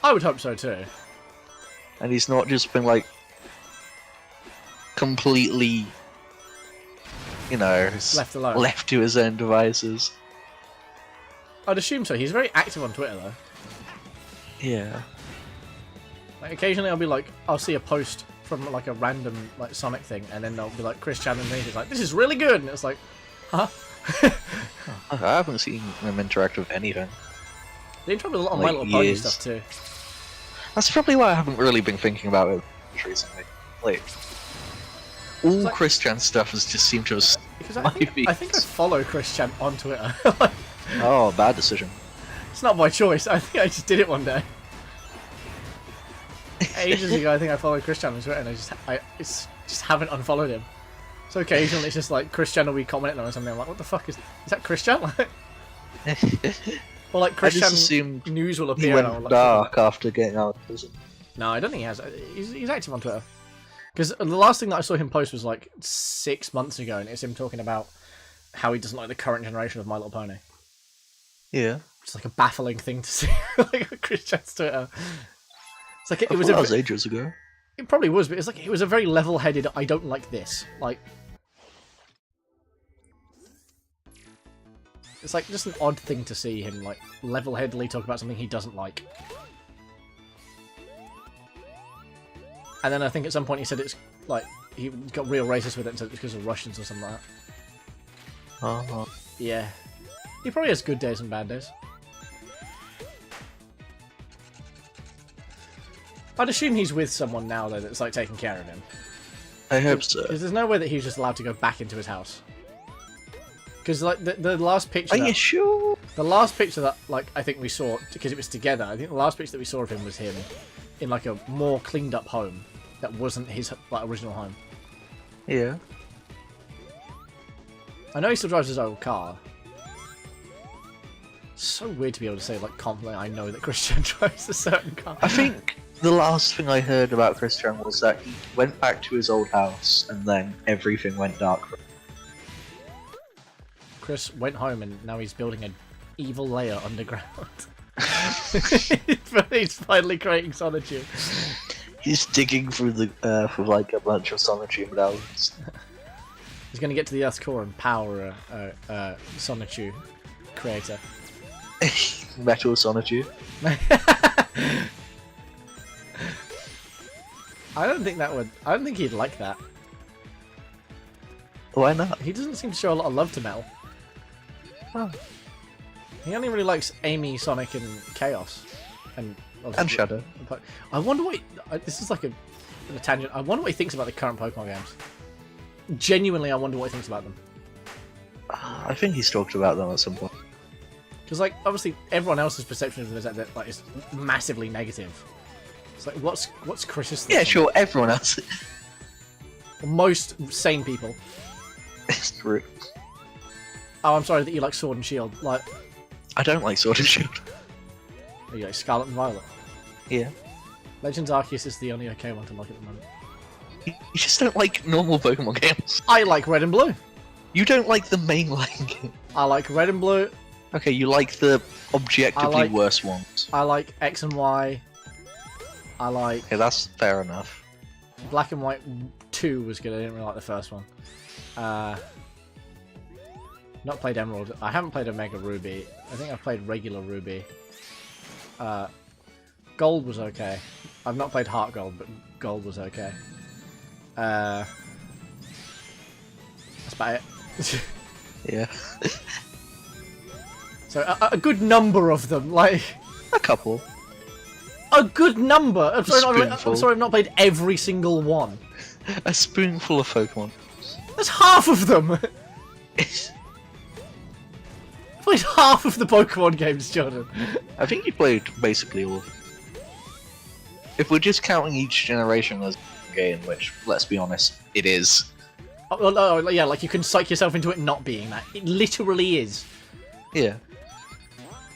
I would hope so too. and he's not just been like completely, you know, Left alone. left to his own devices. I'd assume so. He's very active on Twitter though. Yeah. Like occasionally I'll see a post from like a random like Sonic thing, and then they'll be like Christian and he's like, "This is really good," and it's like, huh? I haven't seen him interact with anything. They interact with a lot of Like My Little Pony years. stuff too. That's probably why I haven't really been thinking about it recently. Like, all like- Christian stuff has just seemed to have... Because I think I follow Christian on Twitter. Like, Oh, bad decision. it's not my choice. I think I just did it one day. Ages ago, I think I followed Christian on Twitter, and I just haven't unfollowed him. So occasionally it's just like Christian will be commenting on something. I'm like, what the fuck is that Christian? Or like I just Christian assumed news will he appear. And I'll went like, dark after getting out of prison. no, I don't think he has. He's active on Twitter. Because the last thing that I saw him post was like 6 months ago, and it's him talking about how he doesn't like the current generation of My Little Pony. Yeah. It's like a baffling thing to see, like Christian's Twitter. It's like it was. That was ages ago. It probably was, but it's like it was a very level-headed. I don't like this. Like, it's like just an odd thing to see him like level-headedly talk about something he doesn't like. And then I think at some point he said it's like he got real racist with it and said it's because of Russians or something like that. Uh-huh. Yeah, he probably has good days and bad days. I'd assume he's with someone now though that's like taking care of him. I hope so. Because there's no way that he was just allowed to go back into his house. Because like the last picture, Are you sure? the last picture that like I think we saw because it was together. I think the last picture that we saw of him was him in like a more cleaned up home that wasn't his like original home. Yeah. I know he still drives his old car. It's so weird to be able to say like confidently, I know that Christian drives a certain car. I think The last thing I heard about Chris Chung was that he went back to his old house and then everything went dark. Chris went home and now he's building an evil layer underground. He's finally creating Sonichu. He's digging through the earth with like a bunch of Sonichu medallions. He's going to get to the Earth's core and power a Sonichu creator. Metal Sonichu. I don't think he'd like that. Why not? He doesn't seem to show a lot of love to Metal. Oh. He only really likes Amy, Sonic, and Chaos. And Shadow. I wonder what... this is like a tangent. I wonder what he thinks about the current Pokemon games. Genuinely, I wonder what he thinks about them. I think he's talked about them at some point. Because, like, obviously, everyone else's perception of them is massively negative. It's like, what's Chris's thoughts Yeah, on sure, everyone else. it? Most sane people. It's true. Oh, I'm sorry that you like Sword and Shield. Like, I don't like Sword and Shield. you like Scarlet and Violet. Yeah. Legends Arceus is the only okay one to like at the moment. You just don't like normal Pokemon games. I like Red and Blue. You don't like the mainline game. I like Red and Blue. Okay, you like the objectively worse ones. I like X and Y. I like... Okay, that's fair enough. Black and White 2 was good. I didn't really like the first one. Not played Emerald. I haven't played Omega Ruby. I think I've played regular Ruby. Gold was okay. I've not played Heart Gold, but Gold was okay. That's about it. Yeah. So a good number of them, like A couple. a good number. I'm sorry, Spoonful. I'm sorry, I've not played every single one. A spoonful of Pokemon. That's half of them. I've played half of the Pokemon games, Jordan. I think you played basically all of them. If we're just counting each generation as a game, which, let's be honest, it is. Oh, no, yeah, like you can psych yourself into it not being that. It literally is. Yeah.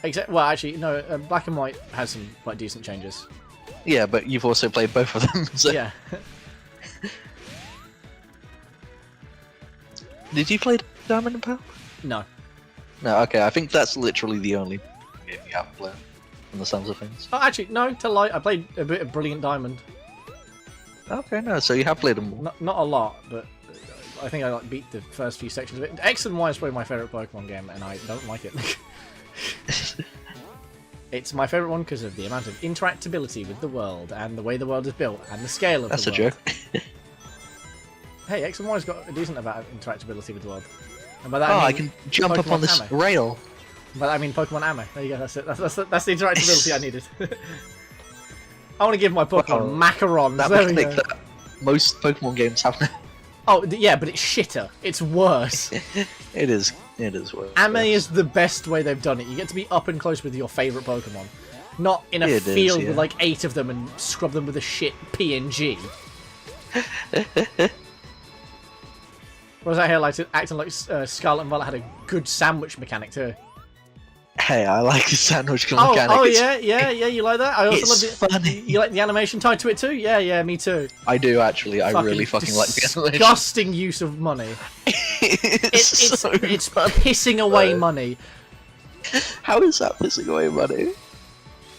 Except, well, actually, no. Black and White has some quite decent changes. Yeah, but you've also played both of them, so... Yeah. Did you play Diamond and Pearl? No. No, okay, I think that's literally the only game you haven't played, from the sounds of things. Oh, actually, no. To lie, I played a bit of Brilliant Diamond. Okay, no, so you have played them all. Not a lot, but I think I like beat the first few sections of it. X and Y is probably my favourite Pokemon game, and I don't like it. It's my favourite one because of the amount of interactability with the world, and the way the world is built, and the scale of That's the a world. joke. Hey, X and Y's got a decent amount of interactability with the world. And by that Oh, I I mean can jump up Pokemon on this ammo. rail. By that I mean Pokemon ammo. There you go, that's it. That's the interactability I needed. I want to give my Pokemon macarons. That There we mechanic go. that most Pokemon games have now. Oh, yeah, but it's shitter. It's worse. It is worse. Ame is the best way they've done it. You get to be up and close with your favourite Pokemon. Not in a It is, field yeah. with like 8 of them and scrub them with a shit PNG. Whereas I hear like acting like Scarlet and Violet had a good sandwich mechanic too. Hey, I like the sandwich mechanic. Oh It's- yeah, you like that? I also it's love it. funny. You like the animation tied to it too? Yeah, me too. I do actually. I really fucking like the animation. Disgusting use of money. it's so It's funny. pissing away money. How is that pissing away money?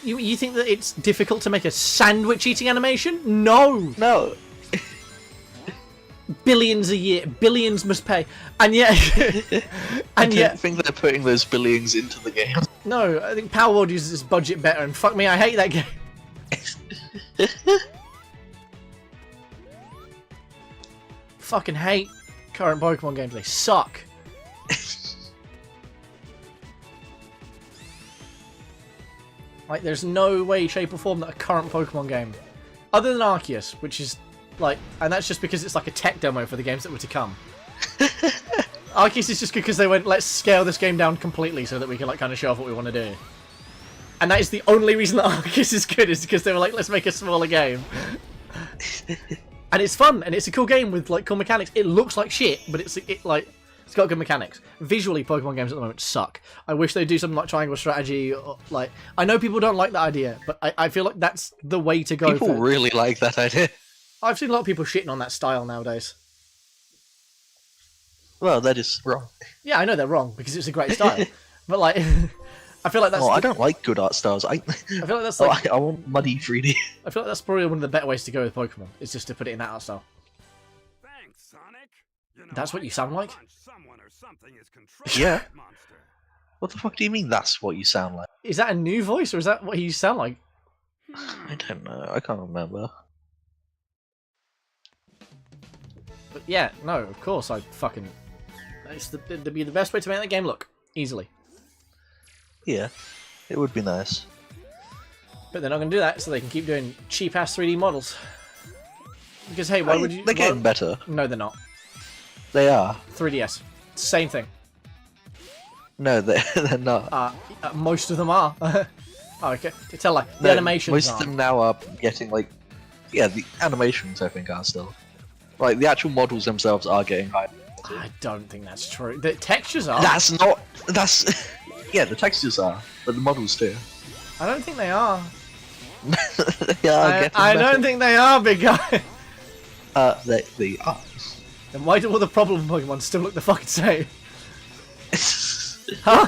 You think that it's difficult to make a sandwich eating animation? No! No. Billions a year, billions must pay, and yet, I don't think they're putting those billions into the game. no, I think Power World uses its budget better, and fuck me, I hate that game. Fucking hate current Pokemon games, they suck. Like, there's no way, shape, or form that a current Pokemon game, other than Arceus, which is like, and that's just because it's like a tech demo for the games that were to come. Arceus is just because they went, let's scale this game down completely so that we can like kind of show off what we want to do. And that is the only reason that Arceus is good, is because they were like, let's make a smaller game. And it's fun, and it's a cool game with like cool mechanics. It looks like shit, but it's like It's got good mechanics. Visually, Pokemon games at the moment suck. I wish they'd do something like triangle strategy. Or, like, I know people don't like that idea, but I feel like that's the way to go. People really like that idea. I've seen a lot of people shitting on that style nowadays. Well, that is wrong. Yeah, I know they're wrong because it's a great style, but like, I feel like that's. Oh, I don't like good art styles. I feel like that's like. I want muddy 3D. I feel like that's probably one of the better ways to go with Pokemon. Is just to put it in that art style. Thanks, Sonic. You know, That's what you sound like? someone or something is controlling Yeah. that monster. What the fuck do you mean that's what you sound like? Is that a new voice or is that what you sound like? I don't know. I can't remember. But yeah, no, of course I fucking. It'd be the best way to make that game look easily. Yeah, it would be nice. But they're not going to do that, so they can keep doing cheap ass 3D models. Because hey, why would you? They're getting better. No, they're not. They are. 3DS, same thing. No, they're not. Most of them are. Oh, okay, tell like the No, animations. most aren't. of them now are getting like, yeah, the animations I think are still, like the actual models themselves are getting higher. I don't think that's true. The textures are. That's not. That's. Yeah, the textures are, but the models too. I don't think they are. They are getting I better. don't think they are, big guy. They are. Then why do all the problem Pokemon still look the fucking same? Huh?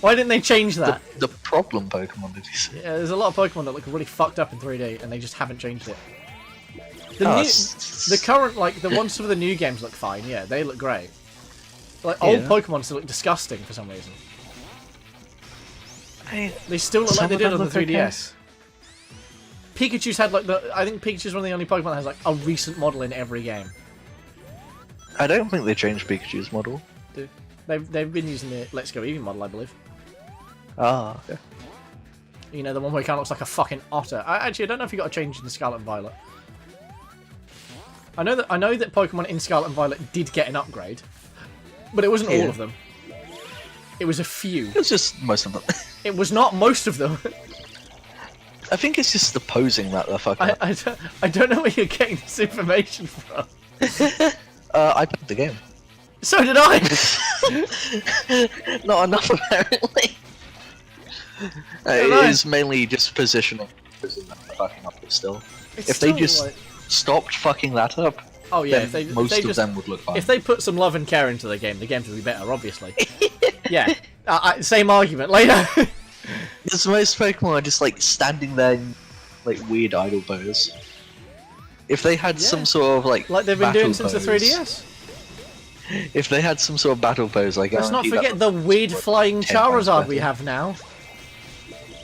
Why didn't they change that? The problem Pokemon, did you say? Yeah, there's a lot of Pokemon that look really fucked up in 3D, and they just haven't changed it. The current, like, the ones for the new games look fine, yeah, they look great. Like, old Pokemon still look disgusting for some reason. They still look like they did on the 3DS. Pikachu's had, like, I think Pikachu's one of the only Pokemon that has, like, a recent model in every game. I don't think they changed Pikachu's model. They've been using the Let's Go Eevee model, I believe. Ah, yeah. You know, the one where he kind of looks like a fucking otter. I don't know if you got a change in Scarlet and Violet. I know that Pokemon in Scarlet and Violet did get an upgrade, but it wasn't all of them. It was a few. It was just most of them. It was not most of them. I think it's just the posing that they're fucking up. I don't know where you're getting this information from. I played the game. So did I! Not enough, apparently. It is mainly just positioning. That they're fucking up with still. If they just stopped fucking that up, oh yeah, then most of them would look fine. If they put some love and care into the games would be better, obviously. Yeah, same argument later. Because most Pokemon are just like standing there in like weird idle pose. If they had some sort of like they've been doing since the pose, 3DS. If they had some sort of battle pose, like let's not forget the weird flying Charizard we have now.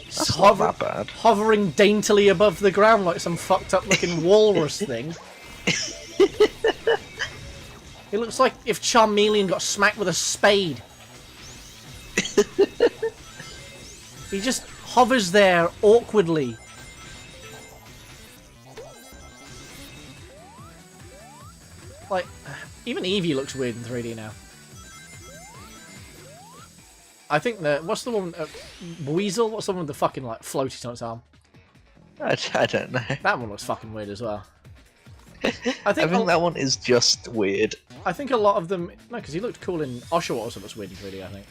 That's not that bad. Hovering daintily above the ground like some fucked up looking walrus thing. It looks like if Charmeleon got smacked with a spade. He just hovers there awkwardly. Like, even Eevee looks weird in 3D now. I think what's the one? Weasel? What's the one with the fucking like floaties on its arm? I don't know. That one looks fucking weird as well. I think that one is just weird. I think a lot of them. No, because he looked cool in Oshawott. Also looks weird in 3D. I think.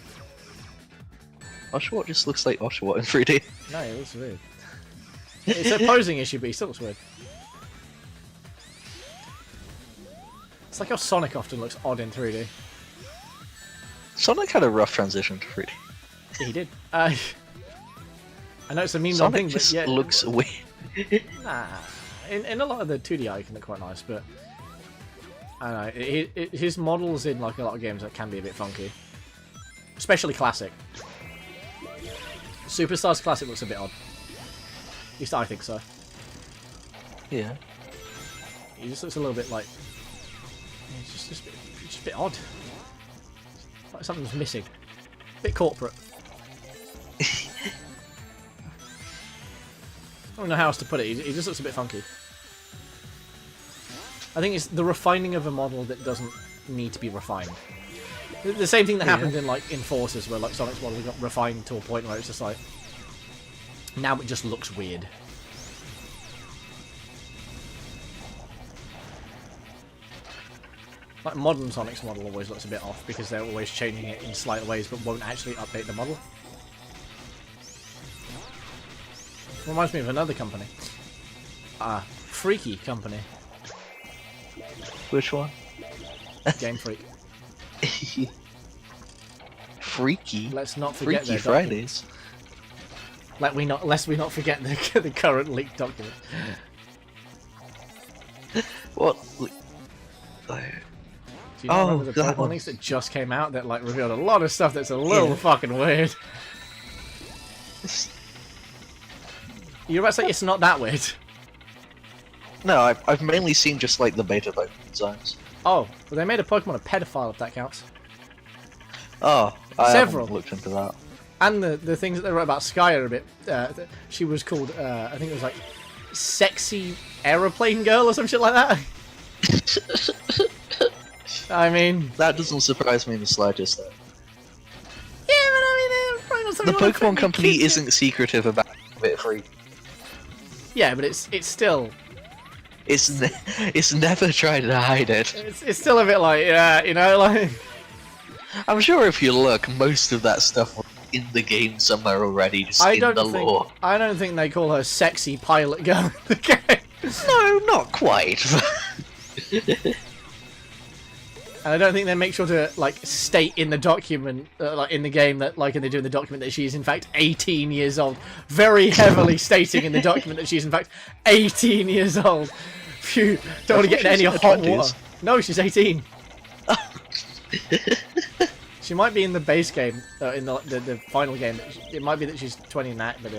Oshawott just looks like Oshawott in 3D. No, it looks weird. It's a posing issue, but he still looks weird. It's like how Sonic often looks odd in 3D. Sonic had a rough transition to 3D. Yeah, he did. I know it's a meme Sonic thing, just but yeah, looks weird. Nah, in a lot of the 2D he can look quite nice, but I don't know. His models in like a lot of games that can be a bit funky, especially Classic. Superstars Classic looks a bit odd. At least I think so. Yeah. He just looks a little bit like it's just a bit odd. Like something's missing. A bit corporate. I don't know how else to put it. He just looks a bit funky. I think it's the refining of a model that doesn't need to be refined. The same thing that happened in like in Forces, where like Sonic's model got refined to a point where it's just like now it just looks weird. Like modern Sonic's model always looks a bit off because they're always changing it in slight ways but won't actually update the model. Reminds me of another company. Freaky company. Which one? Game Freak. Freaky. Let's not forget Freaky their Fridays. Lest we not forget the current leaked document. What? Do you not remember the that Pokemon one. leaks that just came out that like revealed a lot of stuff that's a little fucking weird? You're about to say it's not that weird. No, I've mainly seen just like the beta Pokemon designs. Oh, well they made a Pokemon a pedophile if that counts. Oh, I Several. haven't looked into that. And the things that they wrote about Sky are a bit... she was called, I think it was like, Sexy Aeroplane Girl or some shit like that. I mean... That doesn't surprise me in the slightest, though. Yeah, but I mean, probably not The something you wanna Pokemon put Company kids in. isn't secretive about a bit free. Yeah, but it's still... It's never tried to hide it. It's still a bit like, yeah, you know, like... I'm sure if you look, most of that stuff was in the game somewhere already, just in the lore. I don't think they call her Sexy Pilot Girl in the game. No, not quite. And I don't think they make sure to like state in the document, like in the game that, like, and they do in the document that she's in fact 18 years old. Very heavily stating in the document that she's in fact 18 years old. Phew, don't want to get in any she's in her hot 20s. water. No, she's 18. She might be in the base game, in the final game. It might be that she's 20 in that, but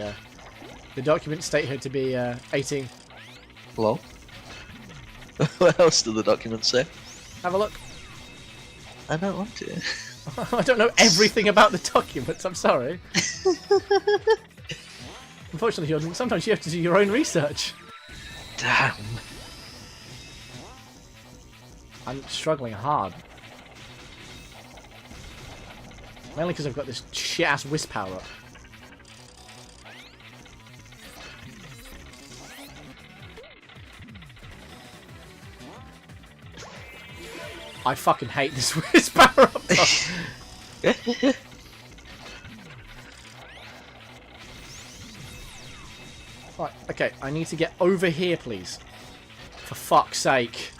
the documents state her to be 18. Hello? What else do the documents say? Have a look. I don't want to. I don't know everything about the documents, I'm sorry. Unfortunately, Jordan, sometimes you have to do your own research. Damn. I'm struggling hard. Mainly because I've got this shit-ass Wisp power up. I fucking hate this Wisp power up. Right, okay, I need to get over here, please. For fuck's sake.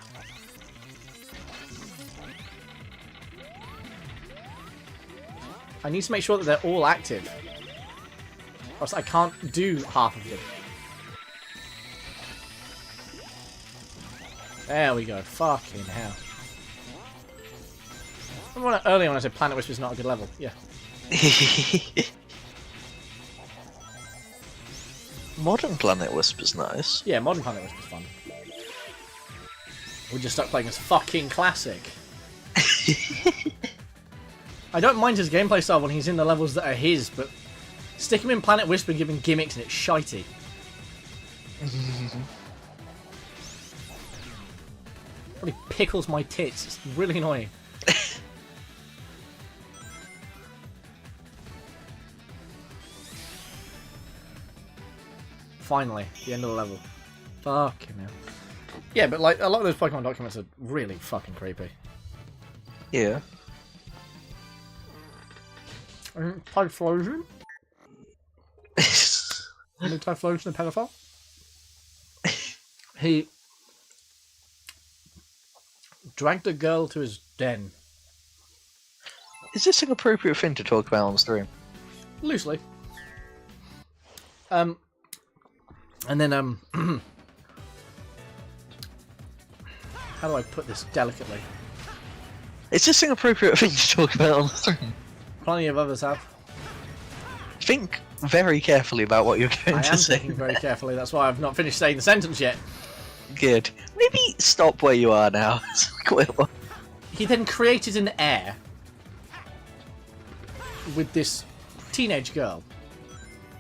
I need to make sure that they're all active. Or else I can't do half of them. There we go. Fucking hell. Remember earlier when I said Planet Whisper's not a good level? Yeah. Modern Planet Whisper's nice. Yeah, Modern Planet Whisper's fun. We're just stuck playing this fucking classic. I don't mind his gameplay style when he's in the levels that are his, but stick him in Planet Whisper and give him gimmicks and it's shitey. Really pickles my tits. It's really annoying. Finally, the end of the level. Fucking hell. Yeah, but like a lot of those Pokemon documents are really fucking creepy. Yeah. Typhlosion? Typhlosion a pedophile? He dragged a girl to his den. Is this an appropriate thing to talk about on stream? Loosely. And then, how do I put this delicately? Is this an appropriate thing to talk about on stream? Plenty of others have. Think very carefully about what you're going I to am say. thinking very carefully, that's why I've not finished saying the sentence yet. Good. Maybe stop where you are now. He then created an heir with this teenage girl,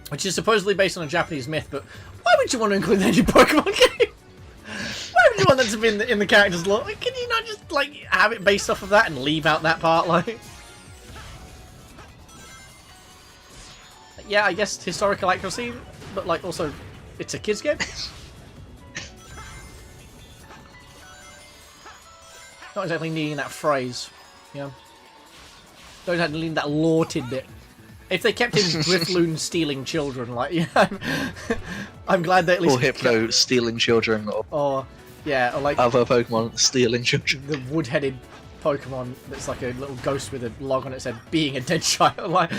which is supposedly based on a Japanese myth, but why would you want to include that in your Pokemon game? Why would you want that to be in the character's lore? Like, can you not just like have it based off of that and leave out that part? Like, yeah, I guess historical accuracy, but like also, it's a kids game. Not exactly needing that phrase, you know. Don't exactly need that lore tidbit. If they kept him Drifloon stealing children, like, yeah, I'm glad they at least... Or Hypno stealing children, Or, yeah, or like... other Pokemon stealing children. The wood-headed Pokemon that's like a little ghost with a log on it said, being a dead child, like...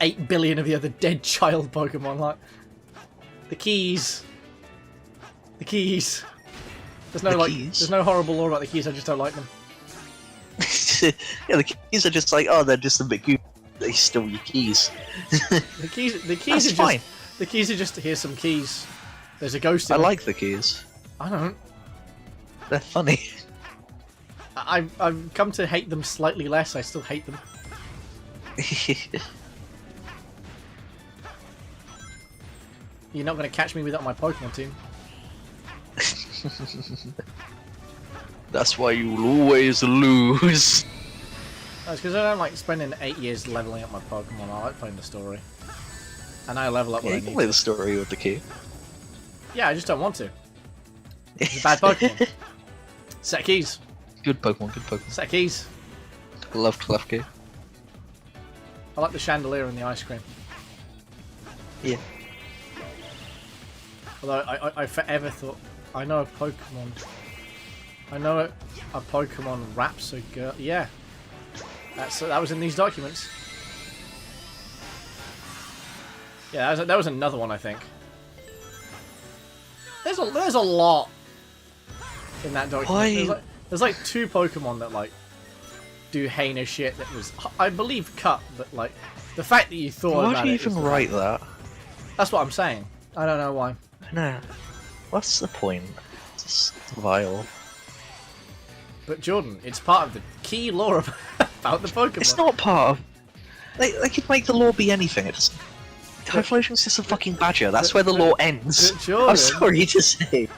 8 billion of the other dead child Pokemon, like... The keys. The keys. There's no, there's no horrible lore about the keys, I just don't like them. Yeah, the keys are just like, oh, they're just a bit goofy. They steal your keys. The keys are fine. just... The keys are just, here's some keys. There's a ghost in I them. like the keys. I don't. They're funny. I've come to hate them slightly less, I still hate them. You're not going to catch me without my Pokemon team. That's why you'll always lose. That's because I don't like spending 8 years leveling up my Pokemon. I like playing the story. And I level up when Yeah, I you can need play to. the story with the key. Yeah, I just don't want to. It's a bad Pokemon. Set of keys. Good Pokemon, good Pokemon. Set of keys. Love Klefki. I like the chandelier and the ice cream. Yeah. Although I forever thought I know a Pokemon. I know a Pokemon raps a girl. Yeah, that was in these documents. Yeah, that was another one I think. There's a lot in that document. There's like 2 Pokemon that like do heinous shit that was I believe cut, but like the fact that you thought Why about do you it even is, write that? That's what I'm saying. I don't know why. No. What's the point? It's just vile. But Jordan, it's part of the key lore about the Pokemon. It's not part of... They could make the law be anything. It's... Typhlosion's just a fucking badger. That's where the law ends. But Jordan, I'm sorry to say.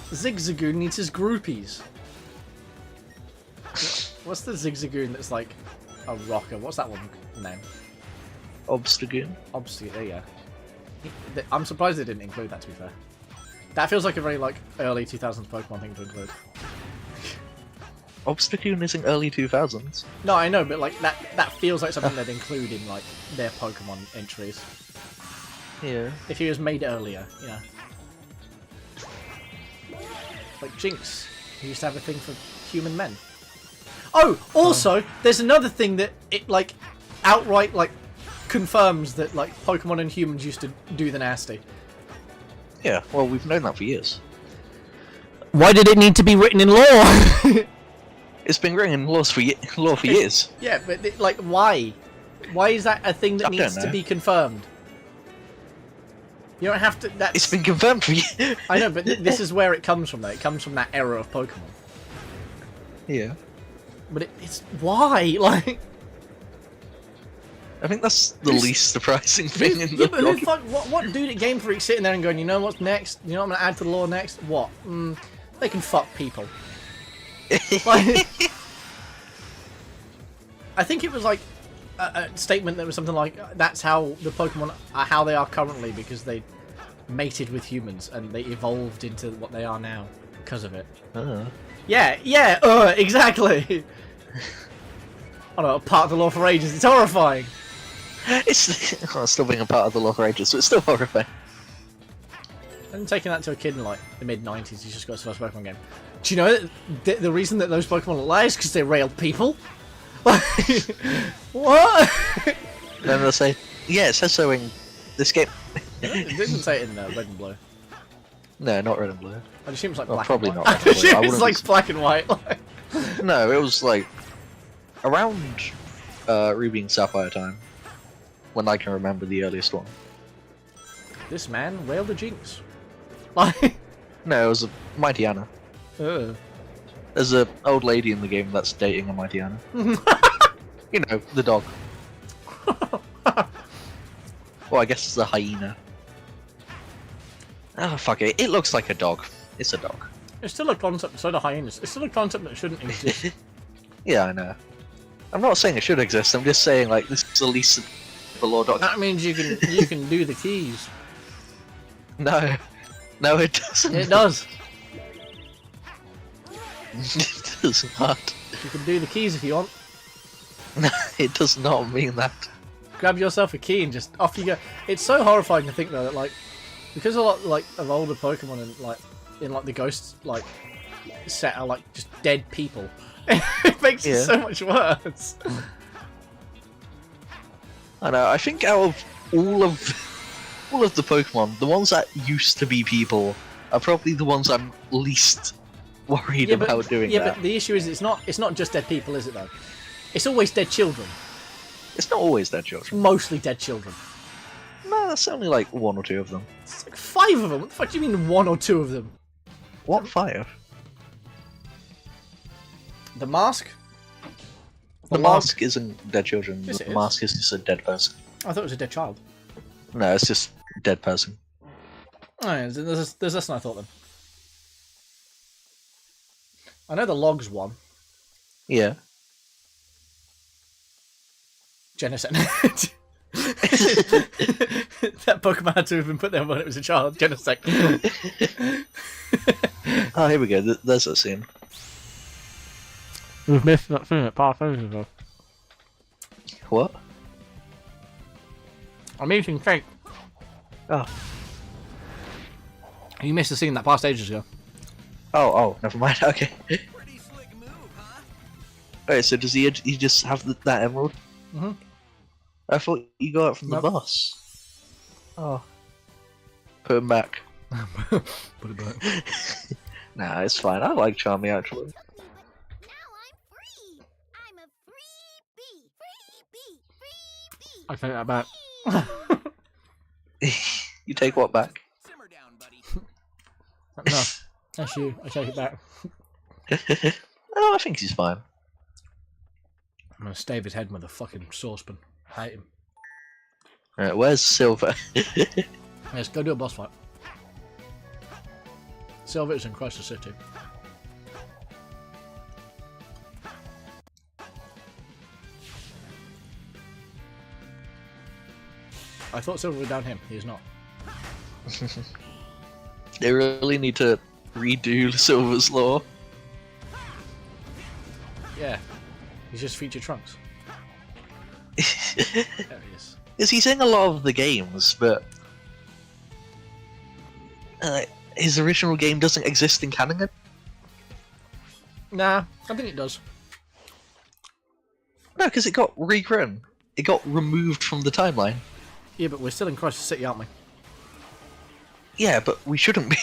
Zigzagoon needs his groupies. What's the Zigzagoon that's like a rocker? What's that one name? Obstagoon? Obstagoon, there you go. I'm surprised they didn't include that, to be fair. That feels like a very like early 2000s Pokemon thing to include. Obstagoon isn't early 2000s. No, I know, but like that feels like something they'd include in like their Pokemon entries. Yeah. If he was made earlier, you know. Like Jinx, who used to have a thing for human men. Oh, also, there's another thing that it like outright like confirms that like Pokemon and humans used to do the nasty. Yeah, well, we've known that for years. Why did it need to be written in law? It's been written in law for years. Yeah, but like, why? Why is that a thing that I needs don't to know. be confirmed? You don't have to. That's... It's been confirmed for years. I know, but this is where it comes from. Though it comes from that era of Pokemon. Yeah. But it's why, like. I think that's the least surprising thing in Yeah, the but who document. what dude at Game Freak sitting there and going, you know what's next? You know what I'm gonna add to the lore next? What? They can fuck people. Like, I think it was like a statement that was something like, that's how the Pokemon are how they are currently because they mated with humans and they evolved into what they are now because of it. Yeah, exactly. I don't know, part of the lore for ages. It's horrifying. It's still being a part of the law for ages, so it's still horrifying. And taking that to a kid in like the mid-90s, he's just got his first Pokemon game. Do you know that the reason that those Pokemon lie is because they railed people? What? Then they'll say, yeah, it says so in this game. It didn't say it in Red and Blue. No, not red and blue. I assume it's like Well, black probably and white. not I Red and Blue. I assume it's wouldn't like be- black and white. No, it was like around Ruby and Sapphire time, when I can remember the earliest one. This man railed a Jinx. Like, No, it was a Mighty Anna. ugh. There's a old lady in the game that's dating a Mighty Anna. You know, the dog. Well, I guess it's a hyena. Oh, fuck it. It looks like a dog. It's a dog. It's still a concept, so do hyenas. It's still a concept that shouldn't exist. Yeah, I know. I'm not saying it should exist, I'm just saying, like, this is the least of the law document. That means you can do the keys. No. No, it doesn't. It does. It does not. You can do the keys if you want. It does not mean that. Grab yourself a key and just off you go. It's so horrifying to think though that like because a lot like of older Pokemon and like in like the ghosts like set are like just dead people. It makes it so much worse. I know. I think out of all of the Pokemon, the ones that used to be people are probably the ones I'm least worried about doing that. Yeah, but the issue is it's not just dead people, is it though? It's always dead children. It's not always dead children. Mostly dead children. No, that's only like 1 or 2 of them. It's like 5 of them. What the fuck do you mean 1 or 2 of them? What 5? The mask? The mask isn't dead children. Yes, The mask is just a dead person. I thought it was a dead child. No, it's just dead person. Oh yeah, there's less than I thought then. I know the logs one. Yeah. Genocide. That Pokemon had to have been put there when it was a child. Genocide. Oh, here we go. There's a scene. We've missed that thing at past ago. What? I'm eating cake. Oh. You missed the scene that passed ages ago. Oh, never mind. Okay. Pretty slick move, huh? Alright, so does he just have that emerald? Mm-hmm. I thought you got it from the boss. Oh. Put him back. Put it back. Nah, it's fine. I like Charmy actually. Now I'm free. I'm a free bee. Free bee. Free bee. I take that back. You take what back? Simmer down, buddy. No, that's you. I take it back. Oh, I think he's fine. I'm gonna stave his head with a fucking saucepan. I hate him. Alright, where's Silver? Let's go do a boss fight. Silver is in Crisis City. I thought Silver was down him. He is not. They really need to redo Silver's lore. Yeah. He's just featured Trunks. There he is. Because he's in a lot of the games, but his original game doesn't exist in canon. Nah, I think it does. No, because it got rewritten. It got removed from the timeline. Yeah, but we're still in Crisis City, aren't we? Yeah, but we shouldn't be.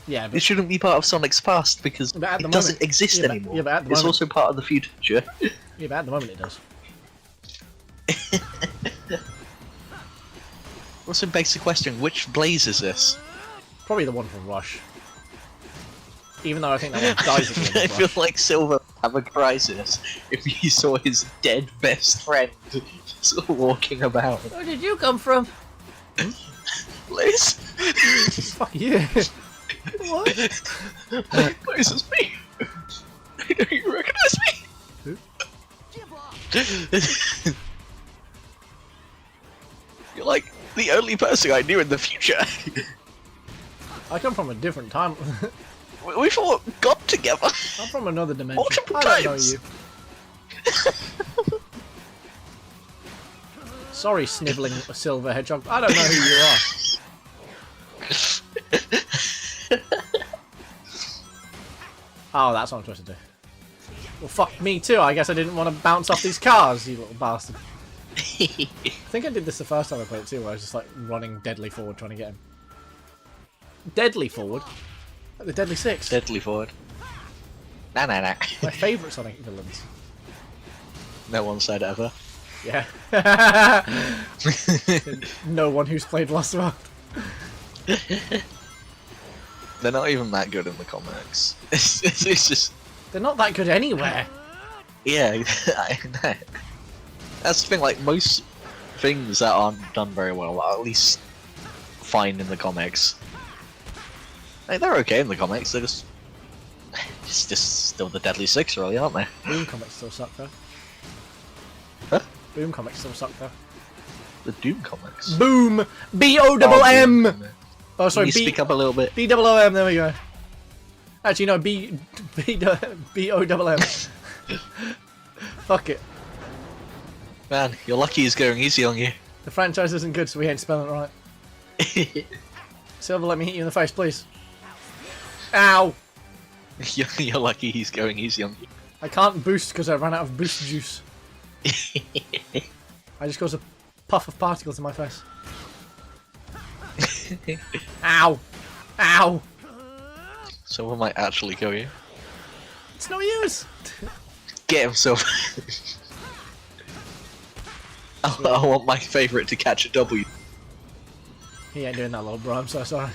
Yeah, It but, shouldn't be part of Sonic's past because But at it the doesn't moment- exist yeah, but- anymore. yeah, but at the it's moment- also part of the future. yeah, but at the moment it does. Also begs the question, which Blaze is this? Probably the one from Rush. Even though I think that one dies at the I end of feel Rush. like Silver would have a crisis if he saw his dead best friend just walking about. Where did you come from? Blaze? Fuck you. What? Blaze is me! Don't you recognize me? Give up. You're like the only person I knew in the future. I come from a different time. We fought God together. I'm from another dimension. Multiple I don't know times. you. Sorry, snivelling silver hedgehog. I don't know who you are. Oh, that's what I'm supposed to do. Well, fuck me too. I guess I didn't want to bounce off these cars, you little bastard. I think I did this the first time I played it too, where I was just like running deadly forward trying to get him. Deadly forward? Like the Deadly Six. Deadly forward. Nah. My favourite Sonic villains. No one said ever. Yeah. No one who's played Lost World. They're not even that good in the comics. It's just... They're not that good anywhere. Yeah, I know. That's the thing, like, most things that aren't done very well are at least fine in the comics. Like, they're okay in the comics, they're just... It's just still the Deadly Six, really, aren't they? Boom comics still suck though. Huh? Boom comics still suck though. The Doom comics. Boom! B-O-double-M! Doom. Oh, sorry, Can you speak up a little bit? B-double-O-M, there we go. Actually, no, B-O-M-M. Fuck it. Man, you're lucky he's going easy on you. The franchise isn't good, so we ain't spelling it right. Silver, let me hit you in the face, please. Ow! You're lucky he's going easy on you. I can't boost because I ran out of boost juice. I just caused a puff of particles in my face. Ow! Ow! Someone might actually kill you. It's no use! Get him, Silver. I want my favourite to catch a W. He ain't doing that, little bro. I'm so sorry.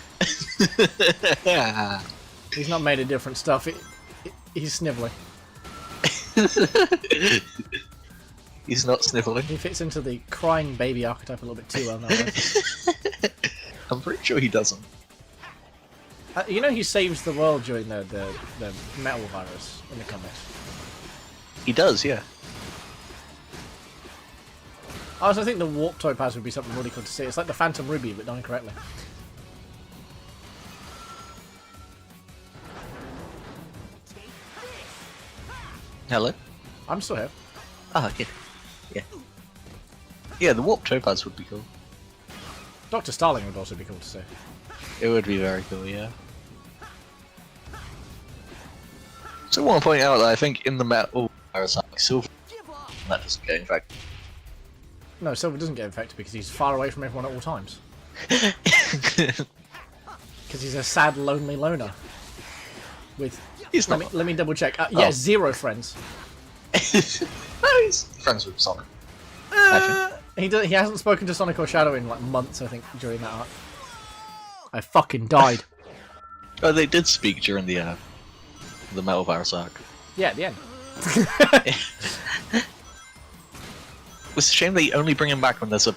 He's not made of different stuff. He's snivelling. He's not snivelling. He fits into the crying baby archetype a little bit too well nowadays. I'm pretty sure he doesn't. You know he saves the world during the metal virus in the comics. He does, yeah. I also think the warp topaz would be something really cool to see. It's like the Phantom Ruby, but done correctly. Hello? I'm still here. Ah, good. Yeah. Yeah, the warp topaz would be cool. Dr. Starling would also be cool to see. It would be very cool, yeah. So I want to point out that I think in the metal virus, like Silver, that doesn't get infected. No, Silver doesn't get infected because he's far away from everyone at all times. Because he's a sad, lonely loner. With He's not. let me double check. Yeah, 0 friends. No, he's friends with Sonic. He hasn't spoken to Sonic or Shadow in like months, I think, during that arc. I fucking died. Oh, they did speak during the metal virus arc. Yeah, at the end. It's a shame they only bring him back when there's a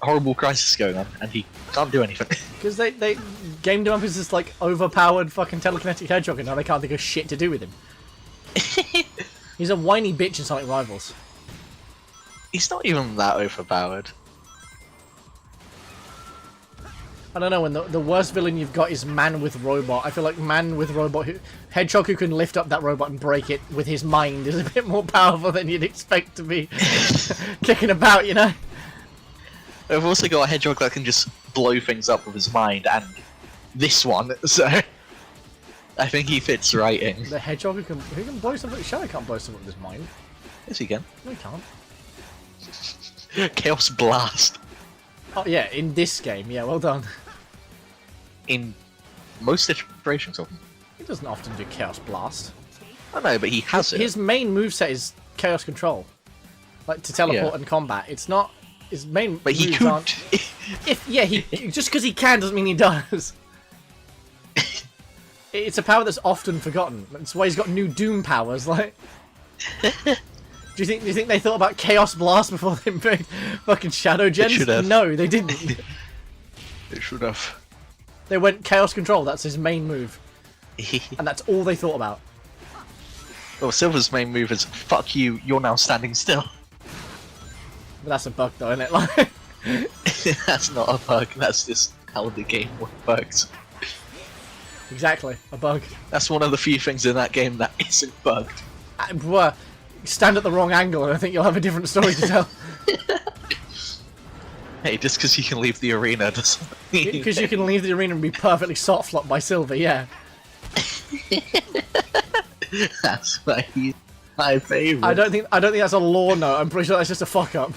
horrible crisis going on and he can't do anything. Because they gamed him up as this like overpowered fucking telekinetic hedgehog, and now they can't think of shit to do with him. He's a whiny bitch in Sonic Rivals. He's not even that overpowered. I don't know, when the worst villain you've got is Man with Robot. I feel like Man with Robot, Hedgehog who can lift up that robot and break it with his mind is a bit more powerful than you'd expect to be kicking about, you know? I've also got a Hedgehog that can just blow things up with his mind, and this one, so I think he fits right in. The Hedgehog who can blow something. Shadow can't blow something with his mind. Yes, he can. No, he can't. Chaos Blast. Oh yeah, in this game, yeah, well done. In most iterations of him. He doesn't often do Chaos Blast. I know, but he has it. His main moveset is Chaos Control. Like, to teleport and combat. It's not... His main But he moves could. aren't... Just because he can doesn't mean he does. It's a power that's often forgotten. That's why he's got new Doom powers, like... Do you think they thought about Chaos Blast before they made fucking Shadow Gens? should have. No, they didn't. It should have. They went Chaos Control, that's his main move. And that's all they thought about. Well, Silver's main move is, fuck you, you're now standing still. But that's a bug though, isn't it? Like, That's not a bug, that's just how the game works. exactly, a bug. That's one of the few things in that game that isn't bugged. Stand at the wrong angle and I think you'll have a different story to tell. Hey, just because you can leave the arena doesn't mean... Because you can leave the arena and be perfectly soft-flopped by Silver, yeah. That's my favourite. I don't think that's a lore note. I'm pretty sure that's just a fuck up.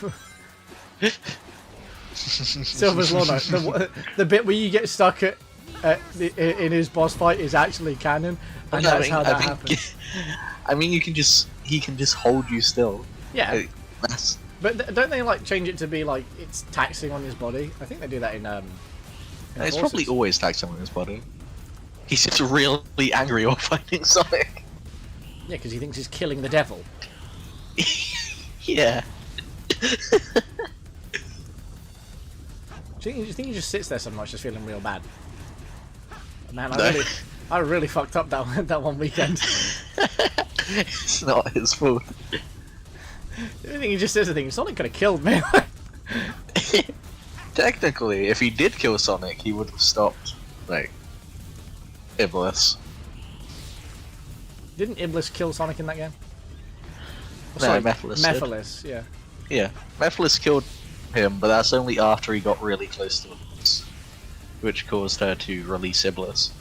Silver's lore note. The bit where you get stuck in his boss fight is actually canon, and that's how that happens. I mean, he can just hold you still. Yeah. That's... But don't they like change it to be like it's taxing on his body? I think they do that in It's probably always taxing on his body. He's just really angry while fighting Sonic. Yeah, because he thinks he's killing the devil. Yeah. Do you think he just sits there so much, just feeling real bad? Man, No. I really fucked up that one weekend. It's not his fault. I think he just says the thing. Sonic could have killed me. Technically, if he did kill Sonic, he would have stopped, like, Iblis. Didn't Iblis kill Sonic in that game? No, Sorry, Mephiles did. Mephiles, yeah. Yeah, Mephiles killed him, but that's only after he got really close to us, which caused her to release Iblis.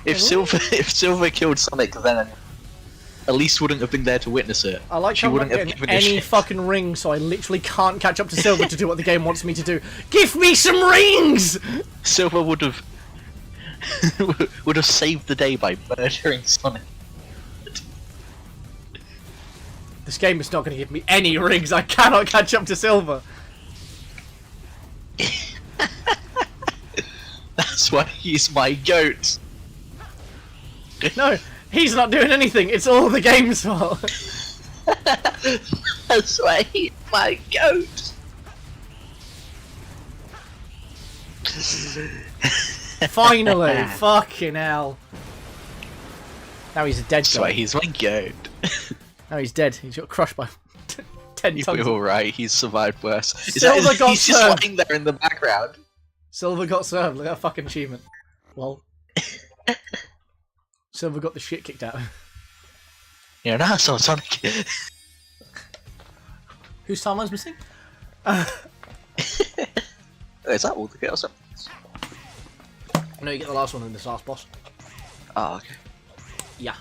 If Silver killed Sonic, then Elise wouldn't have been there to witness it. I like she how I'm not wouldn't have getting given a any shit. fucking rings, so I literally can't catch up to Silver to do what the game wants me to do. Give me some rings! Silver would have saved the day by murdering Sonic. This game is not going to give me any rings. I cannot catch up to Silver. That's why he's my goat. No, he's not doing anything. It's all the game's fault. That's why he's my goat. Finally, fucking hell. Now he's a dead That's why guy. he's my goat. Now he's dead. He's got crushed by 10 You'll tons. be alright, he's survived worse. Silver got he's just served. lying there in the background. Silver got served. Look at that fucking achievement. Well, Silver got the shit kicked out. You're an asshole, Sonic. Whose timeline's missing? Is that all the girls? No, you get the last one in this last boss. Oh, okay. Yeah.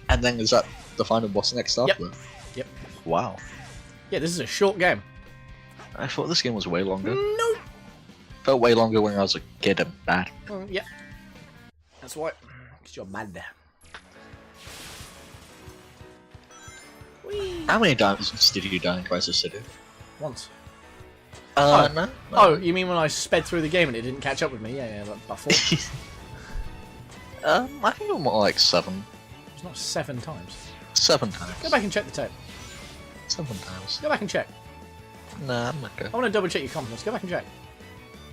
And then is that the final boss next Yep. after? Yep. Wow. Yeah, this is a short game. I thought this game was way longer. No. Felt way longer when I was a kid and bad. Yeah. That's why. Because you're mad there. Whee. How many times did you die in Crisis City? Once. No. Oh, you mean when I sped through the game and it didn't catch up with me? Yeah, like about 4. I think it was more like 7. It's not 7 times. 7 times. Go back and check the tape. 7 times. Go back and check. Nah, I'm okay. I want to double check your confidence. Go back and check.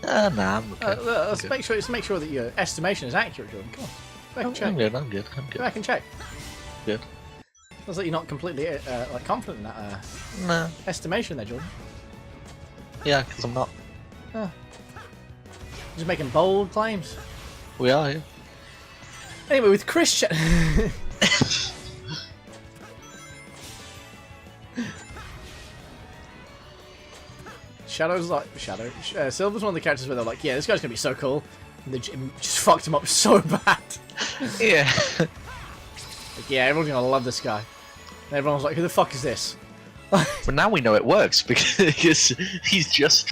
Nah, I'm okay. Let's make sure that your estimation is accurate, Jordan. Come on. Go back and check. I'm good. Go back and check. Good. Looks like you're not completely like confident in that Nah. estimation there, Jordan. Yeah, because I'm not. Just making bold claims. We are, yeah. Anyway, with Christian. Shadow's like Silver's one of the characters where they're like, yeah, this guy's gonna be so cool, and they just fucked him up so bad. Yeah. Like, yeah, everyone's gonna love this guy. And everyone's like, who the fuck is this? But now we know it works because he's just.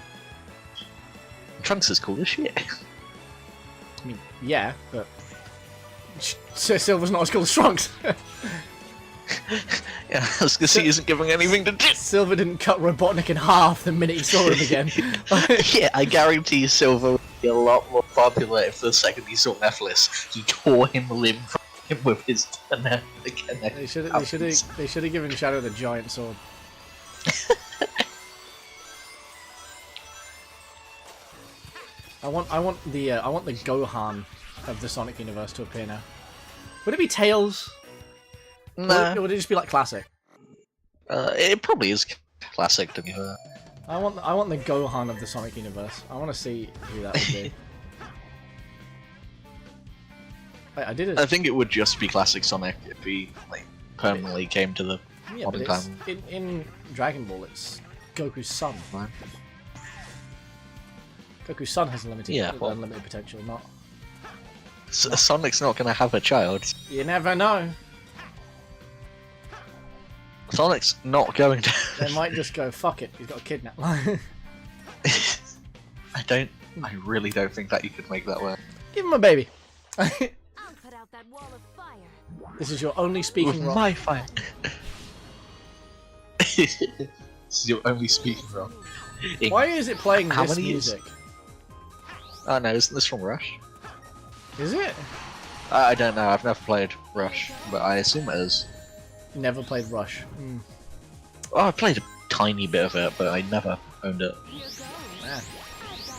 Trunks is cool as shit. I mean, yeah, but Silver's not as cool as Trunks. Yeah, because he isn't giving anything to do. Silver didn't cut Robotnik in half the minute he saw him again. Yeah, I guarantee Silver would be a lot more popular if the second he saw Mephiles, he tore him limb from him with his They should have given Shadow the giant sword. I want the Gohan of the Sonic universe to appear now. Would it be Tails? Nah. Or would it just be like classic? It probably is classic to be fair. I want the Gohan of the Sonic universe. I want to see who that would be. Wait, I did it. I think it would just be classic Sonic if he like permanently came to the Yeah, modern but time. in Dragon Ball, it's Goku's son. Right. Goku's son has unlimited, Yeah, well- unlimited potential. Not Sonic's not gonna have a child. you never know. Sonic's not going to. They might just go fuck it. He's got a kid now. I really don't think that you could make that work. Give him a baby. I'll put out that wall of fire. This is your only speaking With role. my fire. This is your only speaking role. Why is it playing How this many years? music? Oh no, isn't this from Rush? Is it? I don't know, I've never played Rush, but I assume it is. Never played Rush. Hmm. Oh, I played a tiny bit of it, but I never owned it. Man,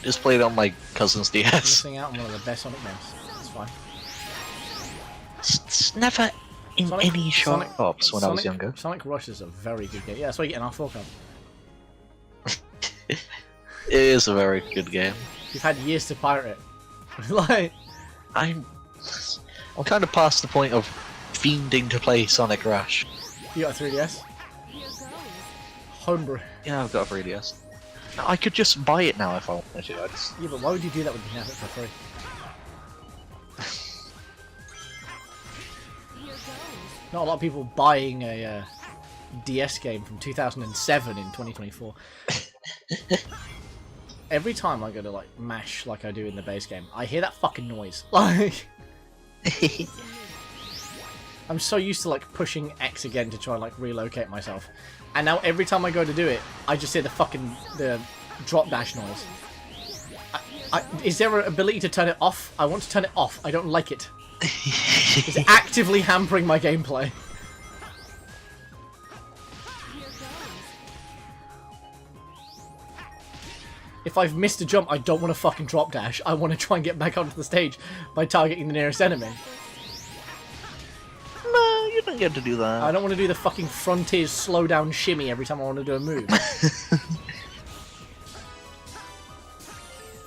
Just played it on my cousin's DS. missing out on one of the best Sonic games. It's fine. It's never in any shops when I was younger. Sonic Rush is a very good game. Yeah, that's why you get an R4 card. It is a very good game. You've had years to pirate it. Like, I'm kind of past the point of fiending to play Sonic Rush. You got a 3DS? Homebrew. Yeah, I've got a 3DS. I could just buy it now if I wanted to. Yeah, but why would you do that when you have it for free? Not a lot of people buying a DS game from 2007 in 2024. Every time I go to like mash like I do in the base game, I hear that fucking noise. Like, I'm so used to like pushing X again to try and like relocate myself, and now every time I go to do it, I just hear the drop dash noise. Is there an ability to turn it off? I want to turn it off. I don't like it. It's actively hampering my gameplay. If I've missed a jump, I don't want to fucking drop dash. I want to try and get back onto the stage by targeting the nearest enemy. No, you don't get to do that. I don't want to do the fucking Frontiers slow down shimmy every time I want to do a move.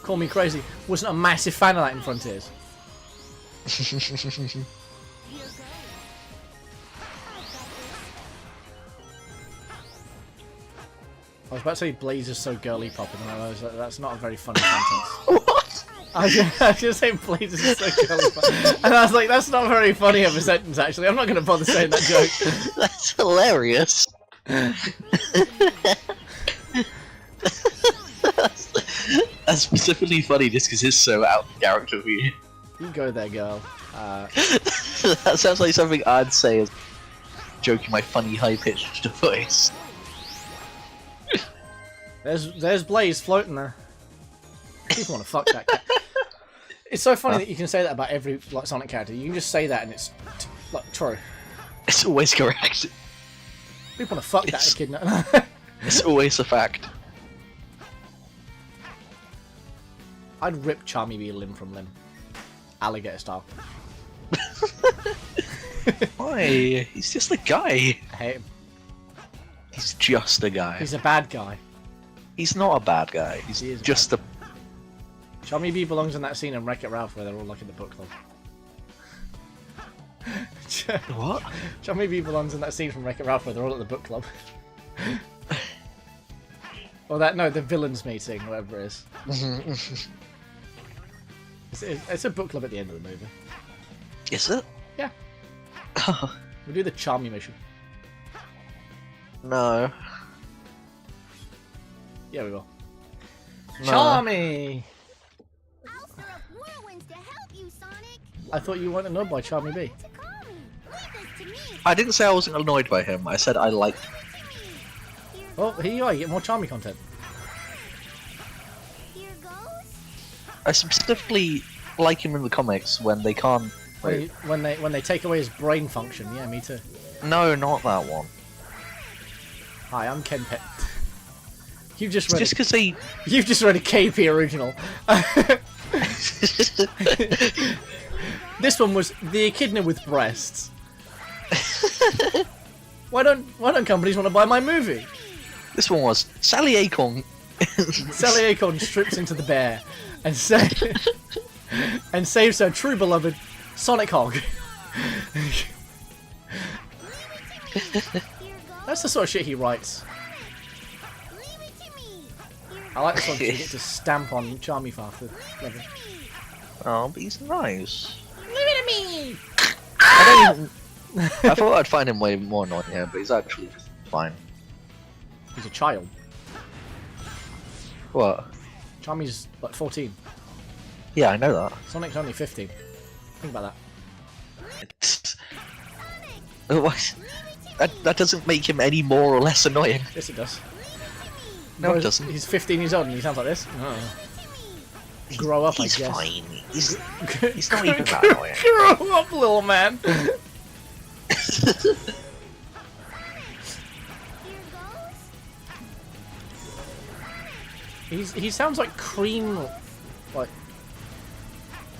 Call me crazy. Wasn't a massive fan of that in Frontiers. I was about to say Blaze is so girly pop, and then I realised that's not a very funny sentence. What? I was going to say Blaze is so girly pop, and I was like, that's not very funny of a sentence, actually. I'm not going to bother saying that joke. That's hilarious. That's specifically funny just because it's so out of character for you. You go there, girl. That sounds like something I'd say as joking my funny high-pitched voice. There's Blaze floating there. People want to fuck that cat. It's so funny that you can say that about every like Sonic character. You can just say that and it's like true. It's always correct. People want to fuck that kid. It's always a fact. I'd rip Charmy Bee limb from limb, alligator style. Why? He's just a guy. I hate him. He's just a guy. He's a bad guy. He's not a bad guy. He is He's just a. Charmy Bee belongs in that scene in Wreck-It Ralph where they're all like in the book club. What? Charmy Bee belongs in that scene from Wreck-It Ralph where they're all at the book club. Or the villains meeting, whatever it is. It's a book club at the end of the movie. Is it? Yeah. We do the Charmy mission. No. Yeah, we will. No. Charmy! I'll stir up whirlwinds to help you, Sonic. I thought you weren't annoyed by Charmy Bee. To call me. Leave this to me. I didn't say I wasn't annoyed by him. I said I liked him. Here Well, here you are. You get more Charmy content. Here goes. I specifically like him in the comics when they can't. Wait. When they take away his brain function. Yeah, me too. No, not that one. Hi, I'm Ken Pet. You've just read. Just because they. You've just read a KP original. This one was the echidna with breasts. Why don't companies want to buy my movie? This one was Sally Acorn. Sally Acorn strips into the bear and saves her true beloved Sonic Hog. That's the sort of shit he writes. Leave it to me. I like this one because you get to stamp on Charmy after level. Oh, but he's nice. Leave it to me! I don't even. I thought I'd find him way more annoying here, but he's actually fine. He's a child. What? Charmy's like 14. Yeah, I know that. Sonic's only 15. Think about that. What? That doesn't make him any more or less annoying. Yes, it does. No, it doesn't. He's 15 years old and he sounds like this. Grow up, He's I guess. fine. He's not even that annoying. Grow up, little man. Here goes. He sounds like Cream. Like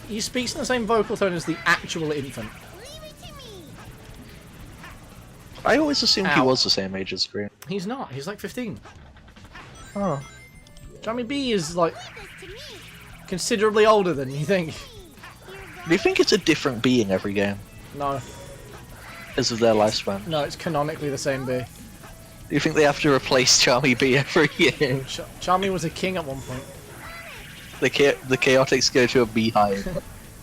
he speaks in the same vocal tone as the actual infant. Leave it to me. I always assumed he Ow. was the same age as Green. He's not. He's like 15. Oh. Jamie B is like Leave this to me. considerably older than you think. Here goes. Do you think it's a different being every game No, because of their lifespan? no, it's canonically the same bee. Do you think they have to replace Charmy B every game? Charmy was a king at one point. The Chaotix go to a beehive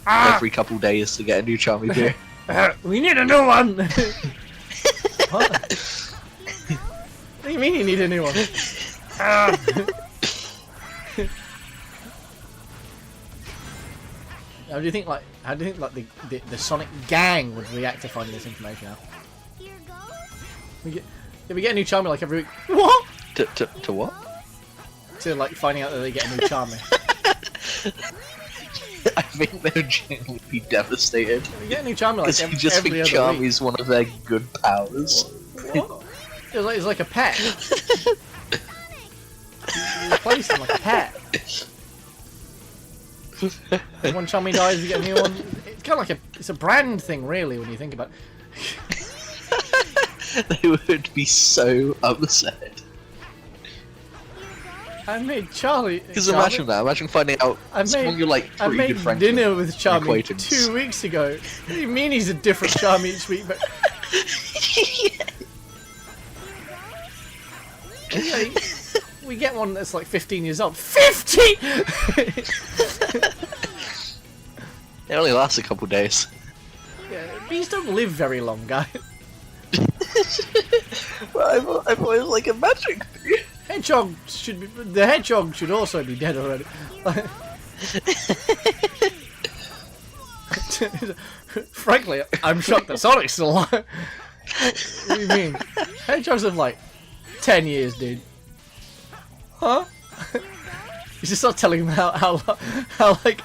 every couple days to get a new Charmy B. We need a new one! What? What do you mean you need a new one? How do you think like the Sonic gang would react to finding this information out? Here goes. We get a new Charmy like every week. What? To what? To like finding out that they get a new Charmy. I think they would genuinely be devastated. We get a new Charmy like Because you just think every other Charmy's one of their good powers. week. What? It's like a pet. You replace him like a pet. When one Charmy dies, you get a new one. It's kind of like it's a brand thing, really, when you think about it. They would be so upset. I made Charlie. Because imagine that. Imagine finding out someone you're like I pretty made good friends dinner with. with Charmy acquaintance. 2 weeks ago. What do you mean he's a different Charmy each week? But yeah, we get one that's like 15 years old. 50! It only lasts a couple days. Yeah, bees don't live very long, guys. Well, I've always like a magic bee. Hedgehog should be. The hedgehog should also be dead already. Frankly, I'm shocked that Sonic's still alive. What do you mean? Hedgehogs have like 10 years, dude. Huh? You just start telling them how like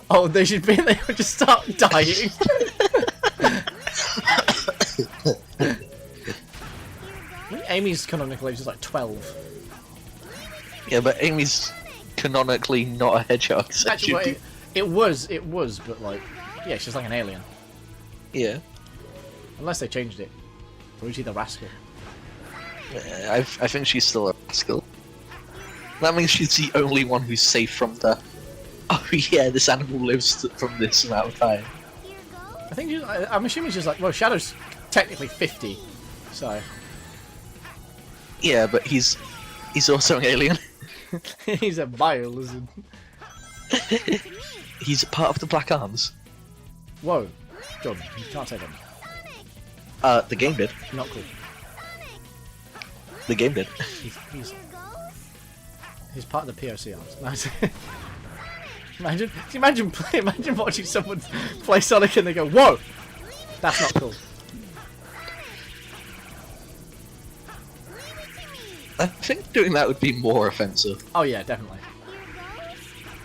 old they should be, and they would just start dying. I think Amy's canonical age is like 12. Yeah, but Amy's canonically not a hedgehog. So Actually, well, it was, but like, yeah, she's like an alien. yeah. Unless they changed it. Or is she the rascal? I think she's still a rascal. That means she's the only one who's safe from the. Oh yeah, this animal lives from this amount of time. I think I'm assuming she's like, well, Shadow's technically 50, so. Yeah, but he's also an alien. He's a bio-lizard. He's part of the Black Arms. Whoa. Jordan, you can't say that. The game did. Not cool. The game did. He's part of the POC arms. Nice. Imagine watching someone play Sonic and they go, whoa! That's not cool. I think doing that would be more offensive. Oh yeah, definitely.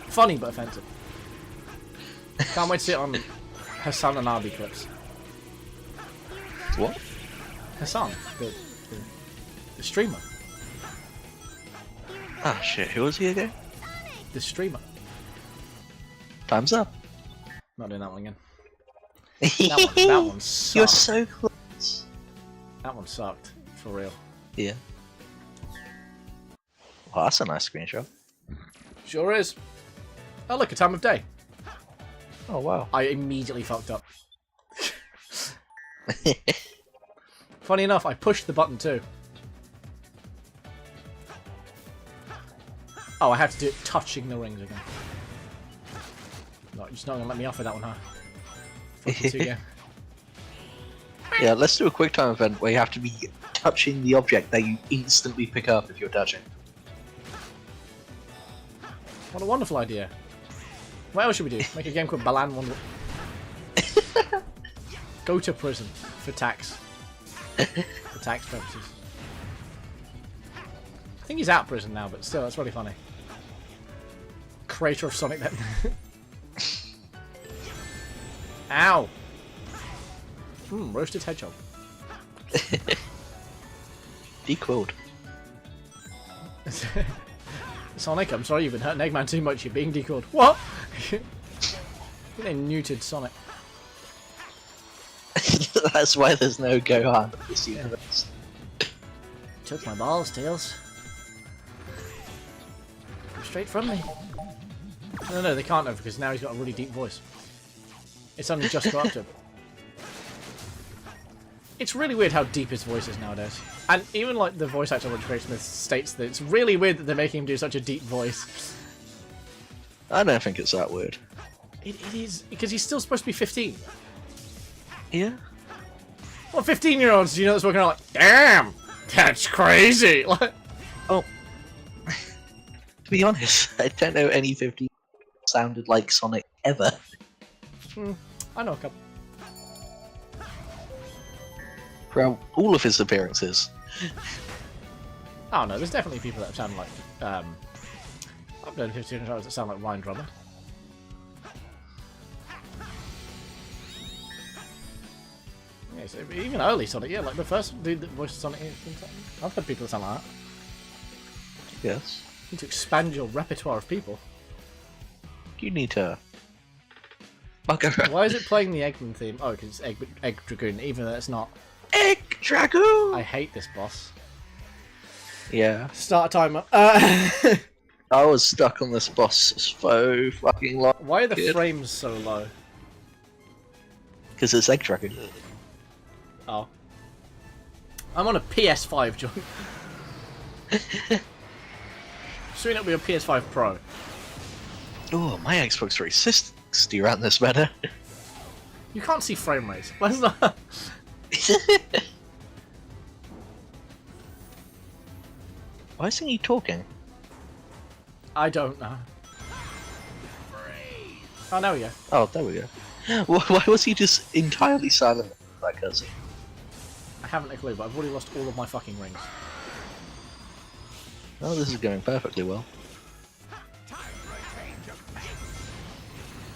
Funny but offensive. Can't wait to see it on Hassan and Arby clips. What? Hassan, the streamer. Ah shit, who was he again? The streamer. Time's up. Not doing that one again. That one sucked. You're so close. That one sucked. For real. Yeah. Well, that's a nice screenshot. Sure is. Oh look, a time of day. Oh wow. I immediately fucked up. Funny enough, I pushed the button too. Oh, I have to do it touching the rings again. No, you're just not gonna let me off with that one, huh? Fucking two again. Yeah, let's do a quick time event where you have to be touching the object that you instantly pick up if you're touching. What a wonderful idea. What else should we do? Make a game called Balan One. Go to prison for tax. For tax purposes. I think he's out of prison now, but still, that's really funny. Creator of Sonic then. Ow! Roasted hedgehog. Dequilled. Sonic, I'm sorry you've been hurting Eggman too much, you're being decalled. What? They neutered Sonic. That's why there's no Gohan in this universe. Took my balls, Tails. Straight from me. No, they can't have, because now he's got a really deep voice. It's only just got up to him. It's really weird how deep his voice is nowadays. And even like the voice actor Roger Smith states that it's really weird that they're making him do such a deep voice. I don't think it's that weird. It is, because he's still supposed to be 15. Yeah. What 15-year-olds do you know that's walking around like, damn, that's crazy? Like, Oh. To be honest, I don't know any 50 sounded like Sonic ever. I know a couple. Throughout all of his appearances. I don't know, there's definitely people that sound like, I've known 15-year-olds that sound like Ryan Drummond. Yeah, so even early Sonic, yeah, like the first dude that voiced Sonic, I've heard people that sound like that. Yes. You need to expand your repertoire of people. You need to... Bugger. Why is it playing the Eggman theme? Oh, because it's Egg Dragoon, even though it's not. Egg Dragoon! I hate this boss. Yeah. Start a timer. I was stuck on this boss so fucking long. Why are the frames so low? Because it's Egg Dragoon. Oh. I'm on a PS5, John. Soon it'll be a PS5 Pro. Oh, my Xbox 360 ran this better. You can't see frame rates. Where's that? Why isn't he talking? I don't know. Oh, there we go. Oh, there we go. Why was he just entirely silent like us? I haven't a clue, but I've already lost all of my fucking rings. Oh, this is going perfectly well.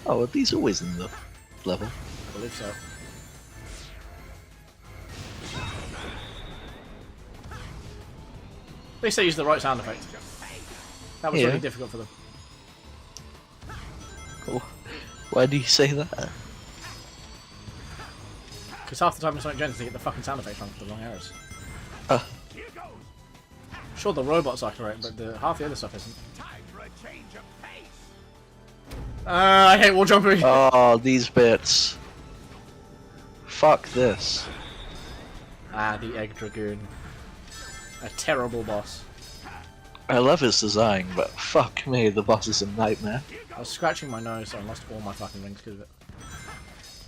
Oh, are these always in the level? I believe so. At least they used the right sound effect. That was Yeah. really difficult for them. Cool. Why do you say that? Because half the time in Sonic Genesis they get the fucking sound effects wrong for the wrong errors. Sure, the robots are correct, but half the other stuff isn't. I hate wall jumping. Oh, these bits. Fuck this. Ah, the Egg Dragoon. A terrible boss. I love his design, but fuck me, the boss is a nightmare. I was scratching my nose, so I lost all my fucking rings because of it.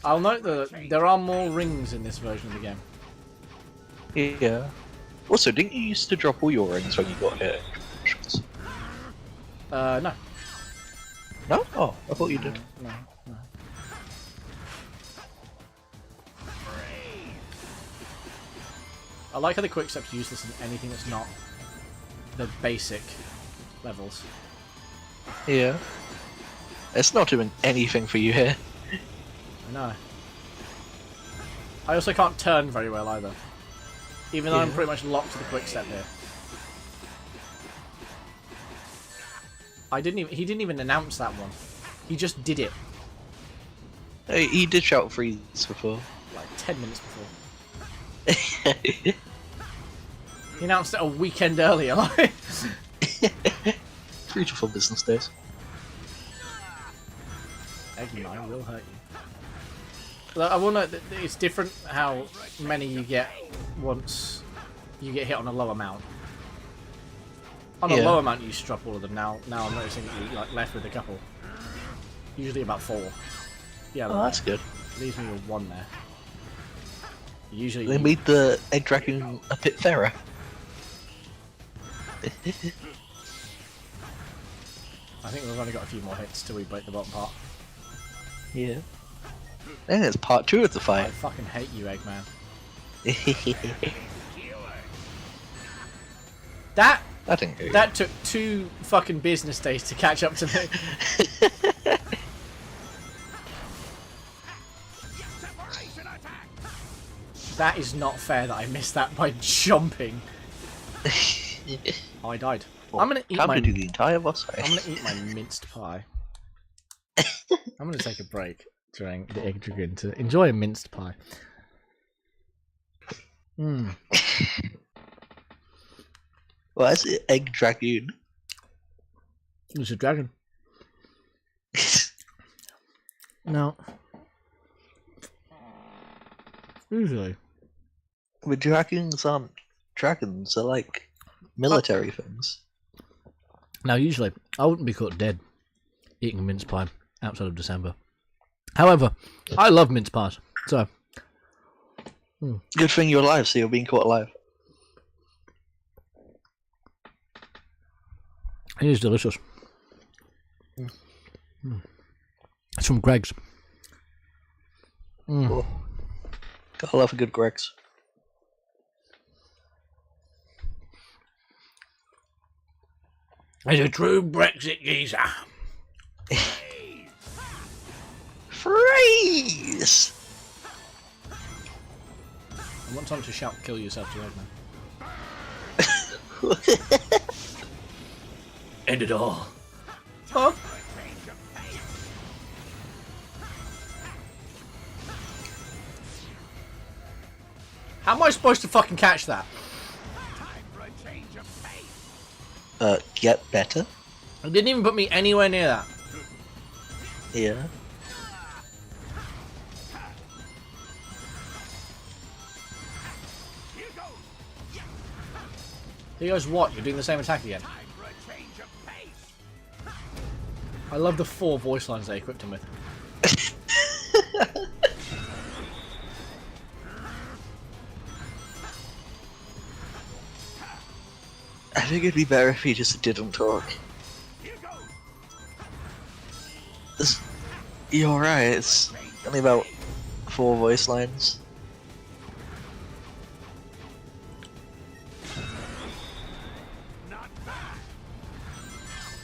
I'll note that there are more rings in this version of the game. Yeah. Also, didn't you used to drop all your rings when you got hit? No. No? Oh, I thought you did. No. I like how the quick step's useless in anything that's not the basic levels. Yeah. It's not doing anything for you here. I know. I also can't turn very well either. Even though I'm pretty much locked to the quick step here. He didn't even announce that one. He just did it. Hey, he did shout freeze before. Like 10 minutes before. He announced it a weekend earlier. Like 3 to 4 business days. Eggman will hurt you. Look, I will note that it's different how many you get once you get hit on a low amount. On a low amount, you just drop all of them. Now I'm noticing that you're like left with a couple. Usually about 4. Yeah, Oh, that's good. leaves me with 1 there. Usually, They made the Egg Dragoon a bit fairer. I think we've only got a few more hits till we break the bottom part. Yeah. And it's part 2 of the I fight. fucking hate you, Eggman. I didn't hear you. That took 2 fucking business days to catch up to me. That is not fair that I missed that by jumping. Oh, I died. I'm gonna eat Time my. to do the entire boss fight. I'm gonna eat my minced pie. I'm gonna take a break during the Egg Dragoon to enjoy a minced pie. Mmm. Why is it Egg Dragoon? It's a dragon. No. Usually. But dragons aren't dragons, they're like military things. Now, usually, I wouldn't be caught dead eating mince pie outside of December. However, I love mince pies, so... Good thing you're alive, so you're being caught alive. It is delicious. It's from Greg's. Cool. Gotta love a good Greg's. He's a true Brexit geezer. Freeze! I want time to shout "kill yourself" to Eggman. End it all. Huh? How am I supposed to fucking catch that? Get better? It didn't even put me anywhere near that. Yeah. He goes, what? You're doing the same attack again? I love the 4 voice lines they equipped him with. I think it'd be better if he just didn't talk. You're right, it's only about 4 voice lines.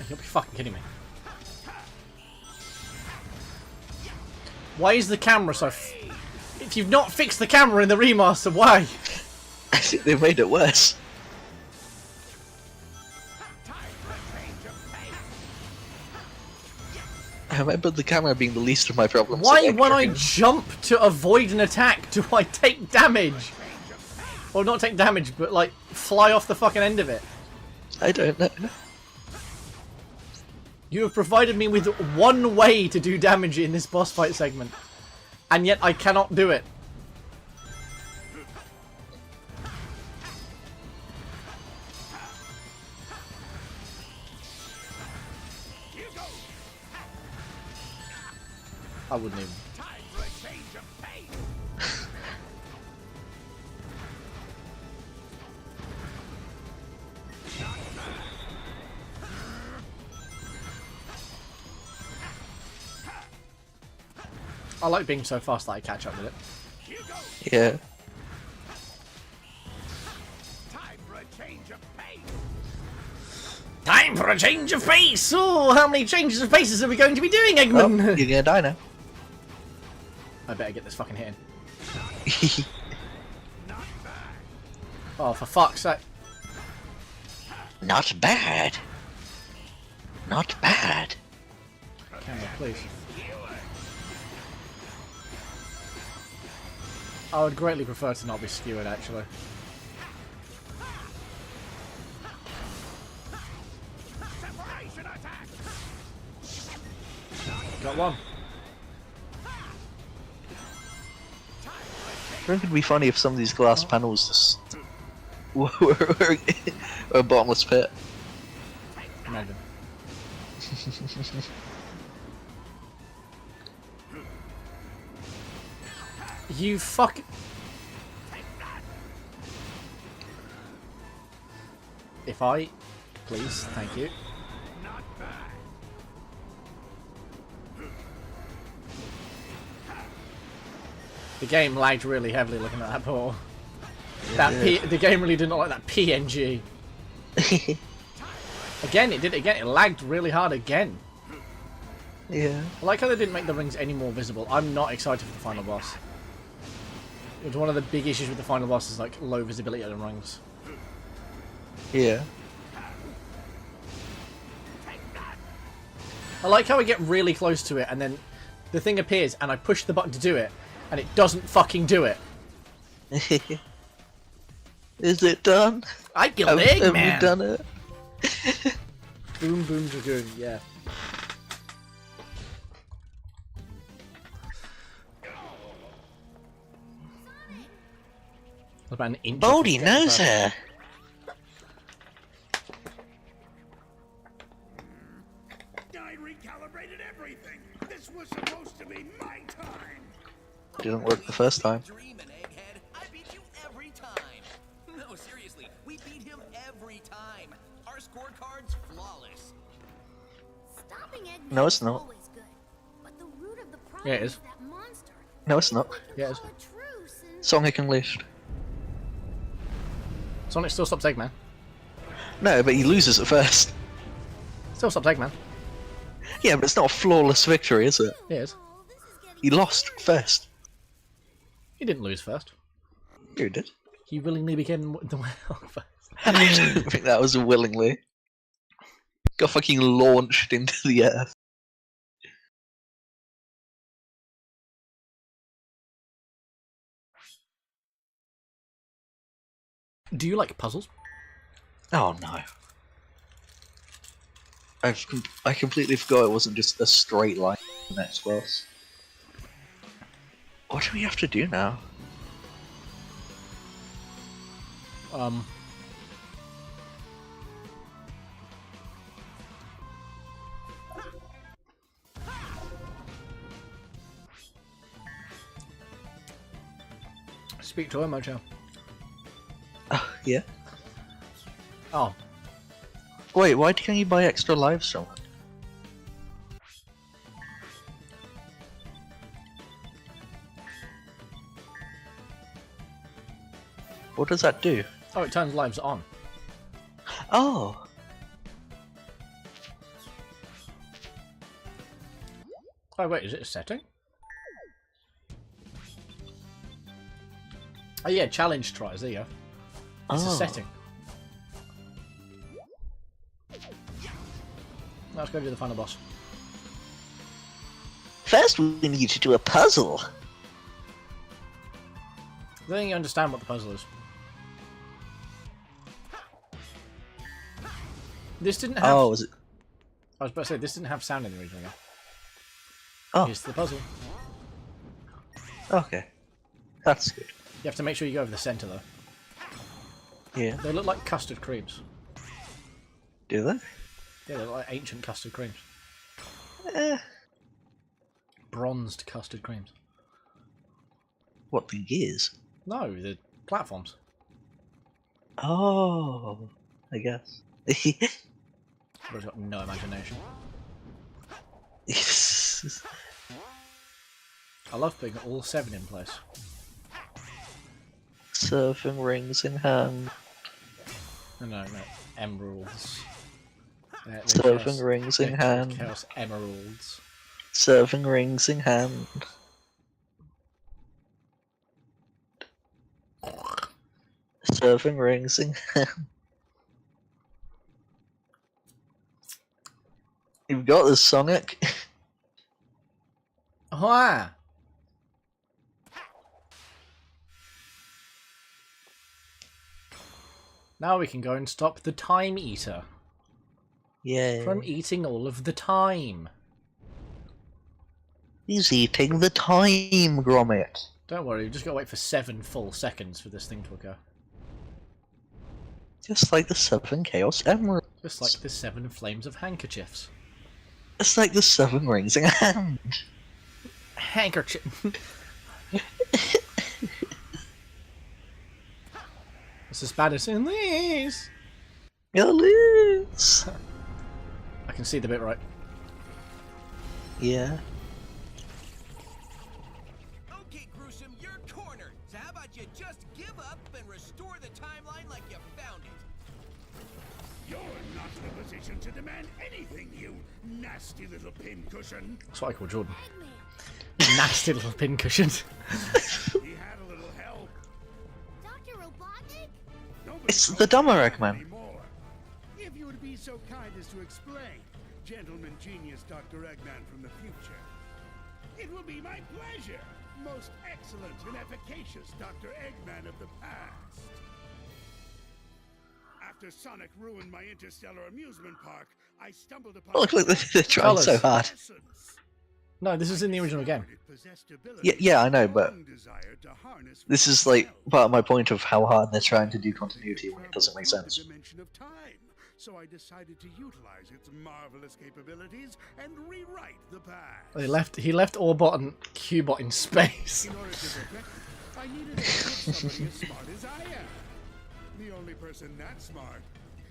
You'll be fucking kidding me. Why is the camera so... If you've not fixed the camera in the remaster, why? I think they made it worse. I remember the camera being the least of my problems. Why, when I jump to avoid an attack, do I take damage? Or not take damage, but like, fly off the fucking end of it? I don't know. You have provided me with one way to do damage in this boss fight segment, and yet I cannot do it. I wouldn't even. I like being so fast that I catch up with it. Yeah. Time for a change of pace! Oh, how many changes of paces are we going to be doing, Eggman? Oh, you're gonna die now. I better get this fucking hit in. Oh, for fuck's sake. Not bad. Not bad. Camera, please. I would greatly prefer to not be skewered, actually. Got one. I think it'd be funny if some of these glass panels just were a bottomless pit. Imagine. You fuck. If I, please, thank you. The game lagged really heavily looking at that portal. The game really did not like that PNG. Again, it did it again. It lagged really hard again. Yeah. I like how they didn't make the rings any more visible. I'm not excited for the final boss. It's one of the big issues with the final boss is like low visibility of the rings. Yeah. I like how I get really close to it and then the thing appears and I push the button to do it and it doesn't fucking do it. Is it done? I killed Eggman! Have you done it? Boom Boom Dragoon, yeah. About an inch. Baldy knows her. I recalibrated everything. This was supposed to be my time. Didn't work the first time. Dreamin', egghead. I beat you every time. No, seriously, we beat him every time. Our scorecard's flawless. Stopping Eggman No, it's is not. always good, but the root of the problem Yeah, it is. that monster. No, it's not. We can Yeah, it is. call a truce and- Sonic Unleashed. Sonic still stops Eggman. No, but he loses at first. Still stops Eggman. Yeah, but it's not a flawless victory, is it? It is. Oh, this is getting He lost first. He didn't lose first. You did. He willingly became the winner first. I don't think that was willingly. Got fucking launched into the earth. Do you like puzzles? Oh no. I completely forgot it wasn't just a straight line to the next boss. What do we have to do now? Speak to her, Mojo. Yeah. Oh, Wait, why can't you buy extra lives from it? What does that do? oh, it turns lives on. Oh! Oh wait, is it a setting? Oh yeah, challenge tries. There you go. It's a Oh. setting. Let's go do the final boss. First, we need to do a puzzle. I don't think you understand what the puzzle is. This didn't have. Oh, is it? I was about to say this didn't have sound in the original game. Oh, Here's the puzzle. okay. That's good. You have to make sure you go over the centre though. Yeah. They look like custard creams. Do they? Yeah, they look like ancient custard creams. Eh. Bronzed custard creams. What the gears? No, the platforms. Oh, I guess. I've got no imagination. I love putting all 7 in place. Surfing rings in hand. No, emeralds. They're Surfing chaos- rings in they're hand. Chaos emeralds. Surfing rings in hand. Surfing rings in hand. You've got this, Sonic. Ah! Now we can go and stop the Time Eater Yeah. from eating all of the time. He's eating the time, Gromit. Don't worry, we've just got to wait for 7 full seconds for this thing to occur. Just like the 7 Chaos Emeralds. Just like the 7 flames of handkerchiefs. Just like the 7 rings in hand. Handkerchief. It's as bad as in these. You'll lose. I can see the bit right. Yeah. Okay, Gruesome, you're cornered. So how about you just give up and restore the timeline like you found it? You're not in a position to demand anything, you nasty little pincushion. That's what I call Jordan. Eggman, Nasty little pincushion. He had a little help. Dr. Robotnik? Nobody It's calls the dumber him Eggman. anymore. If you would be so kind as to explain, gentleman genius Dr. Eggman from the future. It will be my pleasure, most excellent and efficacious Dr. Eggman of the past. After Sonic ruined my interstellar amusement park, I stumbled upon Oh, look, they're trying Colours. so hard. essence. No, this is in the original game. Yeah, I know, but this is like part of my point of how hard they're trying to do continuity when it doesn't make sense. So I decided to utilize its marvelous capabilities and rewrite the past. He left Orbot and Cubot in space. In order to protect it, I needed to get somebody as smart as I am. The only person that smart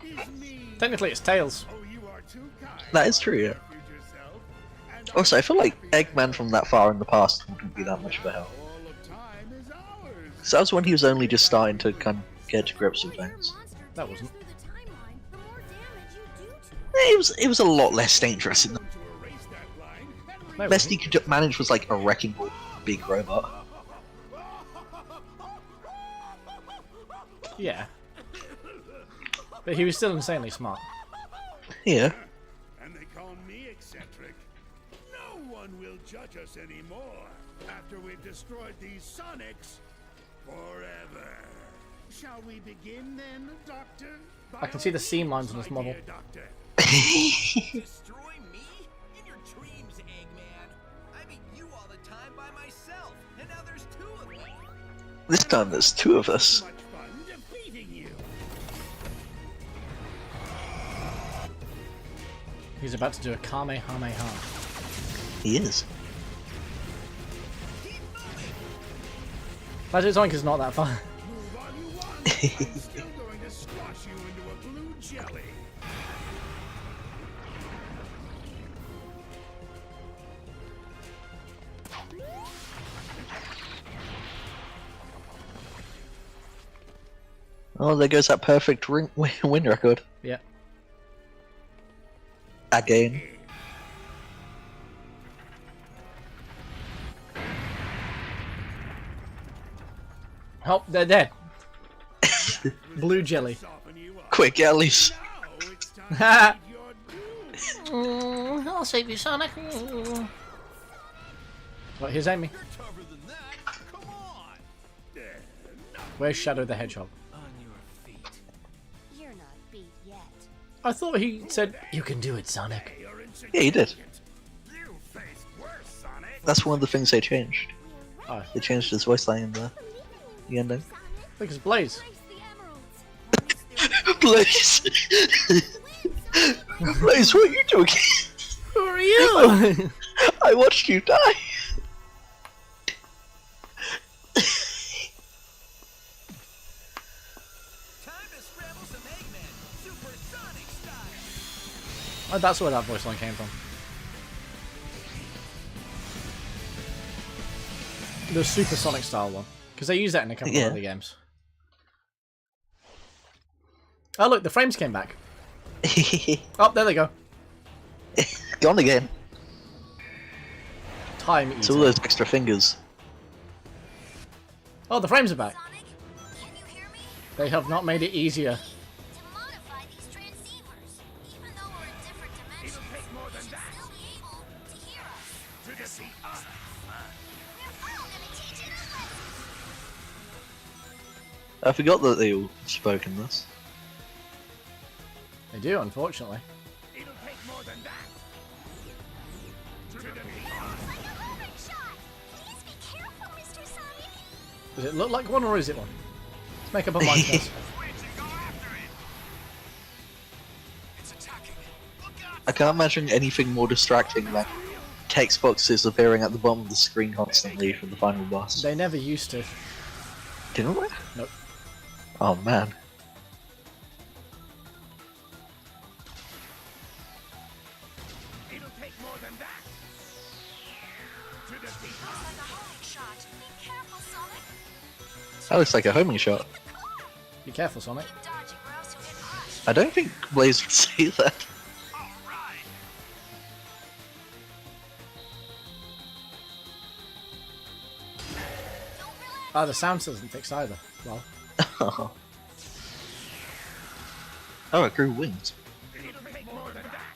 is me. Technically, it's Tails. Oh, you are too kind. That is true, yeah. Future self, and Also, I feel like Eggman from that far in the past wouldn't be that much of a help. all of time is ours. So that was when he was only just starting to kind of get to grips with things. That wasn't. It was a lot less dangerous. In the To erase that line and No, it best he wasn't. could manage was like a wrecking ball, big robot. Yeah. But he was still insanely smart. Yeah. And they call me eccentric. No one will judge us anymore after we've destroyed these Sonics forever. Shall we begin then, Doctor? I can see the seam lines on this model. Dear Doctor. Destroy me? In your dreams, Eggman. I beat you all the time by myself, and now there's two of me. This time there's two of us. Much fun defeating you. He's about to do a Kamehameha. He is. Magic Sonic is not that far. Move all you want. I'm still going to squash you into a blue jelly. Oh, there goes that perfect win record. Yeah. Again. Oh, they're dead. Blue jelly. Soften you up. Quick, get at least. Now it's time to meet your doom. I'll save you, Sonic. Right, here's Amy. You're tougher than that. Come on. Where's Shadow the Hedgehog? On your feet. You're not beat yet. I thought he said, "You can do it, Sonic." You're Yeah, he did. You face worse, Sonic. That's one of the things they changed. Oh, They changed his voice line in the ending. look, it's Blaze. Trace the emeralds. Blaze! Blaze, what are you doing? Who are you? I watched you die! Time to scramble some Eggman, supersonic style. Oh, that's where that voice line came from. The supersonic style one. Because they use that in a couple Yeah. of other games. Oh, look, the frames came back. Oh, there they go. Gone again. Time It's all eater. those extra fingers. Oh, the frames are back. Sonic, can you hear me? They have not made it easier. To modify these transceivers, even though we're in different dimensions, take more than you that. should still be able to hear us. To defeat us. We're all gonna teach you a lesson. I forgot that they all spoke in this. They do, unfortunately. It'll take more than that. To defeat us. Like a homing shot. Please be careful, Mr. Sonic. Does it look like one or is it one? Let's make up our mind first. I can't imagine anything more distracting than text boxes appearing at the bottom of the screen constantly for the final boss. They never used to. Didn't we? Nope. Oh man. It'll take more than that. To defeat us. Like a homing shot. Be careful, Sonic. That looks like a homing shot. Be careful, Sonic. Keep dodging or else you'll get crushed. I don't think Blaze would say that. Ah, the sound doesn't fix either. Well, Oh, oh, it grew wings. It'll take more than that.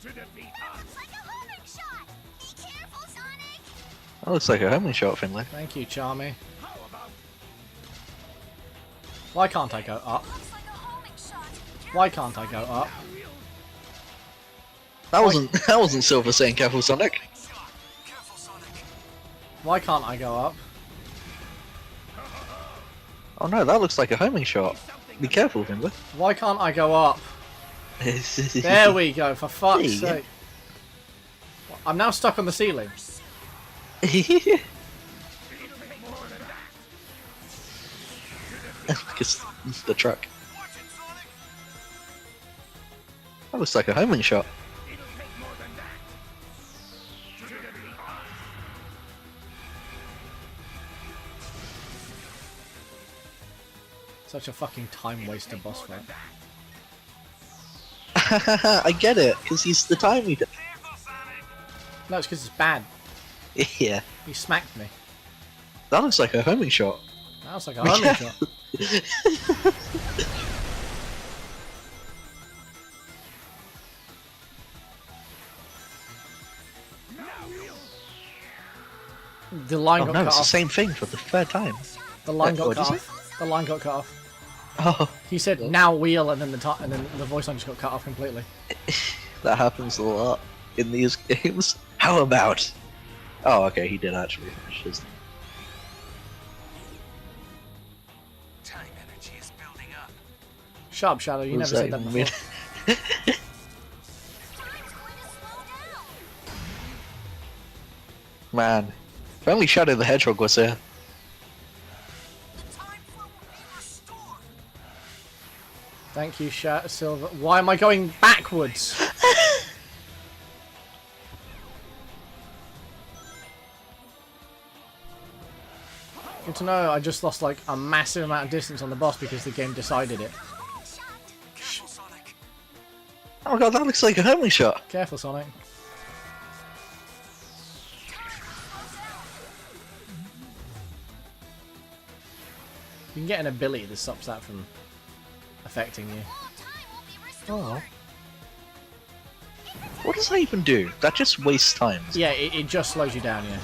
To defeat us. Like a homing shot. Be careful, Sonic. That looks like a homing shot, Finlay. thank you, Charmy. How about Why can't I go up? Looks like a homing shot. Why can't I go up? That wasn't Silver saying careful, Sonic. Why can't I go up? Oh no, that looks like a homing shot. Be careful, Timber. Why can't I go up? There we go, for fuck's There you sake. I'm now stuck on the ceiling. Because the truck. That looks like a homing shot. Such a fucking time waster boss fight. I get it, because he's the time eater. No, it's because it's bad. Yeah, He smacked me. that looks like a homing shot. That was like a homing shot. The line Oh got no, cut it's the off. same thing for the third time. The line got What cut is off. The line got cut off. Oh, He said, "Now wheel," and then the voice line just got cut off completely. that happens a lot in these games. How about? Oh, okay, he did actually finish his. Time energy is building up. Sharp Shadow, you What never does said that even before. mean? Man, if only Shadow the Hedgehog was here. The time flow will be restored. Thank you, Silver. Why am I going backwards? Good to know. I just lost like a massive amount of distance on the boss because the game decided it. Careful, Sonic. Oh god, that looks like a homing shot. Careful, Sonic. You can get an ability that stops that from affecting you. Oh. What does that even do? That just wastes time. Yeah, it just slows you down, yeah.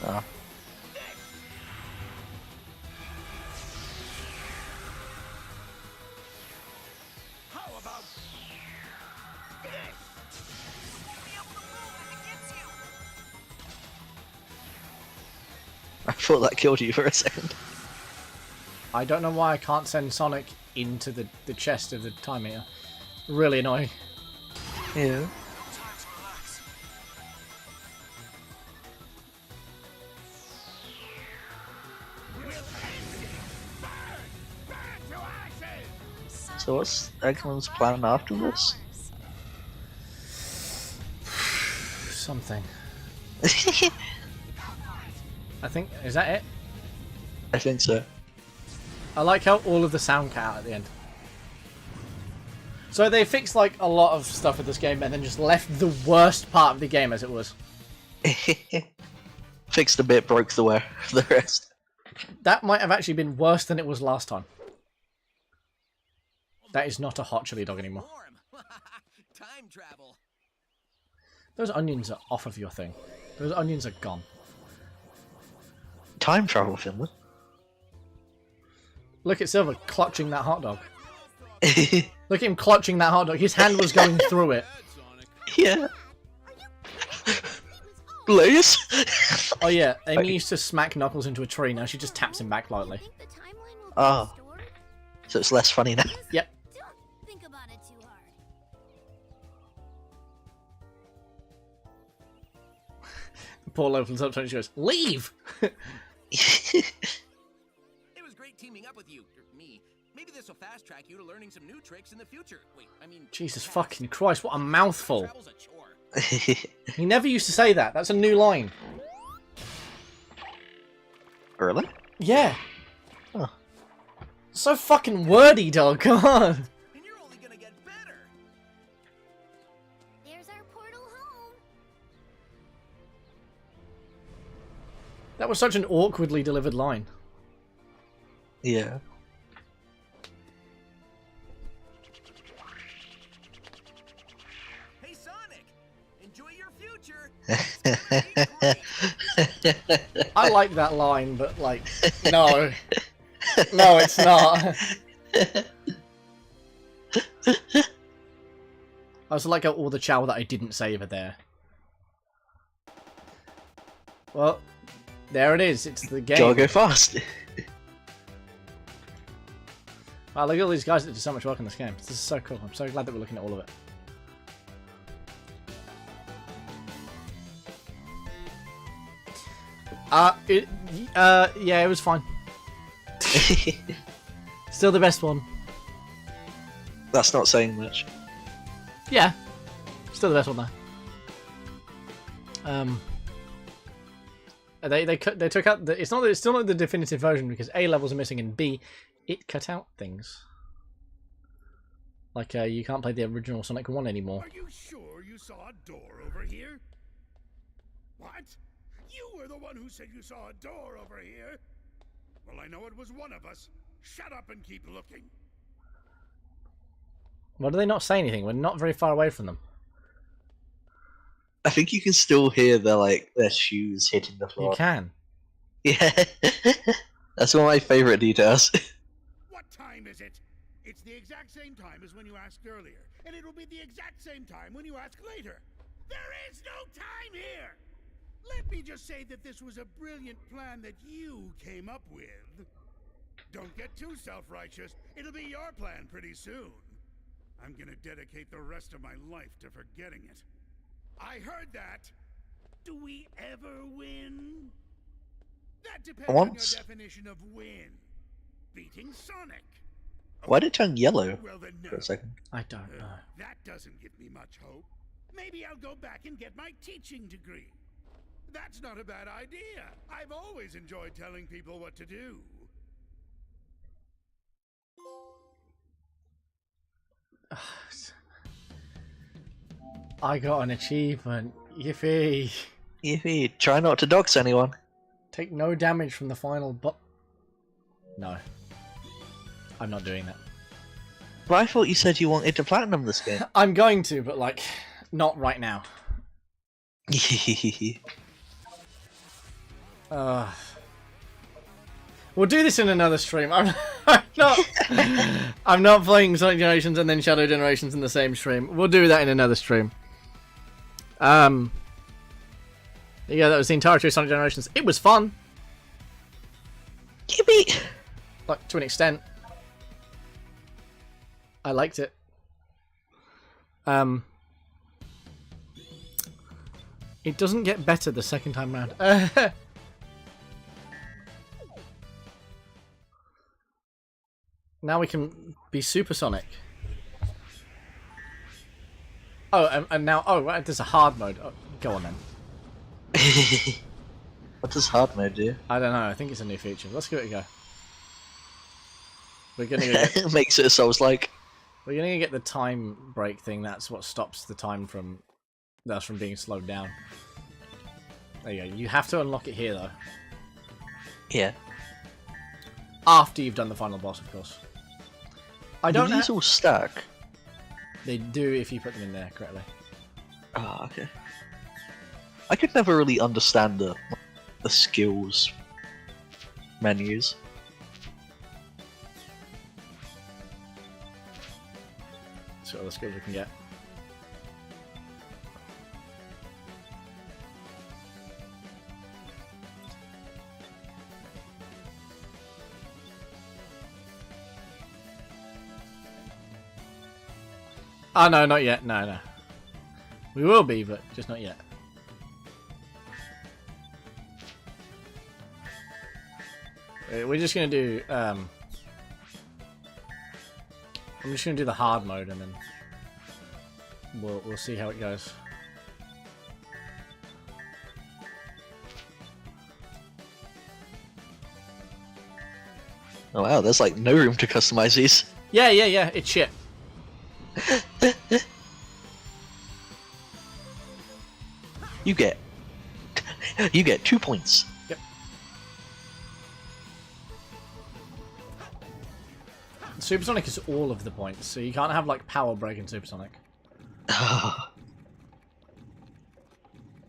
Oh. How about this? I thought that killed you for a second. I don't know why I can't send Sonic into the chest of the time meter. Really annoying. Yeah. Time to relax. So what's Eggman's plan after this? Something. I think, is that it? I think so. I like how all of the sound cut out at the end. So they fixed like a lot of stuff with this game and then just left the worst part of the game as it was. Fixed a bit, broke the rest. That might have actually been worse than it was last time. That is not a hot chili dog anymore. Warm. Time travel. Those onions are off of your thing. Those onions are gone. Time travel, Finland. Look at Silver clutching that hot dog. Look at him clutching that hot dog. His hand was going through it. Yeah. Blaze? Oh yeah, Amy used to smack Knuckles into a tree. Now she just taps him back lightly. Think the timeline will be Ah. restored? So it's less funny now. Yep. Don't think about it too hard. Paul opens up and she goes, "Leave!" It was great teaming up with you, or me. Maybe this will fast track you to learning some new tricks in the future. Wait, I mean, Jesus fucking Christ, what a mouthful. travel's a chore. He never used to say that. That's a new line. Really? Yeah. Huh. So fucking wordy, dog. Come on. And you're only gonna get better. There's our portal home. That was such an awkwardly delivered line. Yeah. Hey, Sonic, enjoy your future. I like that line, but like, no. No, it's not. I also like how all the chow that I didn't save are there. Well, there it is. It's the game. Gotta go fast. Wow, look at all these guys that do so much work in this game. This is so cool. I'm so glad that we're looking at all of it. Yeah, it was fine. Still the best one. That's not saying much. Yeah, still the best one though. They took out the. It's still not the definitive version because A levels are missing and B, it cut out things. Like you can't play the original Sonic 1 anymore. Are you sure you saw a door over here? What? You were the one who said you saw a door over here? Well, I know it was one of us. Shut up and keep looking. Why do they not say anything? We're not very far away from them. I think you can still hear their shoes hitting the floor. You can. Yeah. That's one of my favourite details. What time is it? It's the exact same time as when you asked earlier, and it'll be the exact same time when you ask later. There is no time here! Let me just say that this was a brilliant plan that you came up with. Don't get too self-righteous. It'll be your plan pretty soon. I'm gonna dedicate the rest of my life to forgetting it. I heard that. Do we ever win? That depends on your definition of win. Beating Sonic. Why did it turn yellow Well, then no. for a second? I don't know. That doesn't give me much hope. Maybe I'll go back and get my teaching degree. That's not a bad idea. I've always enjoyed telling people what to do. I got an achievement. Yippee! Yippee! Try not to dox anyone. Take no damage from the final No. I'm not doing that. But I thought you said you wanted to platinum this game. I'm going to, but like, not right now. We'll do this in another stream. I'm not playing Sonic Generations and then Shadow Generations in the same stream. We'll do that in another stream. Yeah, that was the entirety of Sonic Generations. It was fun. Yippee! Like, to an extent. I liked it. It doesn't get better the second time round. Now we can be supersonic. Oh, and now... Oh, right, there's a hard mode. Oh, go on then. What does hard mode do? I don't know. I think it's a new feature. Let's give it a go. We're gonna get, Makes it a Souls-like. we're gonna get the time break thing. That's what stops the time from being slowed down. There you go. You have to unlock it here though. Yeah. After you've done the final boss, of course. I don't Do know. these all stack? They do if you put them in there correctly. Ah, okay. I could never really understand the skills menus. See what other skills we can get. Oh, no, not yet. No, no. We will be, but just not yet. We're just going to do... I'm just going to do the hard mode, and then we'll see how it goes. Oh wow, there's like no room to customize these. Yeah, it's shit. You get 2 points. Yep. Supersonic is all of the points, so you can't have like Power Break in Supersonic.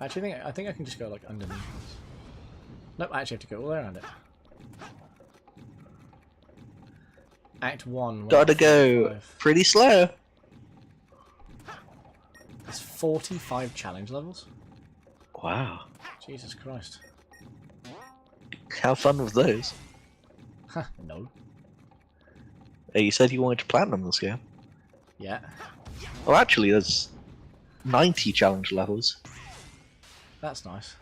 Actually, I think I can just go like underneath this. Nope, I actually have to go all the way around it. Act 1. Gotta go 5. pretty slow. 45 challenge levels? Wow. Jesus Christ. How fun with those? Huh, no. Hey, you said you wanted to platinum this game. Yeah. Well, actually, there's 90 challenge levels. That's nice.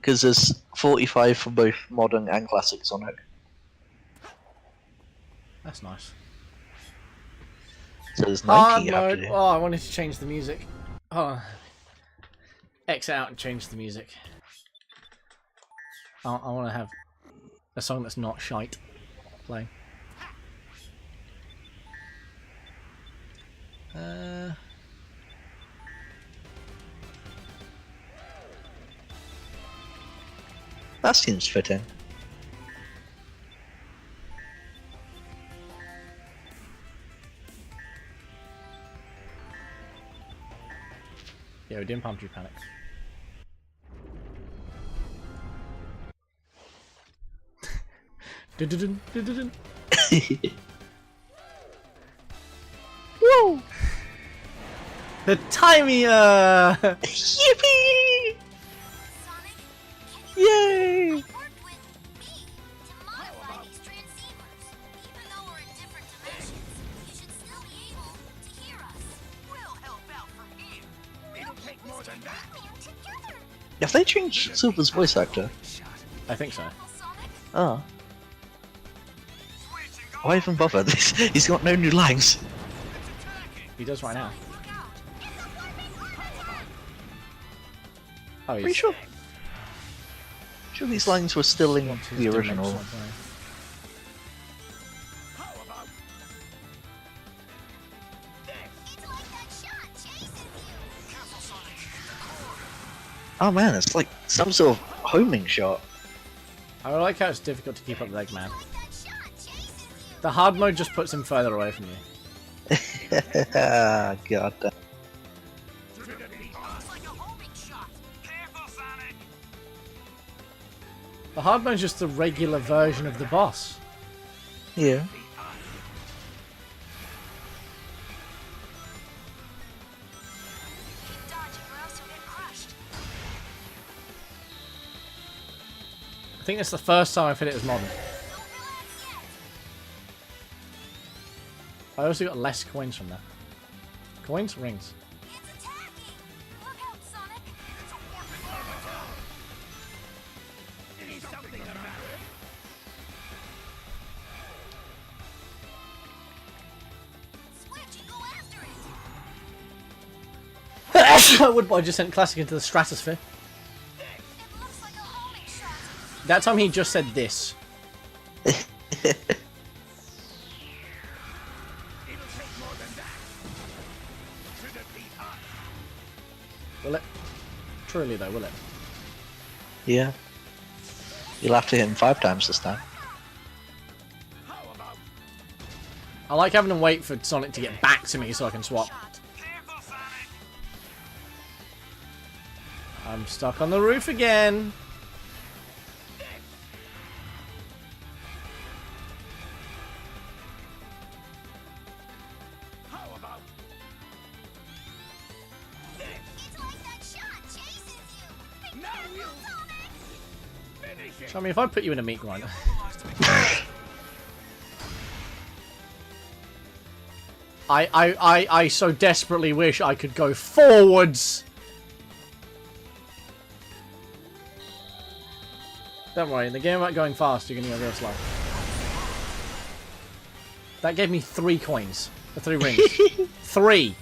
Because there's 45 for both modern and classic Sonic. That's nice. So there's 90 Hard you have to mode. do. Oh, I wanted to change the music. Oh. X out and change the music. I want to have a song that's not shite playing. That seems fitting. Yeah, we didn't pump you panic. Dun-dun-dun, dun-dun-dun. Woo! The timey Yippee! Sonic, can you Yay! work with me to modify these transceivers? Even though we're in different dimensions, you should still be able to hear us. We'll help out from here. It'll take more than that. Together, Have they changed Silver's voice actor? I think so. Sonic. Oh. Why even bother? He's got no new lines. He does right now. Look out! It's a warping orbital! Oh, Pretty he's sure. Sure these lines were still in wants his the original. dimensional plane. It's like that shot chasing you! Oh man, it's like some sort of homing shot. I like how it's difficult to keep up with Eggman. Like that shot chasing you! The hard mode just puts him further away from you. God damn. It's like a homing shot. Careful, Sonic. The hard mode's just the regular version of the boss. Yeah. Keep dodging or else you'll get crushed. I think it's the first time I've hit it as modern. Don't relax yet! I also got less coins from that. Coins? Rings. It's attacking! Look out, Sonic! Is something the matter? Switch and go after it! I would, but I just sent Classic into the stratosphere. It looks like a homing shot. That time he just said this. It'll take more than that. To defeat us. Will it? Truly though, will it? Yeah. You'll have to hit him 5 times this time. How about I like having to wait for Sonic to get back to me so I can swap. Shot. Careful, Sonic. I'm stuck on the roof again. how about It's like that shot chasing you! Be now careful, you Sonic! finish it? So, I mean, if I put you in a meat grinder. I so desperately wish I could go forwards. Don't worry, in the game about going fast, you're going to go real slow. That gave me 3 coins. 3 rings. 3!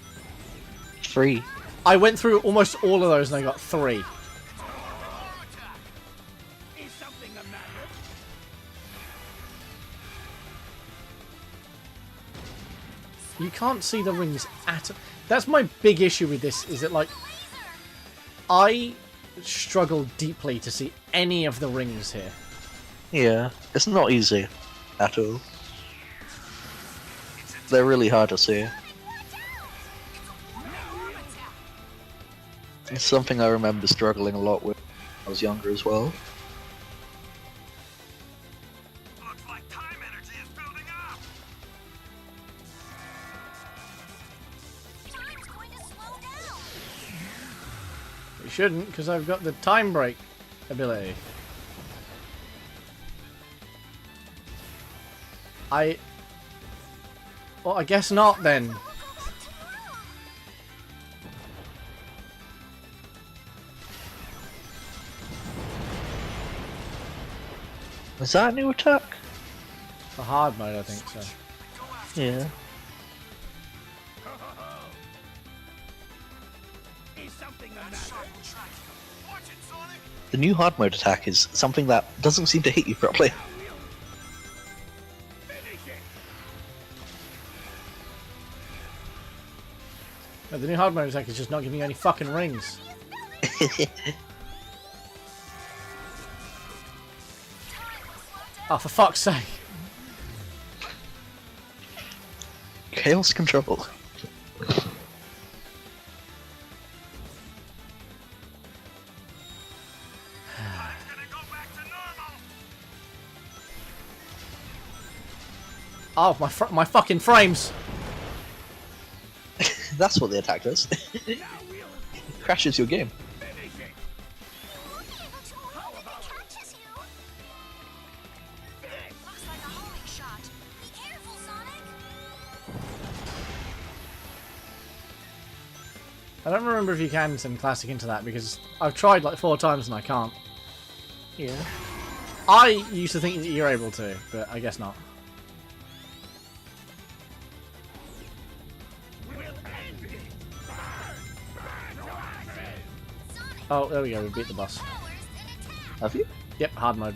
3. I went through almost all of those and I got 3. Is something the matter? You can't see the rings at all. That's my big issue with this, is that, like, I struggle deeply to see any of the rings here. Yeah, it's not easy at all. They're really hard to see. It's something I remember struggling a lot with when I was younger as well. Looks like time energy is building up. Time's going to slow down! You shouldn't, because I've got the time break ability. Well, I guess not then. Was that a new attack? For hard mode, I think so. Yeah. Is something the matter? The new hard mode attack is something that doesn't seem to hit you properly. No, the new hard mode attack is just not giving you any fucking rings. Oh, for fuck's sake. Chaos control. Oh, my fucking frames. That's what the attack does. Crashes your game. I don't remember if you can send classic into that because I've tried like 4 times and I can't. Yeah. I used to think that you're able to, but I guess not. Oh, there we go, we beat the boss. Have you? Yep, hard mode.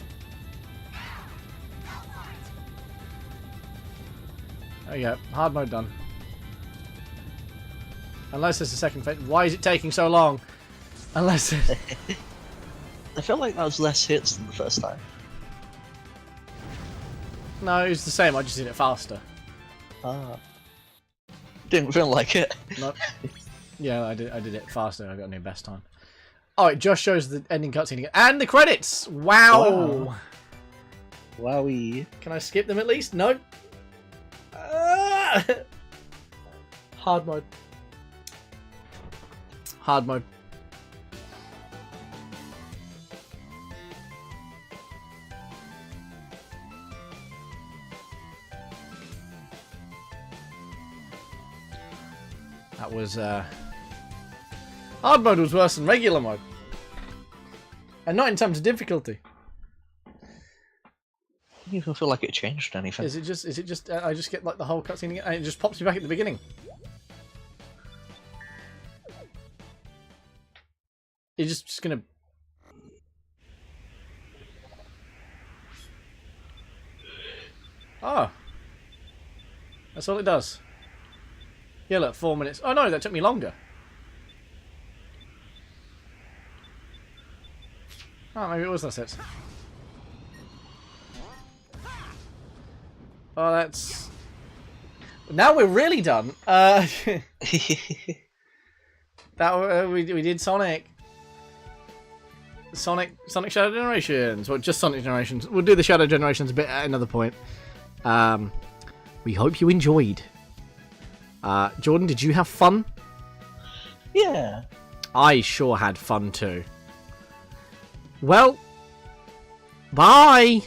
There we go, hard mode done. Unless there's a second phase. Why is it taking so long? Unless there's... I felt like that was less hits than the first time. No, it was the same, I just did it faster. Ah. Didn't like it. Nope. Yeah, I did it faster, I got a new best time. Oh, it just shows the ending cutscene again. And the credits! Wow! Wowie. Can I skip them at least? No. Hard mode. Hard mode. That was, hard mode was worse than regular mode. And not in terms of difficulty. I don't even feel like it changed anything. Is it just, I just get like the whole cutscene again, and it just pops me back at the beginning. You're just gonna... Oh. That's all it does. Yeah, look, 4 minutes. Oh no, that took me longer. Oh, maybe it was less hits. Oh, that's... Now we're really done. That we did Sonic. Sonic Shadow Generations. Well, just Sonic Generations. We'll do the Shadow Generations a bit at another point. We hope you enjoyed. Jordan, did you have fun? Yeah. I sure had fun too. Well, bye!